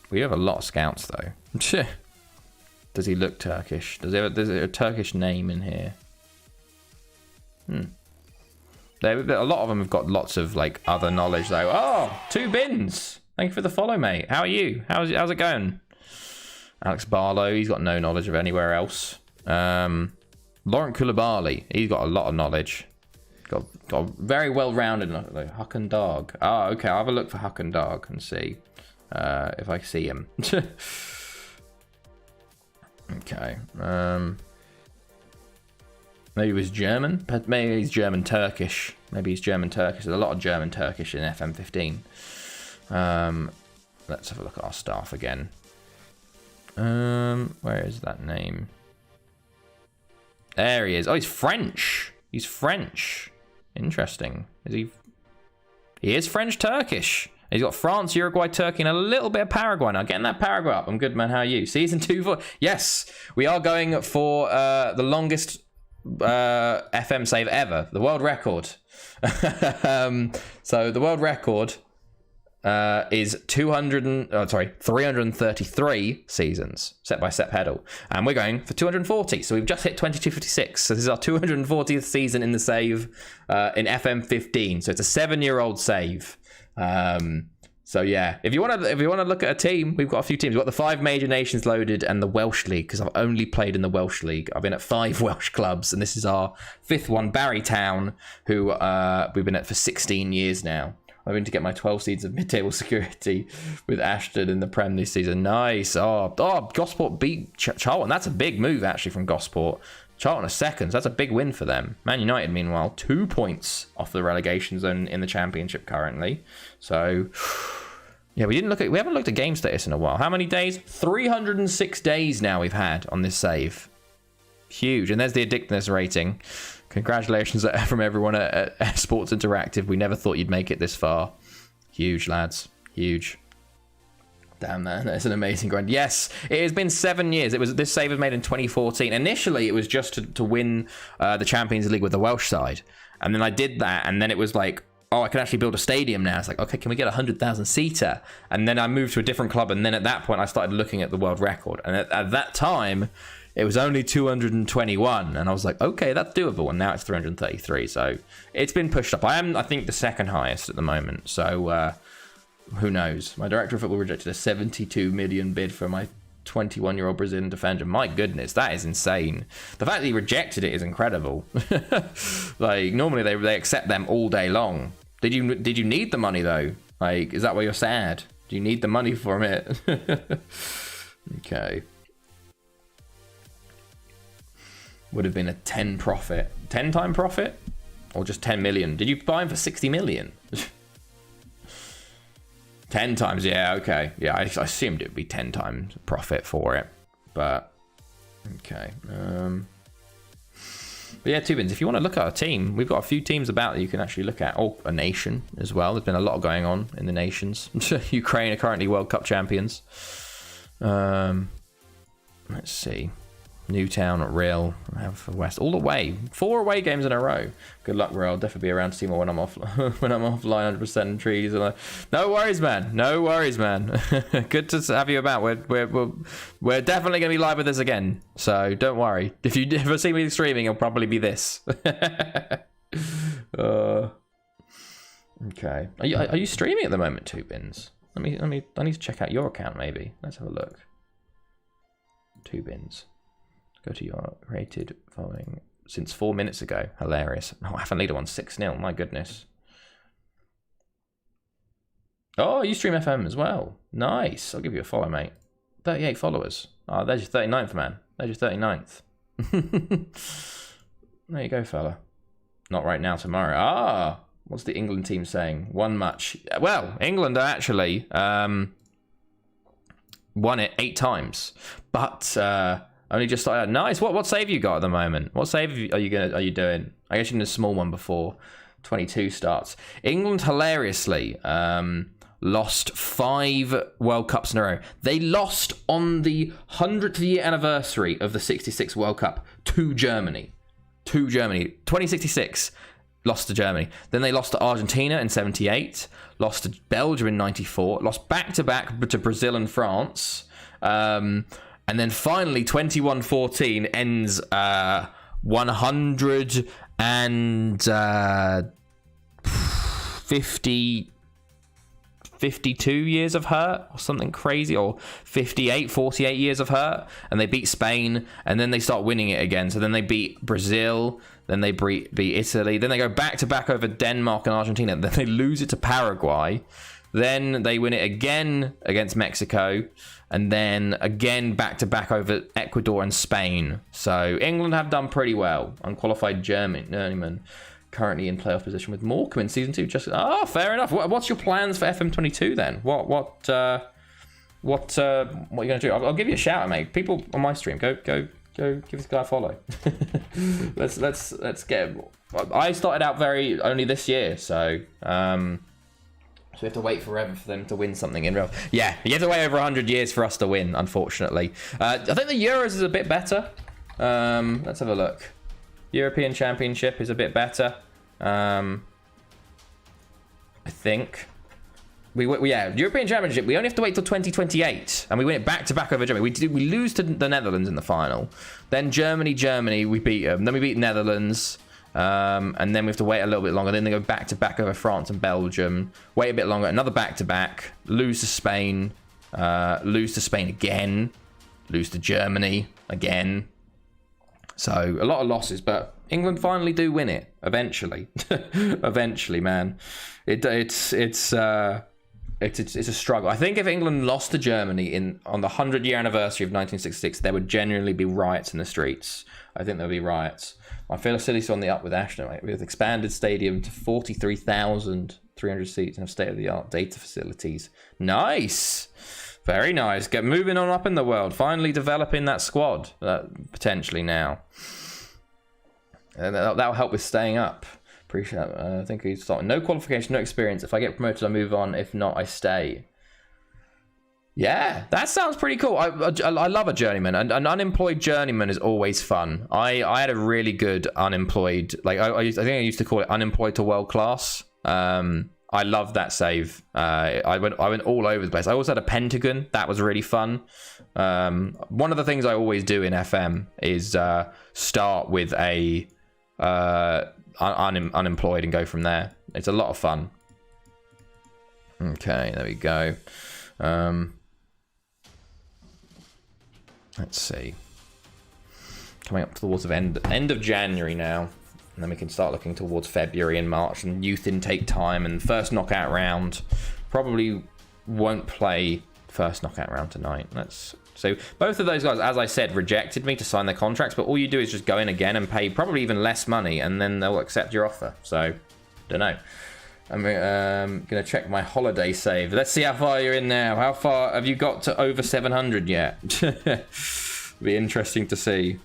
We have a lot of scouts though. Does he look Turkish? Does there a Turkish name in here? A lot of them have got lots of other knowledge though. Oh, 2 bins. Thank you for the follow, mate. How are you? How's it going? Alex Barlow, he's got no knowledge of anywhere else. Laurent Koulibaly, he's got a lot of knowledge. got very well-rounded. Like Hakan Dog. Oh, okay. I'll have a look for Hakan Dog and see if I see him. Okay. Maybe he was German. Maybe he's German-Turkish. Maybe he's German-Turkish. There's a lot of German-Turkish in FM15. Let's have a look at our staff again. Where is that name? There he is. Oh, he's French. He's French. Interesting. Is he? He is French-Turkish. He's got France, Uruguay, Turkey, and a little bit of Paraguay. Now, getting that Paraguay up. I'm good, man. How are you? Season 2 for... Yes, we are going for the longest FM save ever. The world record. So the world record is 333 seasons set by Sepp Heddle, and we're going for 240. So we've just hit 2256. So this is our 240th season in the save in FM15. So it's a 7-year-old save. So yeah, if you want to look at a team, we've got a few teams. We've got the 5 major nations loaded and the Welsh League, because I've only played in the Welsh League. I've been at 5 Welsh clubs, and this is our 5th one, Barry Town, who we've been at for 16 years now. I'm going to get my 12 seeds of mid-table security with Ashton in the Prem this season. Nice. Oh, Gosport beat Charlton. That's a big move, actually, from Gosport. Charlton are seconds. That's a big win for them. Man United, meanwhile, 2 points off the relegation zone in the Championship currently. So, yeah, we haven't looked at game status in a while. How many days? 306 days now we've had on this save. Huge. And there's the addictiveness rating. Congratulations from everyone at Sports Interactive. We never thought you'd make it this far. Huge, lads. Huge. Damn, man. That's an amazing grind. Yes, it has been 7 years. This save was made in 2014. Initially, it was just to win the Champions League with the Welsh side. And then I did that. And then it was like, oh, I can actually build a stadium now. It's like, okay, can we get 100,000 seater? And then I moved to a different club. And then at that point, I started looking at the world record. And at that time, it was only 221, and I was like, okay, that's doable. And now it's 333, so it's been pushed up. I am, I think, the second highest at the moment. So who knows? My director of football rejected a 72 million bid for my 21-year-old Brazilian defender. My goodness, that is insane. The fact that he rejected it is incredible. Like, normally they accept them all day long. Did you need the money though? Like, is that why you're sad? Do you need the money from it? Okay. Would have been a 10 time profit, or just 10 million. Did you buy him for 60 million? 10 times, yeah, okay. Yeah, I assumed it would be 10 times profit for it, but okay. But yeah, 2 bins. If you want to look at our team, we've got a few teams about that you can actually look at. Oh, a nation as well. There's been a lot going on in the nations. Ukraine are currently World Cup champions. Let's see. Newtown, Real, West, all the way. 4 away games in a row. Good luck, Real. I'll definitely be around to see more when I'm off. When I'm offline, 100% trees. No worries, man. No worries, man. Good to have you about. We're definitely gonna be live with this again. So don't worry. If you ever see me streaming, it'll probably be this. Okay. Are you streaming at the moment, 2 bins? I need to check out your account maybe. Let's have a look. 2 bins. Go to your rated following since 4 minutes ago. Hilarious. Oh, Atletico won 6-0. My goodness. Oh, you stream FM as well. Nice. I'll give you a follow, mate. 38 followers. Oh, there's your 39th, man. There's your 39th. There you go, fella. Not right now, tomorrow. Ah, what's the England team saying? 1 match. Well, England are actually won it 8 times. But only just started out. Nice. What save you got at the moment? What save are you doing? I guess you did a small one before 22 starts. England hilariously lost 5 World Cups in a row. They lost on the 100th year anniversary of the 66 World Cup to Germany. 2066 lost to Germany. Then they lost to Argentina in 78, lost to Belgium in 94, lost back-to-back to Brazil and France. And then finally, 21-14 ends 150 52 years of hurt or something crazy, or 48 years of hurt, and they beat Spain, and then they start winning it again. So then they beat Brazil, then they beat Italy, then they go back to back over Denmark and Argentina, then they lose it to Paraguay, then they win it again against Mexico, and then again back to back over Ecuador and Spain. So England have done pretty well. Unqualified journeyman currently in playoff position with Morecambe in season 2. Just fair enough. What's your plans for FM22 then? What are you going to do? I'll give you a shout out, mate. People on my stream, go give this guy a follow. let's get. I started out only this year, so we have to wait forever for them to win something in real. Yeah, you have to wait over 100 years for us to win, unfortunately. I think the Euros is a bit better. Let's have a look. European Championship is a bit better. I think. European Championship, we only have to wait till 2028, and we win it back to back over Germany. We lose to the Netherlands in the final. Then Germany, we beat them. Then we beat Netherlands. And then we have to wait a little bit longer. Then they go back to back over France and Belgium. Wait a bit longer. Another back to back. Lose to Spain. Lose to Spain again. Lose to Germany again. So a lot of losses, but England finally do win it eventually. Eventually, man. It's a struggle. I think if England lost to Germany on the 100-year anniversary of 1966, there would genuinely be riots in the streets. I think there would be riots. I feel City's on the up with Ashton, mate. With expanded stadium to 43,300 seats and have state-of-the-art data facilities. Nice. Very nice. Get moving on up in the world. Finally developing that squad, potentially now. And that'll help with staying up. Appreciate that. I think he's starting. No qualification, no experience. If I get promoted, I move on. If not, I stay. Yeah, that sounds pretty cool. I love a journeyman. And an unemployed journeyman is always fun. I had a really good unemployed, like I think I used to call it unemployed to world class. I love that save. I went all over the place. I also had a pentagon. That was really fun. One of the things I always do in FM is start with a unemployed and go from there. It's a lot of fun. Okay, there we go. Let's see. Coming up towards the end of January now. And then we can start looking towards February and March and youth intake time and first knockout round. Probably won't play first knockout round tonight. So both of those guys, as I said, rejected me to sign their contracts, but all you do is just go in again and pay probably even less money, and then they'll accept your offer. So, don't know. I'm going to check my holiday save. Let's see how far you're in now. How far have you got to over 700 yet? Be interesting to see.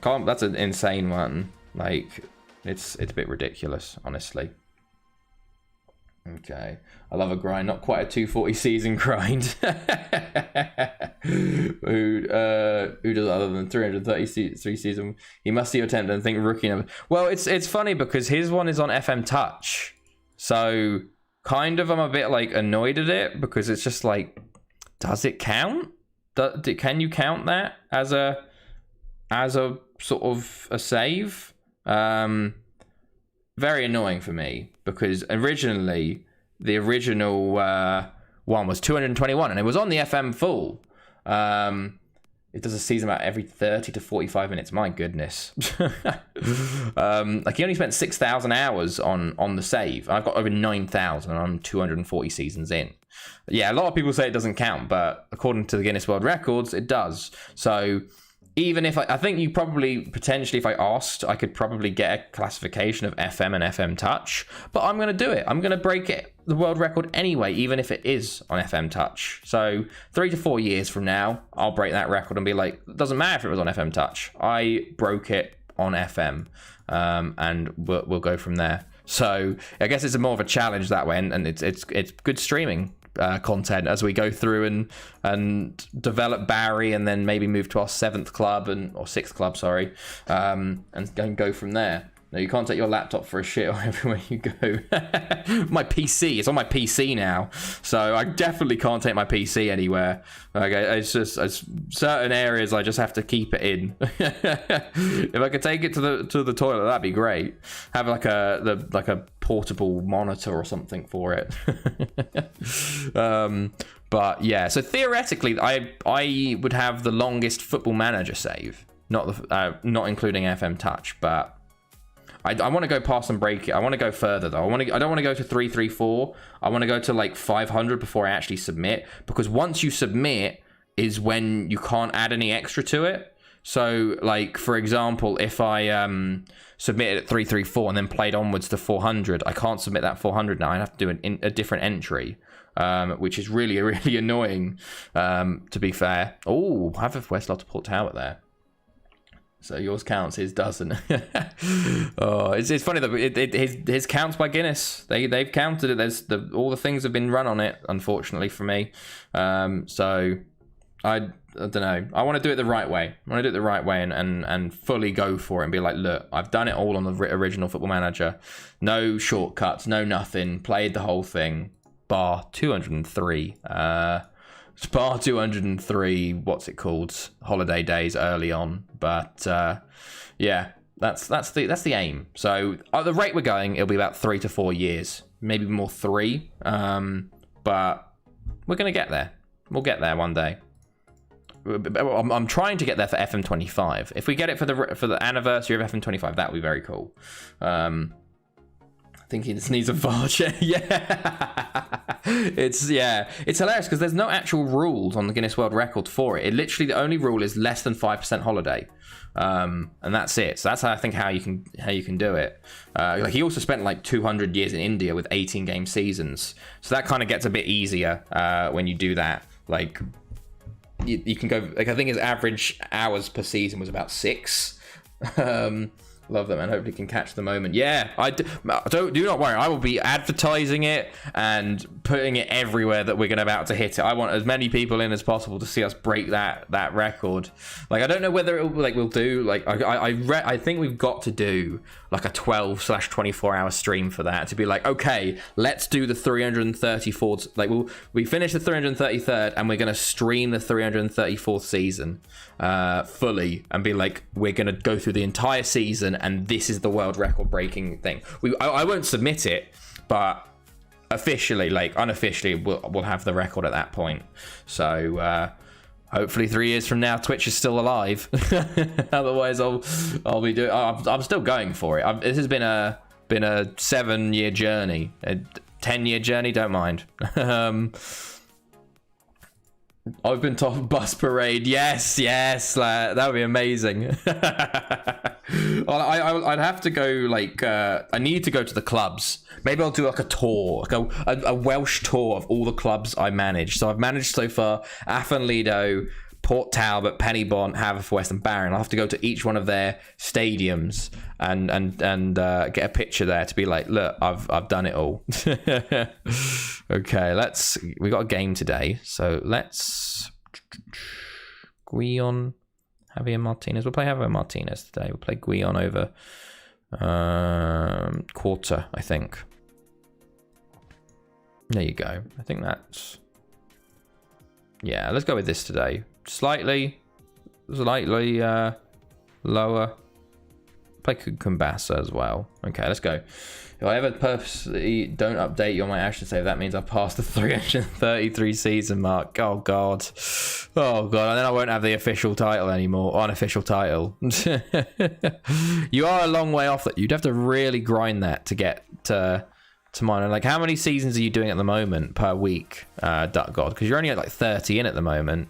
That's an insane one. Like, it's a bit ridiculous, honestly. Okay. I love a grind. Not quite a 240 season grind. Who does other than 333 season? He must see your attempt and think rookie number. Well, it's funny because his one is on FM Touch. So, kind of I'm a bit, like, annoyed at it because it's just like, does it count? Can you count that as a sort of a save? Very annoying for me because originally the original one was 221 and it was on the FM full. It does a season about every 30 to 45 minutes. My goodness. Like he only spent 6,000 hours on the save. I've got over 9,000 and I'm 240 seasons in. Yeah, a lot of people say it doesn't count, but according to the Guinness World Records, it does. So even if I think you probably potentially, if I asked, I could probably get a classification of FM and FM Touch, but I'm going to do it. I'm going to break the world record anyway, even if it is on FM Touch. So 3 to 4 years from now, I'll break that record and be like, it doesn't matter if it was on FM Touch. I broke it on FM, and we'll go from there. So I guess it's more of a challenge that way, and it's good streaming content as we go through and develop Barry and then maybe move to our 7th club or 6th club, and go from there. No, you can't take your laptop for a shit everywhere you go. My PC, it's on my PC now, so I definitely can't take my PC anywhere. Okay, it's certain areas I just have to keep it in. If I could take it to the toilet, that'd be great. Have like a portable monitor or something for it. But yeah, so theoretically, I would have the longest Football Manager save, not including FM Touch, but. I want to go past and break it. I want to go further though. I don't want to go to 334. I want to go to like 500 before I actually submit, because once you submit is when you can't add any extra to it. So like, for example, if I submitted at 334 and then played onwards to 400, I can't submit that 400 now. I have to do a different entry, which is really, really annoying, to be fair. Oh, I have a Westlaw to Port Talbot there. So yours counts, his doesn't. Oh, it's funny that his counts by Guinness. They've counted it. All the things have been run on it, unfortunately for me. So I don't know. I want to do it the right way. I want to do it the right way and fully go for it and be like, look, I've done it all on the original Football Manager. No shortcuts, no nothing. Played the whole thing. Bar 203. Bar 203, what's it called? Holiday days early on. But yeah, that's the aim. So at the rate we're going, it'll be about 3 to 4 years, maybe more 3. But we're gonna get there. We'll get there one day. I'm trying to get there for FM25. If we get it for the anniversary of FM25, that would be very cool. I think he just needs a VAR check. Yeah. It's hilarious because there's no actual rules on the Guinness World Record for it. It literally, the only rule is less than 5% holiday. And that's it. So that's how you can do it. Like he also spent like 200 years in India with 18 game seasons. So that kind of gets a bit easier when you do that. Like you can go, like I think his average hours per season was about 6. Love that, man. Hopefully can catch the moment. Yeah, do not worry. I will be advertising it and putting it everywhere that we're about to hit it. I want as many people in as possible to see us break that record. Like, I don't know whether we'll do like I think we've got to do like a 12/24 hour stream for that, to be like, okay, let's do the 334th. Like we finish the 333rd and we're gonna stream the 334th season fully and be like, we're gonna go through the entire season and this is the world record breaking thing. I won't submit it, but officially, like unofficially, we'll have the record at that point. So hopefully 3 years from now Twitch is still alive. Otherwise I'll be doing, I'm still going for it. This has been a 7-year journey, a 10-year journey, don't mind. I've been told bus parade. Yes, that would be amazing. I'd have to go, like, I need to go to the clubs. Maybe I'll do like a tour, like a Welsh tour of all the clubs I managed. So I've managed so far Afon Lido, Port Talbot, Penybont, Haverfordwest and Barron. I'll have to go to each one of their stadiums and get a picture there to be like, look, I've done it all. Okay, we got a game today, so let's Guion, Javier Martinez. We'll play Javier Martinez today. We'll play Guion over quarter, I think. There you go. I think that's, yeah, let's go with this today. Slightly lower. Play Kumbasa as well. Okay, let's go. If I ever purposely don't update you on my action save, that means I've passed the 333 season mark. Oh god. And then I won't have the official title anymore. Unofficial title. You are a long way off that. You'd have to really grind that to get to mine. Like, how many seasons are you doing at the moment per week, Duck God? Because you're only at like 30 in at the moment.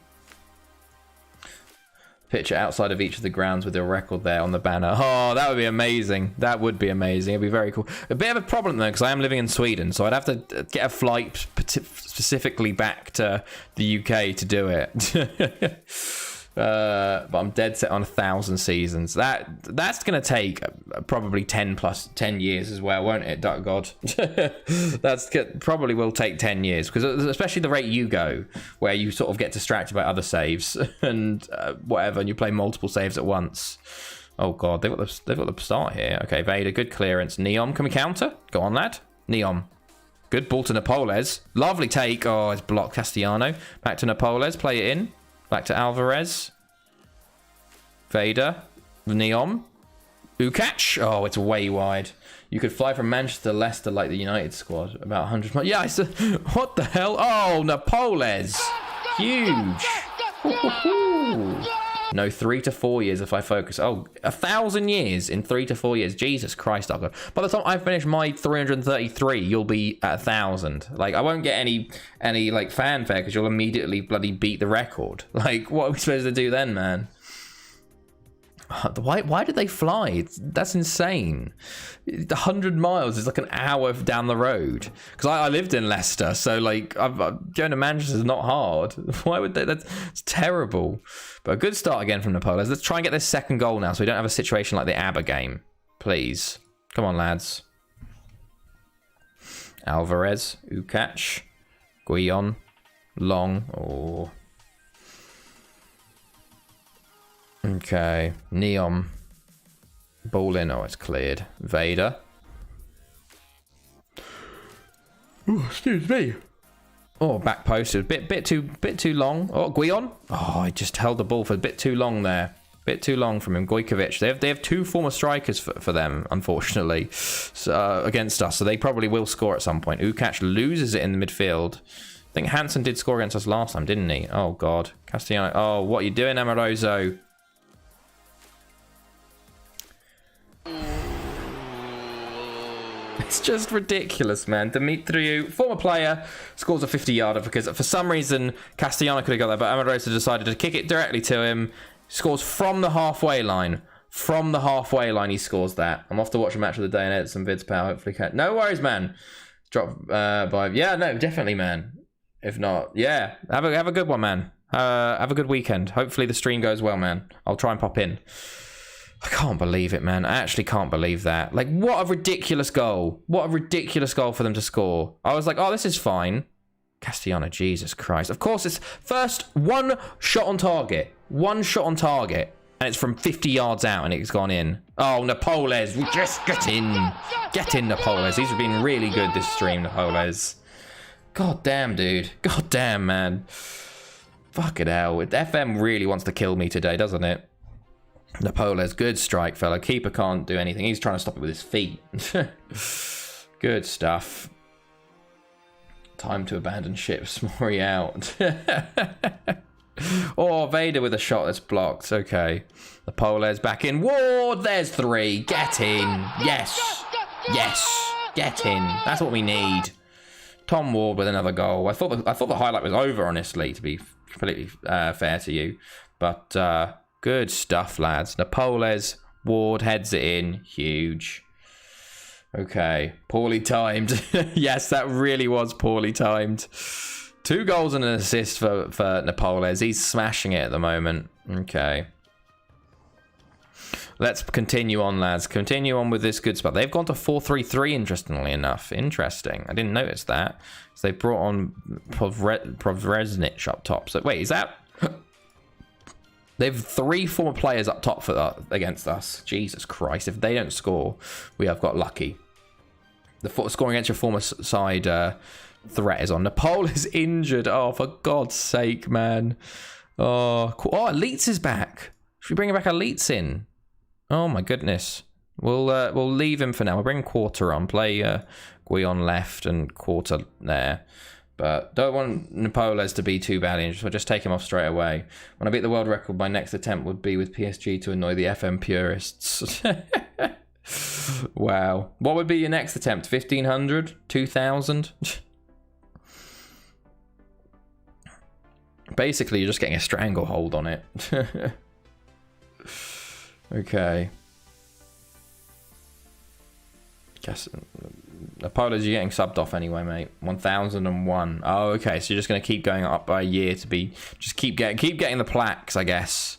Picture outside of each of the grounds with your record there on the banner. Oh, that would be amazing. That would be amazing. It'd be very cool. A bit of a problem though, because I am living in Sweden, so I'd have to get a flight specifically back to the UK to do it. But I'm dead set on 1,000 seasons. That's gonna take probably 10 years as well, won't it, Duck God? That's probably will take 10 years, because especially the rate you go, where you sort of get distracted by other saves and whatever, and you play multiple saves at once. Oh, God. They've got the start here. Okay, Vader. Good clearance. Neom, can we counter? Go on, lad. Neom. Good ball to Napoles. Lovely take. Oh, it's blocked. Castellano. Back to Napoles. Play it in. Back to Alvarez. Vader. Neom. Ukac. Oh, it's way wide. You could fly from Manchester to Leicester like the United squad. About 100 miles. Yeah, I said, what the hell? Oh, Napoles. Huge. No, 3 to 4 years if I focus. Oh, 1,000 years in 3 to 4 years. Jesus Christ, I'll go. By the time I finish my 333, you'll be at 1,000. Like, I won't get any like fanfare because you'll immediately bloody beat the record. Like, what are we supposed to do then, man? Why did they fly? That's insane. 100 miles is like an hour down the road. Because I lived in Leicester, so like going to Manchester is not hard. Why would they? That's terrible. But a good start again from Napoles. Let's try and get this second goal now, so we don't have a situation like the ABBA game, please. Come on, lads. Alvarez, Ukac, Guillon, Long. Oh. Okay, Neom. Ball in. Oh, it's cleared. Vader. Oh, excuse me. Oh, back posted. Bit too long. Oh, Guillon. Oh, I just held the ball for a bit too long there. Bit too long from him. Gojkovic. They have two former strikers for them, unfortunately, against us. So they probably will score at some point. Ukac loses it in the midfield. I think Hansen did score against us last time, didn't he? Oh, God. Castellano. Oh, what are you doing, Amoroso? It's just ridiculous, man. Dimitriou, former player, scores a 50-yarder because for some reason Castellano could have got there, but Amoroso decided to kick it directly to him. Scores from the halfway line. From the halfway line, he scores that. I'm off to watch a match of the day and edit some vids, pal. Hopefully, can. No worries, man. Drop by. Yeah, no, definitely, man. If not, yeah, have a good one, man. Have a good weekend. Hopefully, the stream goes well, man. I'll try and pop in. I can't believe it, man. I actually can't believe that. Like, what a ridiculous goal. What a ridiculous goal for them to score. I was like, oh, this is fine. Castellano, Jesus Christ. Of course, it's first one shot on target. One shot on target. And it's from 50 yards out and it's gone in. Oh, Napoles. We just get in. Get in, Napoles. These have been really good this stream, Napoles. God damn, dude. God damn, man. Fucking hell. FM really wants to kill me today, doesn't it? Napoles, good strike, fella. Keeper can't do anything. He's trying to stop it with his feet. Good stuff. Time to abandon ship. Smori out. Oh, Vader with a shot that's blocked. Okay. Napoles back in. Ward, there's 3. Get in. Yes. Yes. Get in. That's what we need. Tom Ward with another goal. I thought the highlight was over, honestly, to be completely fair to you. But good stuff, lads. Napoles, Ward heads it in. Huge. Okay. Poorly timed. Yes, that really was poorly timed. 2 goals and an assist for Napoles. He's smashing it at the moment. Okay. Let's continue on, lads. Continue on with this good spot. They've gone to 4-3-3, interestingly enough. Interesting. I didn't notice that. So they brought on Provreznic up top. So wait, is that... They have 3 former players up top for against us. Jesus Christ. If they don't score, we have got lucky. The scoring against your former side threat is on. Nepal is injured. Oh, for God's sake, man. Oh, Leeds is back. Should we bring back Leeds in? Oh, my goodness. We'll leave him for now. We'll bring Quarter on. Play Guillon left and Quarter there. But don't want Napoles to be too badly injured, so just take him off straight away. When I beat the world record, my next attempt would be with PSG to annoy the FM purists. Wow. What would be your next attempt? 1,500? 2,000? Basically, you're just getting a stranglehold on it. Okay. Guess... Apologies, you're getting subbed off anyway, mate. 1001. Oh, okay. So you're just going to keep going up by a year to be... Just keep getting the plaques, I guess.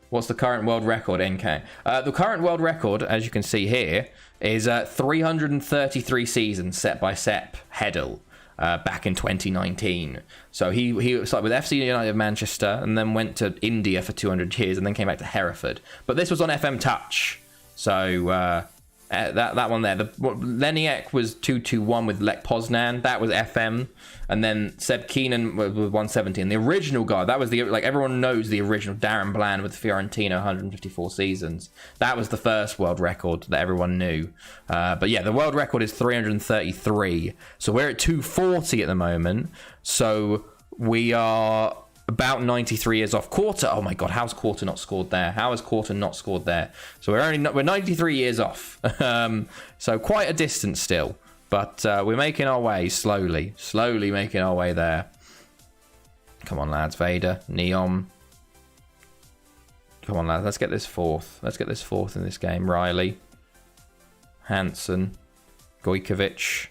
What's the current world record, NK? The current world record, as you can see here, is 333 seasons set by Sepp Hedl. back in 2019. So he started with FC United of Manchester and then went to India for 200 years and then came back to Hereford. But this was on FM Touch. So that one there. Leniak was 221 with Lech Poznan. That was FM. And then Seb Keenan with 170. And the original guy, that was everyone knows the original Darren Bland with Fiorentina, 154 seasons. That was the first world record that everyone knew. But yeah, the world record is 333. So we're at 240 at the moment. So we are about 93 years off. Quarter, oh my god, how's Quarter not scored there? How has Quarter not scored there? So we're 93 years off. So quite a distance still, but we're making our way slowly making our way there. Come on lads, Vader, Neom. Come on lads, let's get this fourth in this game. Riley, Hansen, Gojkovic.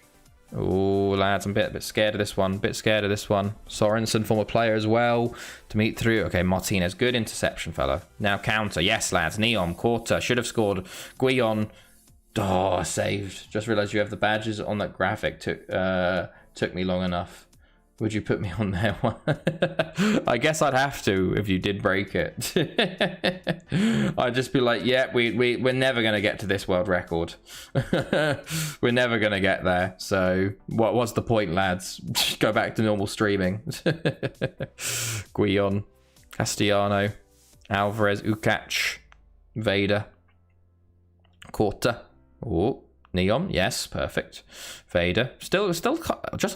Oh, lads, I'm a bit scared of this one. Sorensen, former player as well. To meet through. Okay, Martinez. Good interception, fella. Now counter. Yes, lads. Neom, Quarter. Should have scored. Guillon. Oh, saved. Just realised you have the badges on that graphic. Took me long enough. Would you put me on there? I guess I'd have to if you did break it. I'd just be like, yeah, we're never going to get to this world record. We're never going to get there. So what's the point, lads? Just go back to normal streaming. Guillon, Castellano, Alvarez, Ukac, Vader, Quarter. Oh, Neom, yes, perfect. Vader, still just on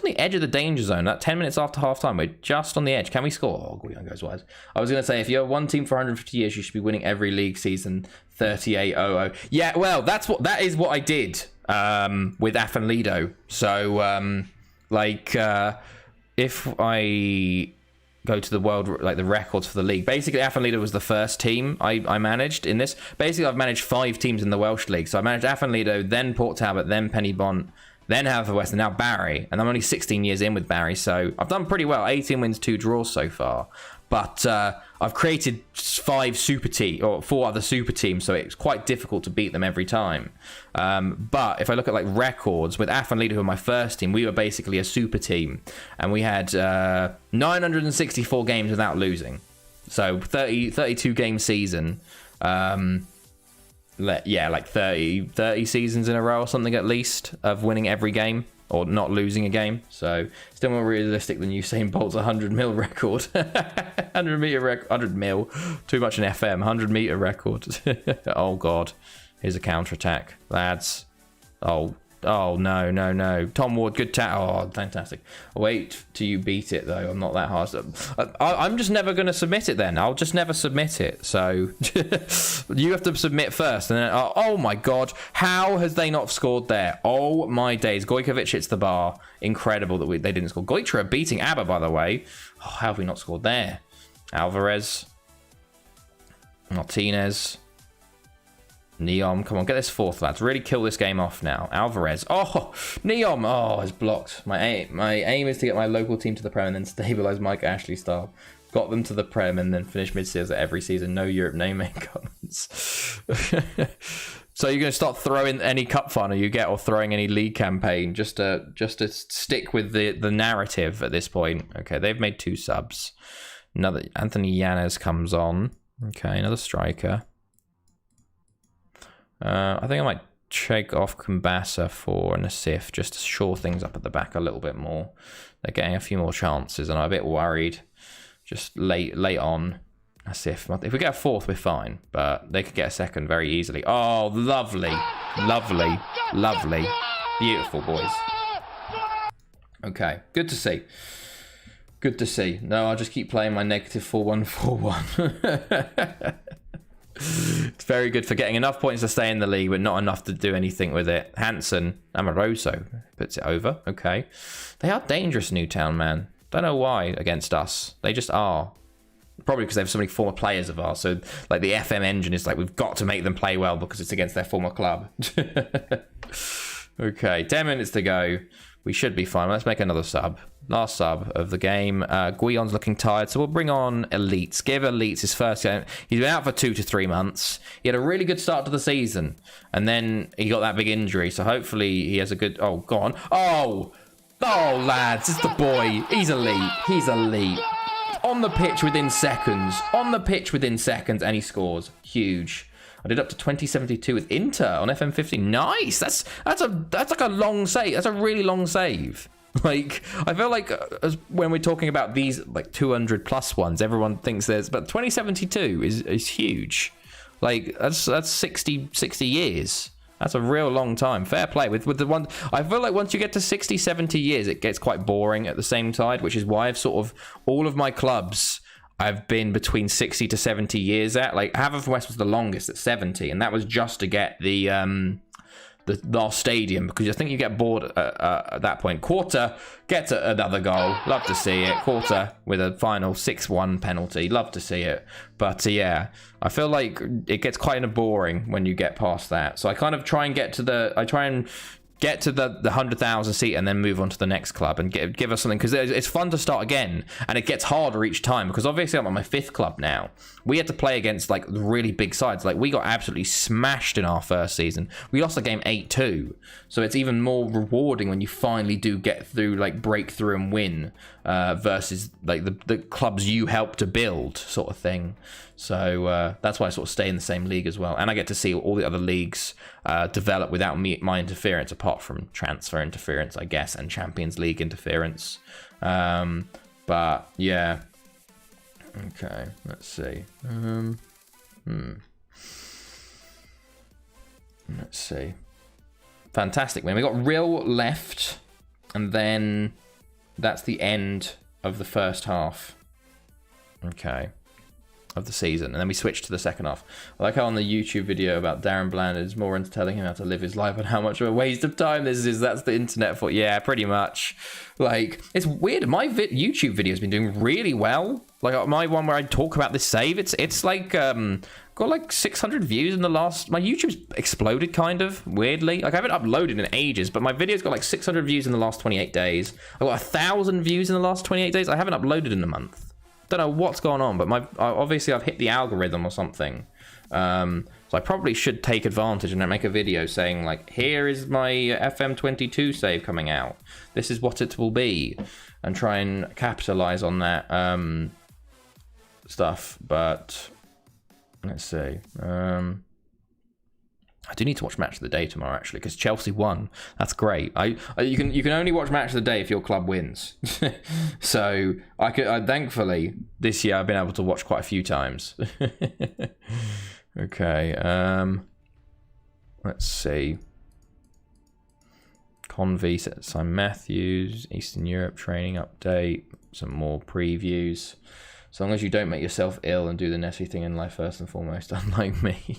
the edge of the danger zone. That 10 minutes after half time, we're just on the edge. Can we score? Oh, Guillon goes wide. I was going to say, if you're one team for 150 years, you should be winning every league season. 38-0-0. Yeah, well, that is what I did with Afan Lido. So, if I go to the world, the records for the league. Basically, Afan Lido was the first team I managed in this. Basically, I've managed 5 teams in the Welsh League. So I managed Afan Lido, then Port Talbot, then Penybont, then Haverfordwest, and now Barry. And I'm only 16 years in with Barry, so I've done pretty well. 18 wins, 2 draws so far. But I've created 5 super teams, or 4 other super teams, so it's quite difficult to beat them every time. But if I look at records, with Afan Lido, who were my first team, we were basically a super team. And we had 964 games without losing. So 32 game season. 30 seasons in a row or something at least of winning every game or not losing a game. So still more realistic than Usain Bolt's 100 mil record. 100 meter record. 100 mil. Too much in FM. 100 meter record. Oh god. Here's a counter attack, lads. Oh no. Tom Ward, good Oh, fantastic. I'll wait till you beat it though. I'm not that hard. I'm just never going to submit it then. I'll just never submit it. So you have to submit first. And then, oh my god, how has they not scored there? Oh my days. Gojkovic hits the bar. Incredible that they didn't score. Goitra beating ABBA, by the way. Oh, how have we not scored there? Alvarez. Martinez. Neom, come on, get this fourth, lads. Really kill this game off now. Alvarez. Oh, Neom. Oh, it's blocked. My aim is to get my local team to the Prem and then stabilise Mike Ashley style. Got them to the Prem and then finish mid-season every season. No Europe naming comments. So you're going to start throwing any cup final you get or throwing any league campaign just to stick with the narrative at this point. Okay, they've made 2 subs. Another Anthony Yanez comes on. Okay, another striker. I think I might shake off Kumbasa for an Asif just to shore things up at the back a little bit more. They're getting a few more chances and I'm a bit worried. Just late on Asif. If we get a 4th, we're fine, but they could get a 2nd very easily. Oh, lovely. Beautiful, boys. Okay, good to see. No, I'll just keep playing my negative 4-1-4-1. It's very good for getting enough points to stay in the league, but not enough to do anything with it. Hansen, Amoroso puts it over. Okay. They are dangerous, Newtown, man. Don't know why against us. They just are. Probably because they have so many former players of ours. So, the FM engine is we've got to make them play well because it's against their former club. Okay, 10 minutes to go. We should be fine. Let's make another sub. Last sub of the game. Guillon's looking tired, so we'll bring on Elites. Give Elites his first game. He's been out for 2 to 3 months. He had a really good start to the season, and then he got that big injury, so hopefully he has a good... Oh, go on. Oh! Oh, lads, it's the boy. He's elite. He's elite. On the pitch within seconds. On the pitch within seconds, and he scores. Huge. I did up to 2072 with Inter on FM15. Nice. That's like a long save. That's a really long save. Like, I feel like when we're talking about these like 200 plus ones, everyone thinks there's, but 2072 is huge. Like that's 60 years. That's a real long time. Fair play with the one. I feel like once you get to 60, 70 years, it gets quite boring at the same time, which is why I've sort of, all of my clubs I've been between 60 to 70 years at. Like Haverfordwest was the longest at 70, and that was just to get the last stadium, because I think you get bored at that point. Quarter gets another goal. Love to see it. Quarter with a final 6-1 penalty. Love to see it. But yeah, I feel like it gets quite boring when you get past that. So I kind of try and get to the 100,000 seat and then move on to the next club and give us something, because it's fun to start again, and it gets harder each time, because obviously I'm at my 5th club now. We had to play against like really big sides. Like we got absolutely smashed in our first season. We lost the game 8-2, so it's even more rewarding when you finally do get through, like break through and win, versus like the clubs you helped to build, sort of thing. So that's why I sort of stay in the same league as well, and I get to see all the other leagues develop without my interference, apart from transfer interference, I guess, and Champions League interference. But yeah, okay, let's see. Let's see. Fantastic, man. We got Real left, and then that's the end of the first half. Okay. Of the season, and then we switch to the second half. I like how on the YouTube video about Darren Bland, it's more into telling him how to live his life and how much of a waste of time this is. That's the internet for, yeah, pretty much. Like, it's weird. My YouTube video has been doing really well. Like my one where I talk about this save, it's like got like 600 views in the last. My YouTube's exploded kind of weirdly. Like I haven't uploaded in ages, but my video's got like 600 views in the last 28 days. I got 1,000 views in the last 28 days. I haven't uploaded in a month. Don't know what's going on, but obviously I've hit the algorithm or something. So I probably should take advantage and make a video saying like, here is my FM22 save coming out. This is what it will be, and try and capitalize on that stuff. But let's see. I do need to watch Match of the Day tomorrow, actually, because Chelsea won. That's great. You can only watch Match of the Day if your club wins. So thankfully this year I've been able to watch quite a few times. Okay. Let's see. Convy, Simon Matthews, Eastern Europe training update, some more previews. As long as you don't make yourself ill and do the necessary thing in life first and foremost, unlike me.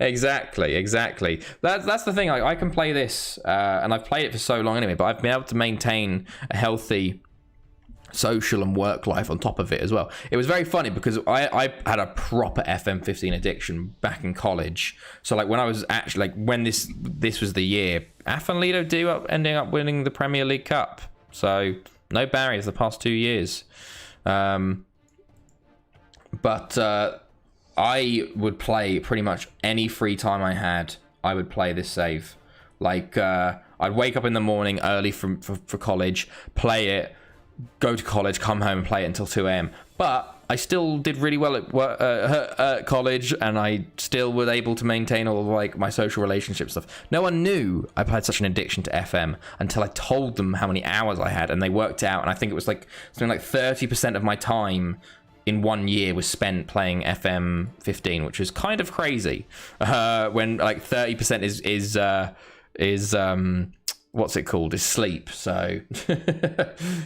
Exactly. That's the thing. I can play this, and I've played it for so long anyway, but I've been able to maintain a healthy social and work life on top of it as well. It was very funny because I had a proper FM15 addiction back in college. So like when I was actually, like when this was the year, Atletico ending up winning the Premier League Cup. So no barriers the past 2 years. But I would play pretty much any free time I had. I would play this save. Like I'd wake up in the morning early for college, play it, go to college, come home and play it until 2 a.m. But I still did really well at college, and I still was able to maintain all of like my social relationship stuff. No one knew I had such an addiction to FM until I told them how many hours I had, and they worked out. And I think it was like something like 30% of my time in 1 year was spent playing FM15, which is kind of crazy. When like 30% is what's it called? Is sleep. So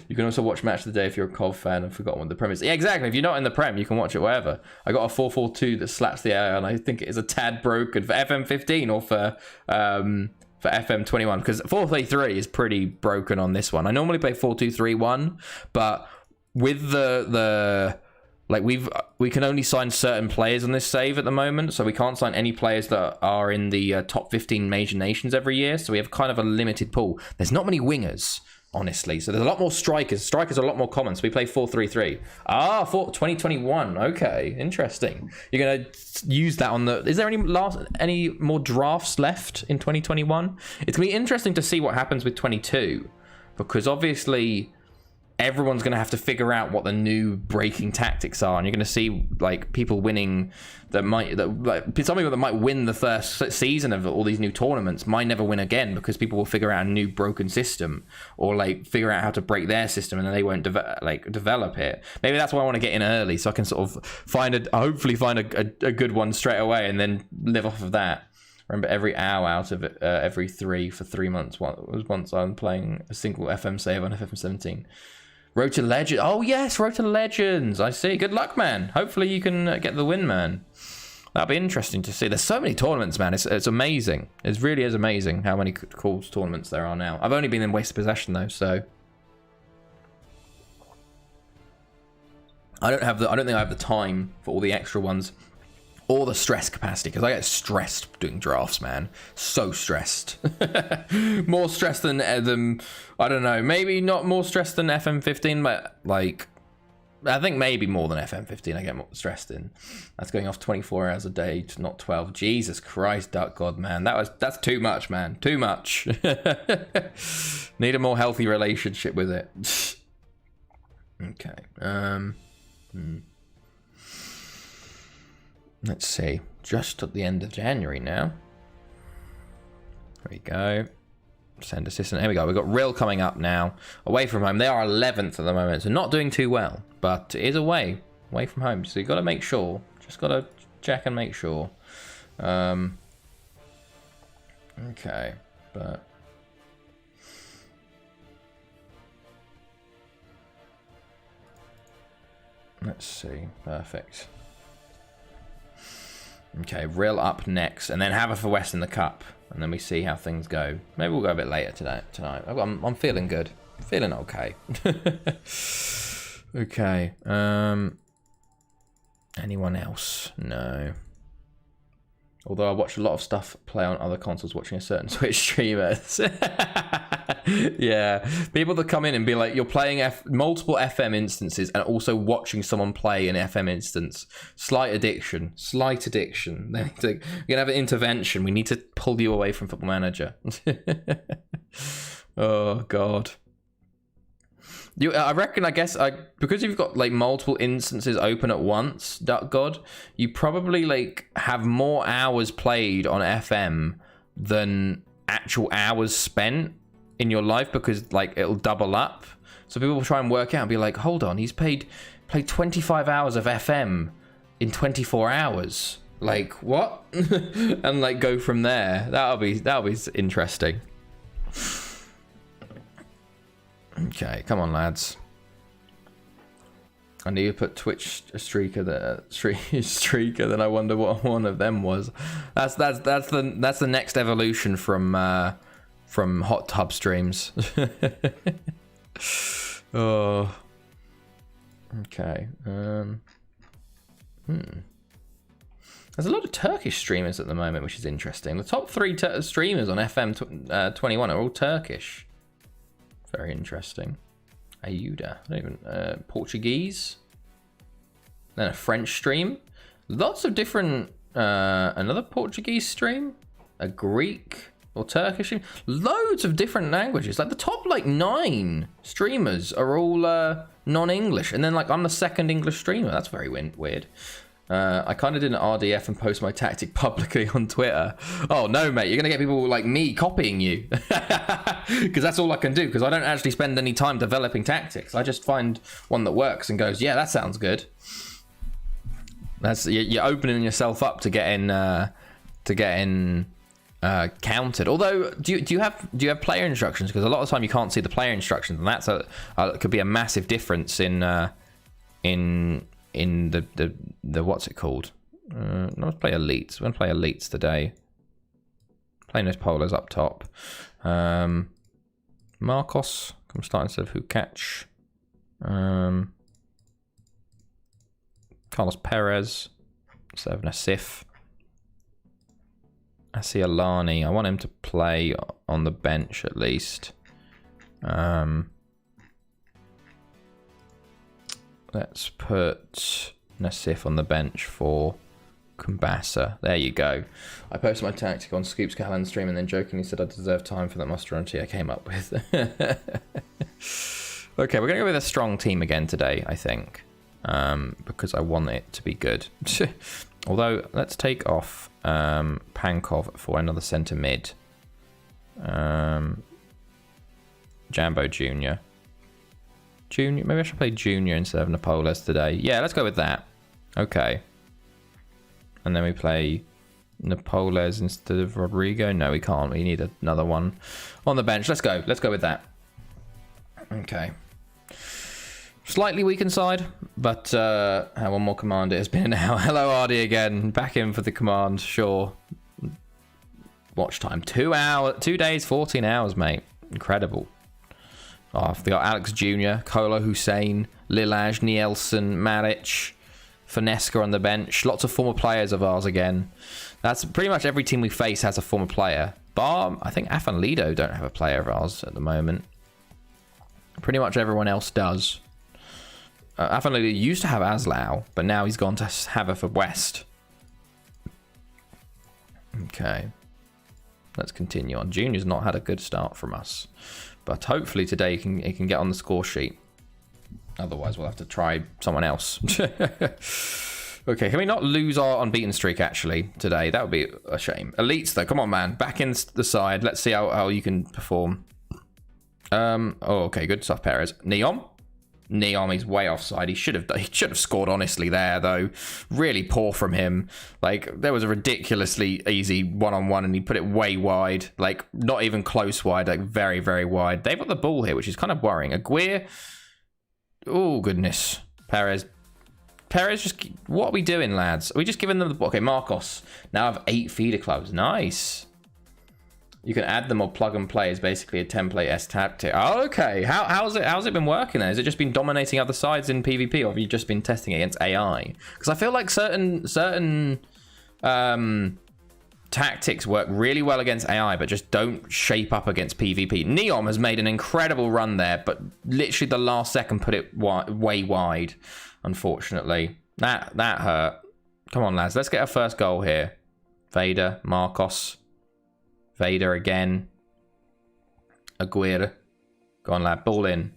you can also watch Match of the Day if you're a Cov fan. I've forgotten what the Prem is. Yeah, exactly. If you're not in the Prem, you can watch it wherever. I got a 442 that slaps the air, and I think it is a tad broken for FM15 or for FM21, because 433 is pretty broken on this one. I normally play 4231, but with the like we can only sign certain players on this save at the moment, so we can't sign any players that are in the top 15 major nations every year. So we have kind of a limited pool. There's not many wingers, honestly. So there's a lot more strikers. Strikers are a lot more common. So we play 4-3-3. 2021. Okay, interesting. You're gonna use that on the. Is there any more drafts left in 2021? It's gonna be interesting to see what happens with 22. because obviously everyone's going to have to figure out what the new breaking tactics are, and you're going to see like people winning some people that might win the first season of all these new tournaments might never win again, because people will figure out a new broken system, or like figure out how to break their system, and then they won't develop it. Maybe that's why I want to get in early, so I can sort of hopefully find a good one straight away, and then live off of that. Remember, every hour out of it, every 3 for 3 months. Once I'm playing a single FM save on FFM17. Road to Legends. Oh, yes, Road to Legends. I see. Good luck, man. Hopefully you can get the win, man. That'll be interesting to see. There's so many tournaments, man. It's amazing. It really is amazing how many cool tournaments there are now. I've only been in Wasted Possession, though, so... I don't think I have the time for all the extra ones. Or the stress capacity, because I get stressed doing drafts, man. So stressed. More stressed than I don't know, maybe not more stressed than FM15, but like I think maybe more than FM15 I get more stressed in. That's going off 24 hours a day, not 12. Jesus Christ, Duck God, man. That's too much, man. Too much. Need a more healthy relationship with it. Okay. Let's see. Just at the end of January now. There we go. Send assistant. Here we go. We've got Rill coming up now. Away from home. They are 11th at the moment, so not doing too well. But it is away from home. So you've got to make sure. Just got to check and make sure. Okay. But... let's see. Perfect. Okay, Rill up next, and then Haverfordwest in the cup, and then we see how things go. Maybe we'll go a bit later tonight. I'm feeling good, feeling okay. Okay. Anyone else? No. Although I watch a lot of stuff play on other consoles, watching a certain Twitch streamers. Yeah, people that come in and be like, you're playing multiple FM instances and also watching someone play an FM instance. Slight addiction. Then you're gonna have an intervention. We need to pull you away from Football Manager. Oh God. I reckon, because you've got like multiple instances open at once, Duck God, you probably like have more hours played on FM than actual hours spent in your life, because like it'll double up. So people will try and work out and be like, hold on, he's played 25 hours of FM in 24 hours. Like what? And like go from there. That'll be interesting. Okay, come on, lads. I knew you put Twitch streaker there, streaker. Then I wonder what one of them was. That's the next evolution from hot tub streams. Oh. Okay. There's a lot of Turkish streamers at the moment, which is interesting. The top 3 streamers on FM 21 are all Turkish. Very interesting. Ayuda. I don't even... Portuguese. Then a French stream. Lots of different... another Portuguese stream. A Greek or Turkish stream. Loads of different languages. Like the top 9 streamers are all non-English. And then I'm the second English streamer. That's very weird. I kind of did an RDF and post my tactic publicly on Twitter. Oh, no, mate. You're going to get people like me copying you. Because that's all I can do. Because I don't actually spend any time developing tactics. I just find one that works and goes, yeah, that sounds good. You're opening yourself up to getting countered. Although, do you have player instructions? Because a lot of the time you can't see the player instructions. And that's could be a massive difference in the what's it called? Let's play elites. We're gonna play elites today. Playing those polos up top. Marcos comes starting instead of who catch. Carlos Perez instead of Nassif. Asialani. I want him to play on the bench at least. Let's put Nassif on the bench for Kumbasa. There you go. I posted my tactic on Scoop's Callan stream and then jokingly said I deserve time for that monstrosity I came up with. Okay, we're going to go with a strong team again today, I think. Because I want it to be good. Although, let's take off Pankov for another centre mid. Jambo Jr. Maybe I should play Junior instead of Napoles today. Yeah, let's go with that. Okay. And then we play Napoles instead of Rodrigo. No, we can't. We need another one on the bench. Let's go. Let's go with that. Okay. Slightly weak inside, but one more command. It has been an hour. Hello, Ardy again. Back in for the command. Sure. Watch time. 2 days, 14 hours, mate. Incredible. Oh, I've got Alex Jr., Kolo Hussein, Lilaj, Nielsen, Maric, Finesca on the bench. Lots of former players of ours again. That's pretty much every team we face has a former player. Bar, I think Afan Lido don't have a player of ours at the moment. Pretty much everyone else does. Afan Lido used to have Aslao, but now he's gone to Haverford West. Okay. Let's continue on. Junior's not had a good start from us. But hopefully today he can get on the score sheet. Otherwise, we'll have to try someone else. Okay, can we not lose our unbeaten streak, actually, today? That would be a shame. Elites, though. Come on, man. Back in the side. Let's see how you can perform. Okay. Good stuff, Perez. Neom, he's way offside. He should have scored honestly there, though. Really poor from him. Like, there was a ridiculously easy one-on-one, and he put it way wide. Like, not even close wide. Like, very, very wide. They've got the ball here, which is kind of worrying. Aguirre. Oh, goodness. Perez, just... What are we doing, lads? Are we just giving them the... Okay, Marcos. Now I have 8 feeder clubs. Nice. You can add them or plug and play is basically a template-esque tactic. Oh, okay. How's it been working there? Has it just been dominating other sides in PvP, or have you just been testing it against AI? Because I feel like certain tactics work really well against AI, but just don't shape up against PvP. Neom has made an incredible run there, but literally the last second put it way wide, unfortunately. That hurt. Come on, lads. Let's get our first goal here. Vader, Marcos. Vader again. Aguirre. Go on, lad. Ball in.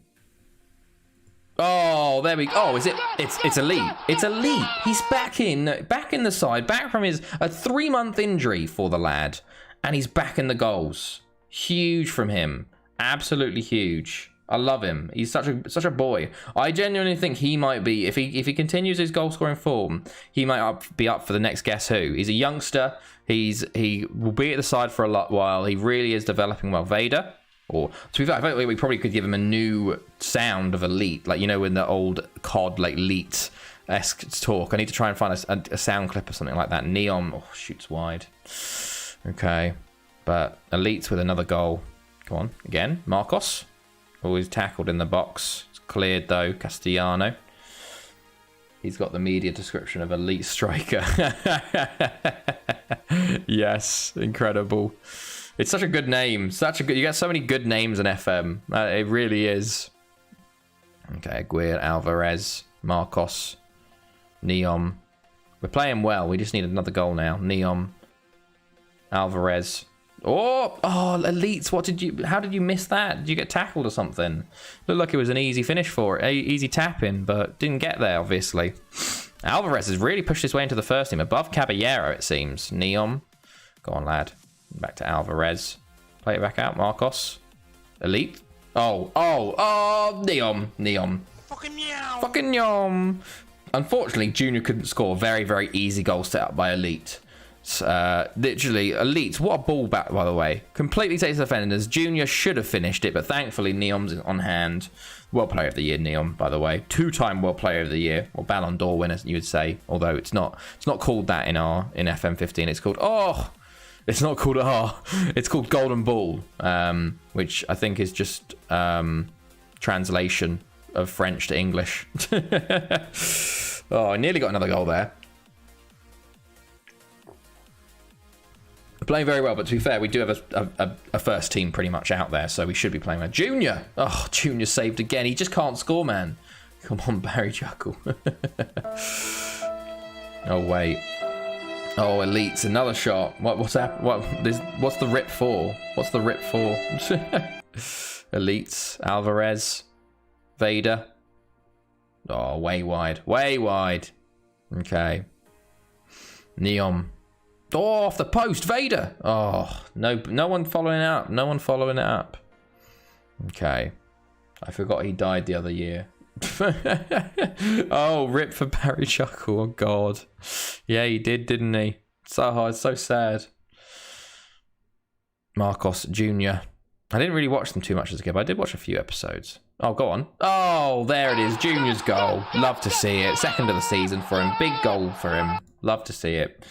Oh, there we go. Oh, is it? It's elite. It's elite. He's back in the side, back from a 3-month injury for the lad, and he's back in the goals. Huge from him. Absolutely huge. I love him. He's such a boy. I genuinely think he might be, if he continues his goal scoring form, he might be up for the next Guess Who. He's a youngster. He will be at the side for a while. He really is developing well. Vader, or to be fair, I think we probably could give him a new sound of elite, like, you know, in the old COD like elite-esque talk. I need to try and find a sound clip or something like that. Neom, shoots wide. Okay, but elites with another goal. Go on again, Marcos. Always tackled in the box. It's cleared though. Castellano. He's got the media description of elite striker. Yes, incredible. It's such a good name. You get so many good names in FM. It really is. Okay, Aguirre, Alvarez, Marcos, Neom. We're playing well. We just need another goal now. Neom, Alvarez. Oh, elites. How did you miss that? Did you get tackled or something? Looked like it was an easy finish for it. Easy tap in, but didn't get there, obviously. Alvarez has really pushed his way into the first team. Above Caballero, it seems. Neom. Go on, lad. Back to Alvarez. Play it back out, Marcos. Elite. Oh, Neom. Fucking Neom. Unfortunately, Junior couldn't score. Very, very easy goal set up by Elite. Literally, Elite, what a ball back, by the way. Completely takes the defenders. Junior should have finished it, but thankfully Neom's on hand. World Player of the Year, Neom, by the way. 2-time World Player of the Year, or Ballon d'Or winner, you would say. Although it's not called that in FM15. It's called it's called Golden Ball, which I think is just translation of French to English. Oh, I nearly got another goal there. Playing very well, but to be fair, we do have a first team pretty much out there, so we should be playing well. Junior! Oh, Junior saved again. He just can't score, man. Come on, Barry Chuckle. Oh, wait. Oh, elites, another shot. What's that? What's the rip for? What's the rip for? Elites, Alvarez, Vader. Oh, way wide. Way wide. Okay. Neon. Oh, off the post, Vader. Oh, no one following it up. No one following it up. Okay. I forgot he died the other year. Oh, rip for Barry Chuckle. Oh, God. Yeah, he did, didn't he? So hard, so sad. Marcos Jr. I didn't really watch them too much as a kid, but I did watch a few episodes. Oh, go on. Oh, there it is. Junior's goal. Love to see it. Second of the season for him. Big goal for him. Love to see it.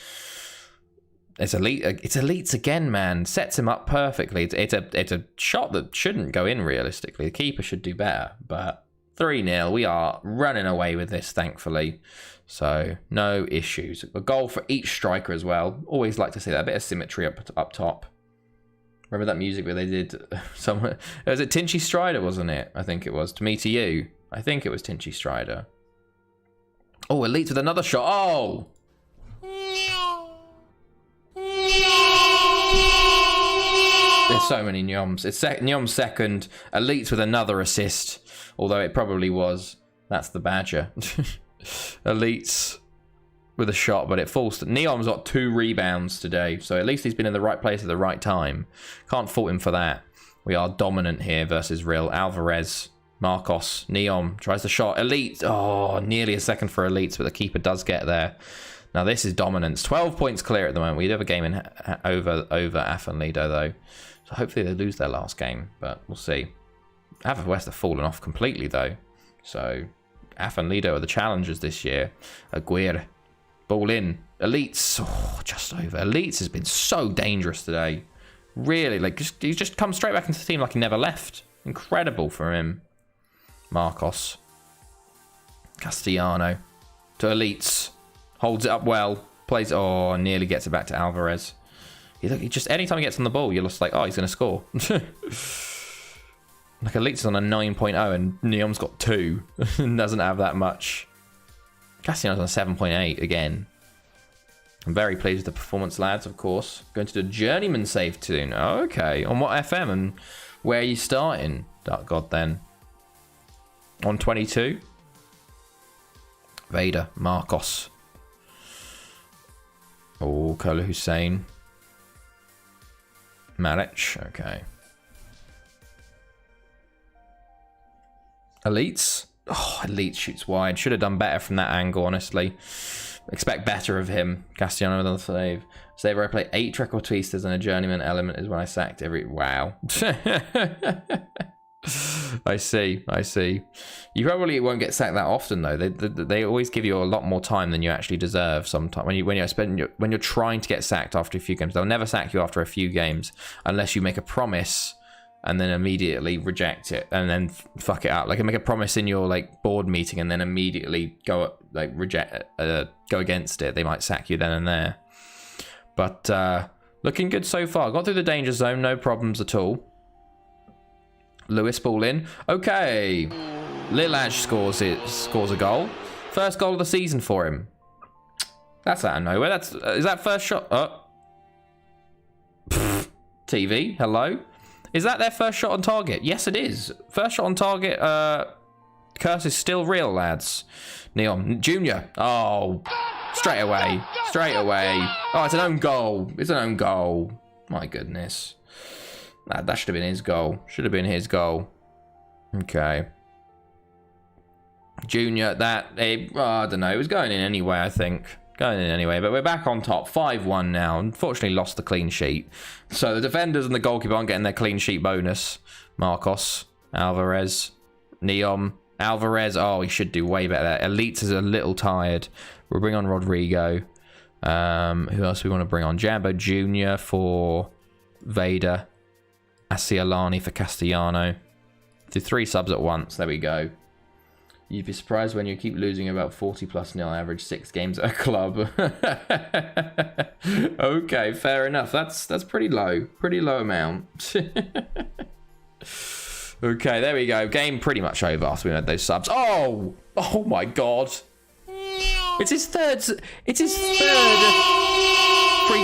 It's elites again, man. Sets him up perfectly. It's a shot that shouldn't go in realistically. The keeper should do better, but 3-0. We are running away with this, thankfully. So, no issues. A goal for each striker as well. Always like to see that. A bit of symmetry up top. Remember that music where they did somewhere? Was it Tinchy Strider, wasn't it? I think it was. To Me to You. I think it was Tinchy Strider. Oh, elites with another shot. Oh! There's so many Nyoms. It's Nyom's second. Elites with another assist. Although it probably was. That's the Badger. Elites with a shot, but it falls to... Neom's got 2 rebounds today. So at least he's been in the right place at the right time. Can't fault him for that. We are dominant here versus Real. Alvarez, Marcos, Neom tries the shot. Elite. Oh, nearly a second for Elites, but the keeper does get there. Now this is dominance. 12 points clear at the moment. We do have a game in over Atletico though. So hopefully they lose their last game, but we'll see. West have fallen off completely though. So Atletico are the challengers this year. Aguirre. Ball in. Elites. Oh, just over. Elites has been so dangerous today. Really, like he just comes straight back into the team like he never left. Incredible for him. Marcos. Castellano. To Elites. Holds it up well. Plays. Oh, nearly gets it back to Alvarez. He just anytime he gets on the ball, you're just like, oh, he's going to score. Like Elites is on a 9.0 and Neom's got 2. Doesn't have that much. Castellanos on a 7.8 again. I'm very pleased with the performance, lads, of course. Going to do a journeyman save soon. Okay. On what FM and where are you starting? Oh, God, then. On 22. Vader. Marcos. Oh, Kola Hussein. Maric. Okay. Elites. Oh, Elite shoots wide. Should have done better from that angle, honestly. Expect better of him. Castellano with another save. Save where I play 8 trequartistas and a journeyman element is when I sacked every... Wow. I see. You probably won't get sacked that often, though. They always give you a lot more time than you actually deserve sometimes. When you're trying to get sacked after a few games, they'll never sack you after a few games unless you make a promise and then immediately reject it and then fuck it up. Like, make a promise in your like board meeting and then immediately go against it. They might sack you then and there. But looking good so far. Got through the danger zone, no problems at all. Lewis ball in. Okay. Lil Ash scores a goal. First goal of the season for him. That's out of nowhere. Is that first shot? TV. Hello. Is that their first shot on target? Yes, it is. First shot on target. Curse is still real, lads. Neon Junior. Oh, straight away. Oh, it's an own goal. My goodness. That should have been his goal. Okay. Junior, I don't know. It was going in anyway, I think. But we're back on top. 5-1 now. Unfortunately, lost the clean sheet. So the defenders and the goalkeeper aren't getting their clean sheet bonus. Marcos, Alvarez, Neom, Alvarez. Oh, he should do way better there. Elites is a little tired. We'll bring on Rodrigo. Who else do we want to bring on? Jambo Jr. for Vader. Asialani for Castellano. Do 3 subs at once. There we go. You'd be surprised when you keep losing about 40+ nil average 6 games at a club. Okay, fair enough. That's pretty low. Pretty low amount. Okay, there we go. Game pretty much over after we had those subs. Oh my God. It's his third free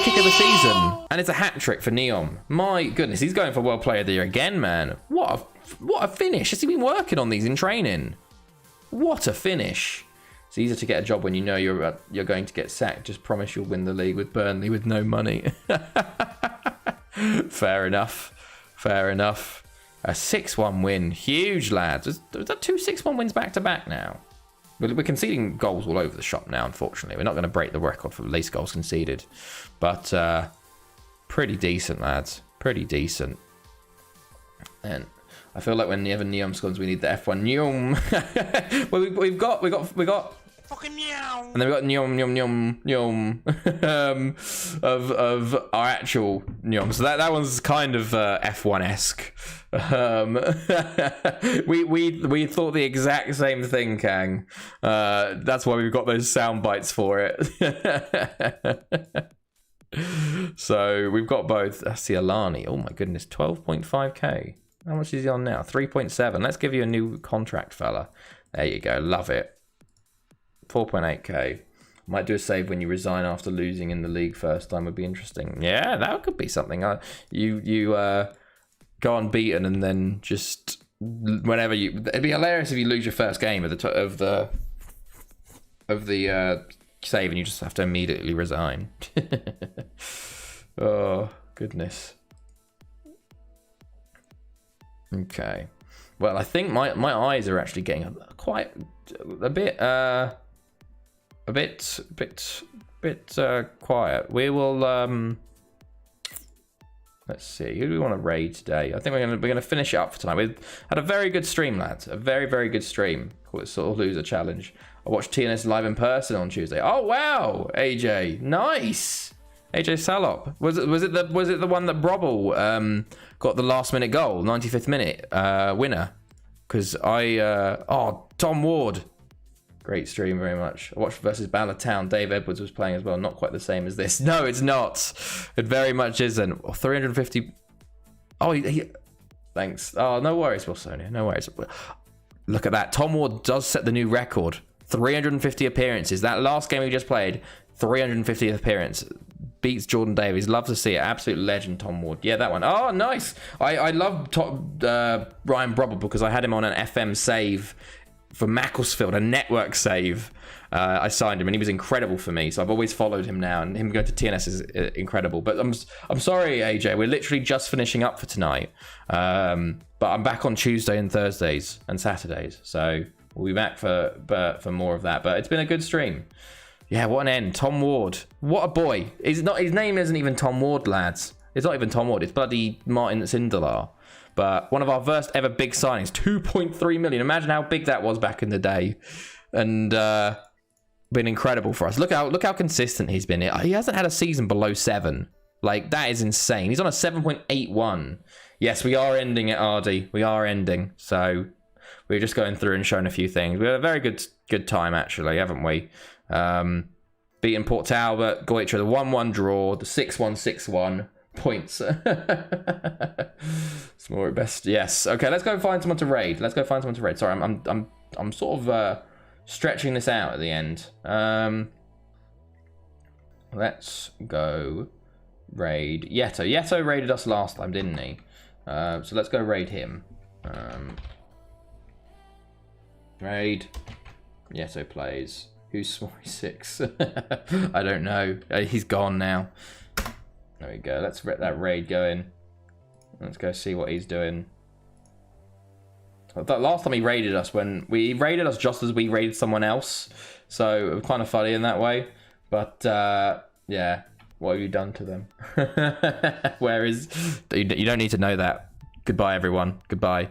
kick of the season, and it's a hat trick for Neom. My goodness, he's going for World Player of the Year again, man. What a finish! Has he been working on these in training? What a finish! It's easier to get a job when you know you're going to get sacked. Just promise you'll win the league with Burnley with no money. Fair enough. Fair enough. A 6-1 win. Huge, lads. Is that 2 6-1 wins back to back now? We're conceding goals all over the shop now, unfortunately. We're not going to break the record for least goals conceded. But pretty decent, lads. Pretty decent. And I feel like whenever Neom scores, we need the F1 Neom. Well, we've got fucking Neom. And then we've got Neom of our actual Neom. So that one's kind of F1-esque. We thought the exact same thing, Kang. That's why we've got those sound bites for it. So we've got both. That's the Alani. Oh my goodness, 12.5k. How much is he on now? 3.7. Let's give you a new contract, fella. There you go. Love it. 4.8k. Might do a save when you resign after losing in the league first time would be interesting. Yeah, that could be something. You go unbeaten and then just whenever it'd be hilarious if you lose your first game of the save and you just have to immediately resign. Oh goodness. Okay. Well, I think my eyes are actually getting quite a bit quiet. We will let's see. Who do we want to raid today? I think we're gonna finish it up for tonight. We had a very good stream, lads. A very, very good stream. Call it sort of loser challenge. I watched TNS live in person on Tuesday. Oh wow, AJ, nice. AJ Salop. Was it the one that Brobble got the last minute goal, 95th minute winner? Because Tom Ward. Great stream, very much. I watched versus Town. Dave Edwards was playing as well. Not quite the same as this. No, it's not. It very much isn't. 350. Oh, thanks. Oh, no worries, Wilsonia. No worries. Look at that. Tom Ward does set the new record. 350 appearances. That last game we just played, 350th appearance. Beats Jordan Davies. Love to see it. Absolute legend, Tom Ward. Yeah, that one. Oh, nice. I love Ryan Brobble because I had him on an FM save for Macclesfield, a network save. I signed him and he was incredible for me. So I've always followed him now, and him going to TNS is incredible. But I'm sorry, AJ. We're literally just finishing up for tonight. But I'm back on Tuesday and Thursdays and Saturdays. So we'll be back for more of that. But it's been a good stream. Yeah, what an end. Tom Ward. What a boy. His name isn't even Tom Ward, lads. It's not even Tom Ward. It's bloody Martin Sindelar. But one of our first ever big signings, 2.3 million. Imagine how big that was back in the day. And been incredible for us. Look how consistent he's been. He hasn't had a season below 7. Like, that is insane. He's on a 7.81. Yes, we are ending it, Ardy. We are ending. So we're just going through and showing a few things. We had a very good time, actually, haven't we? Beating Port Talbot, got each other 1-1 draw, the 6-1, 6-1 points. It's more at best. Yes. Okay, let's go find someone to raid. Sorry, I'm sort of stretching this out at the end. Let's go raid Yeto. Yeto raided us last time, didn't he? So let's go raid him. Raid Yeto plays. Who's Swarry 6? I don't know. He's gone now. There we go. Let's get that raid going. Let's go see what he's doing. I thought last time he raided us just as we raided someone else. So it was kind of funny in that way. But yeah, what have you done to them? Where is... You don't need to know that. Goodbye, everyone. Goodbye.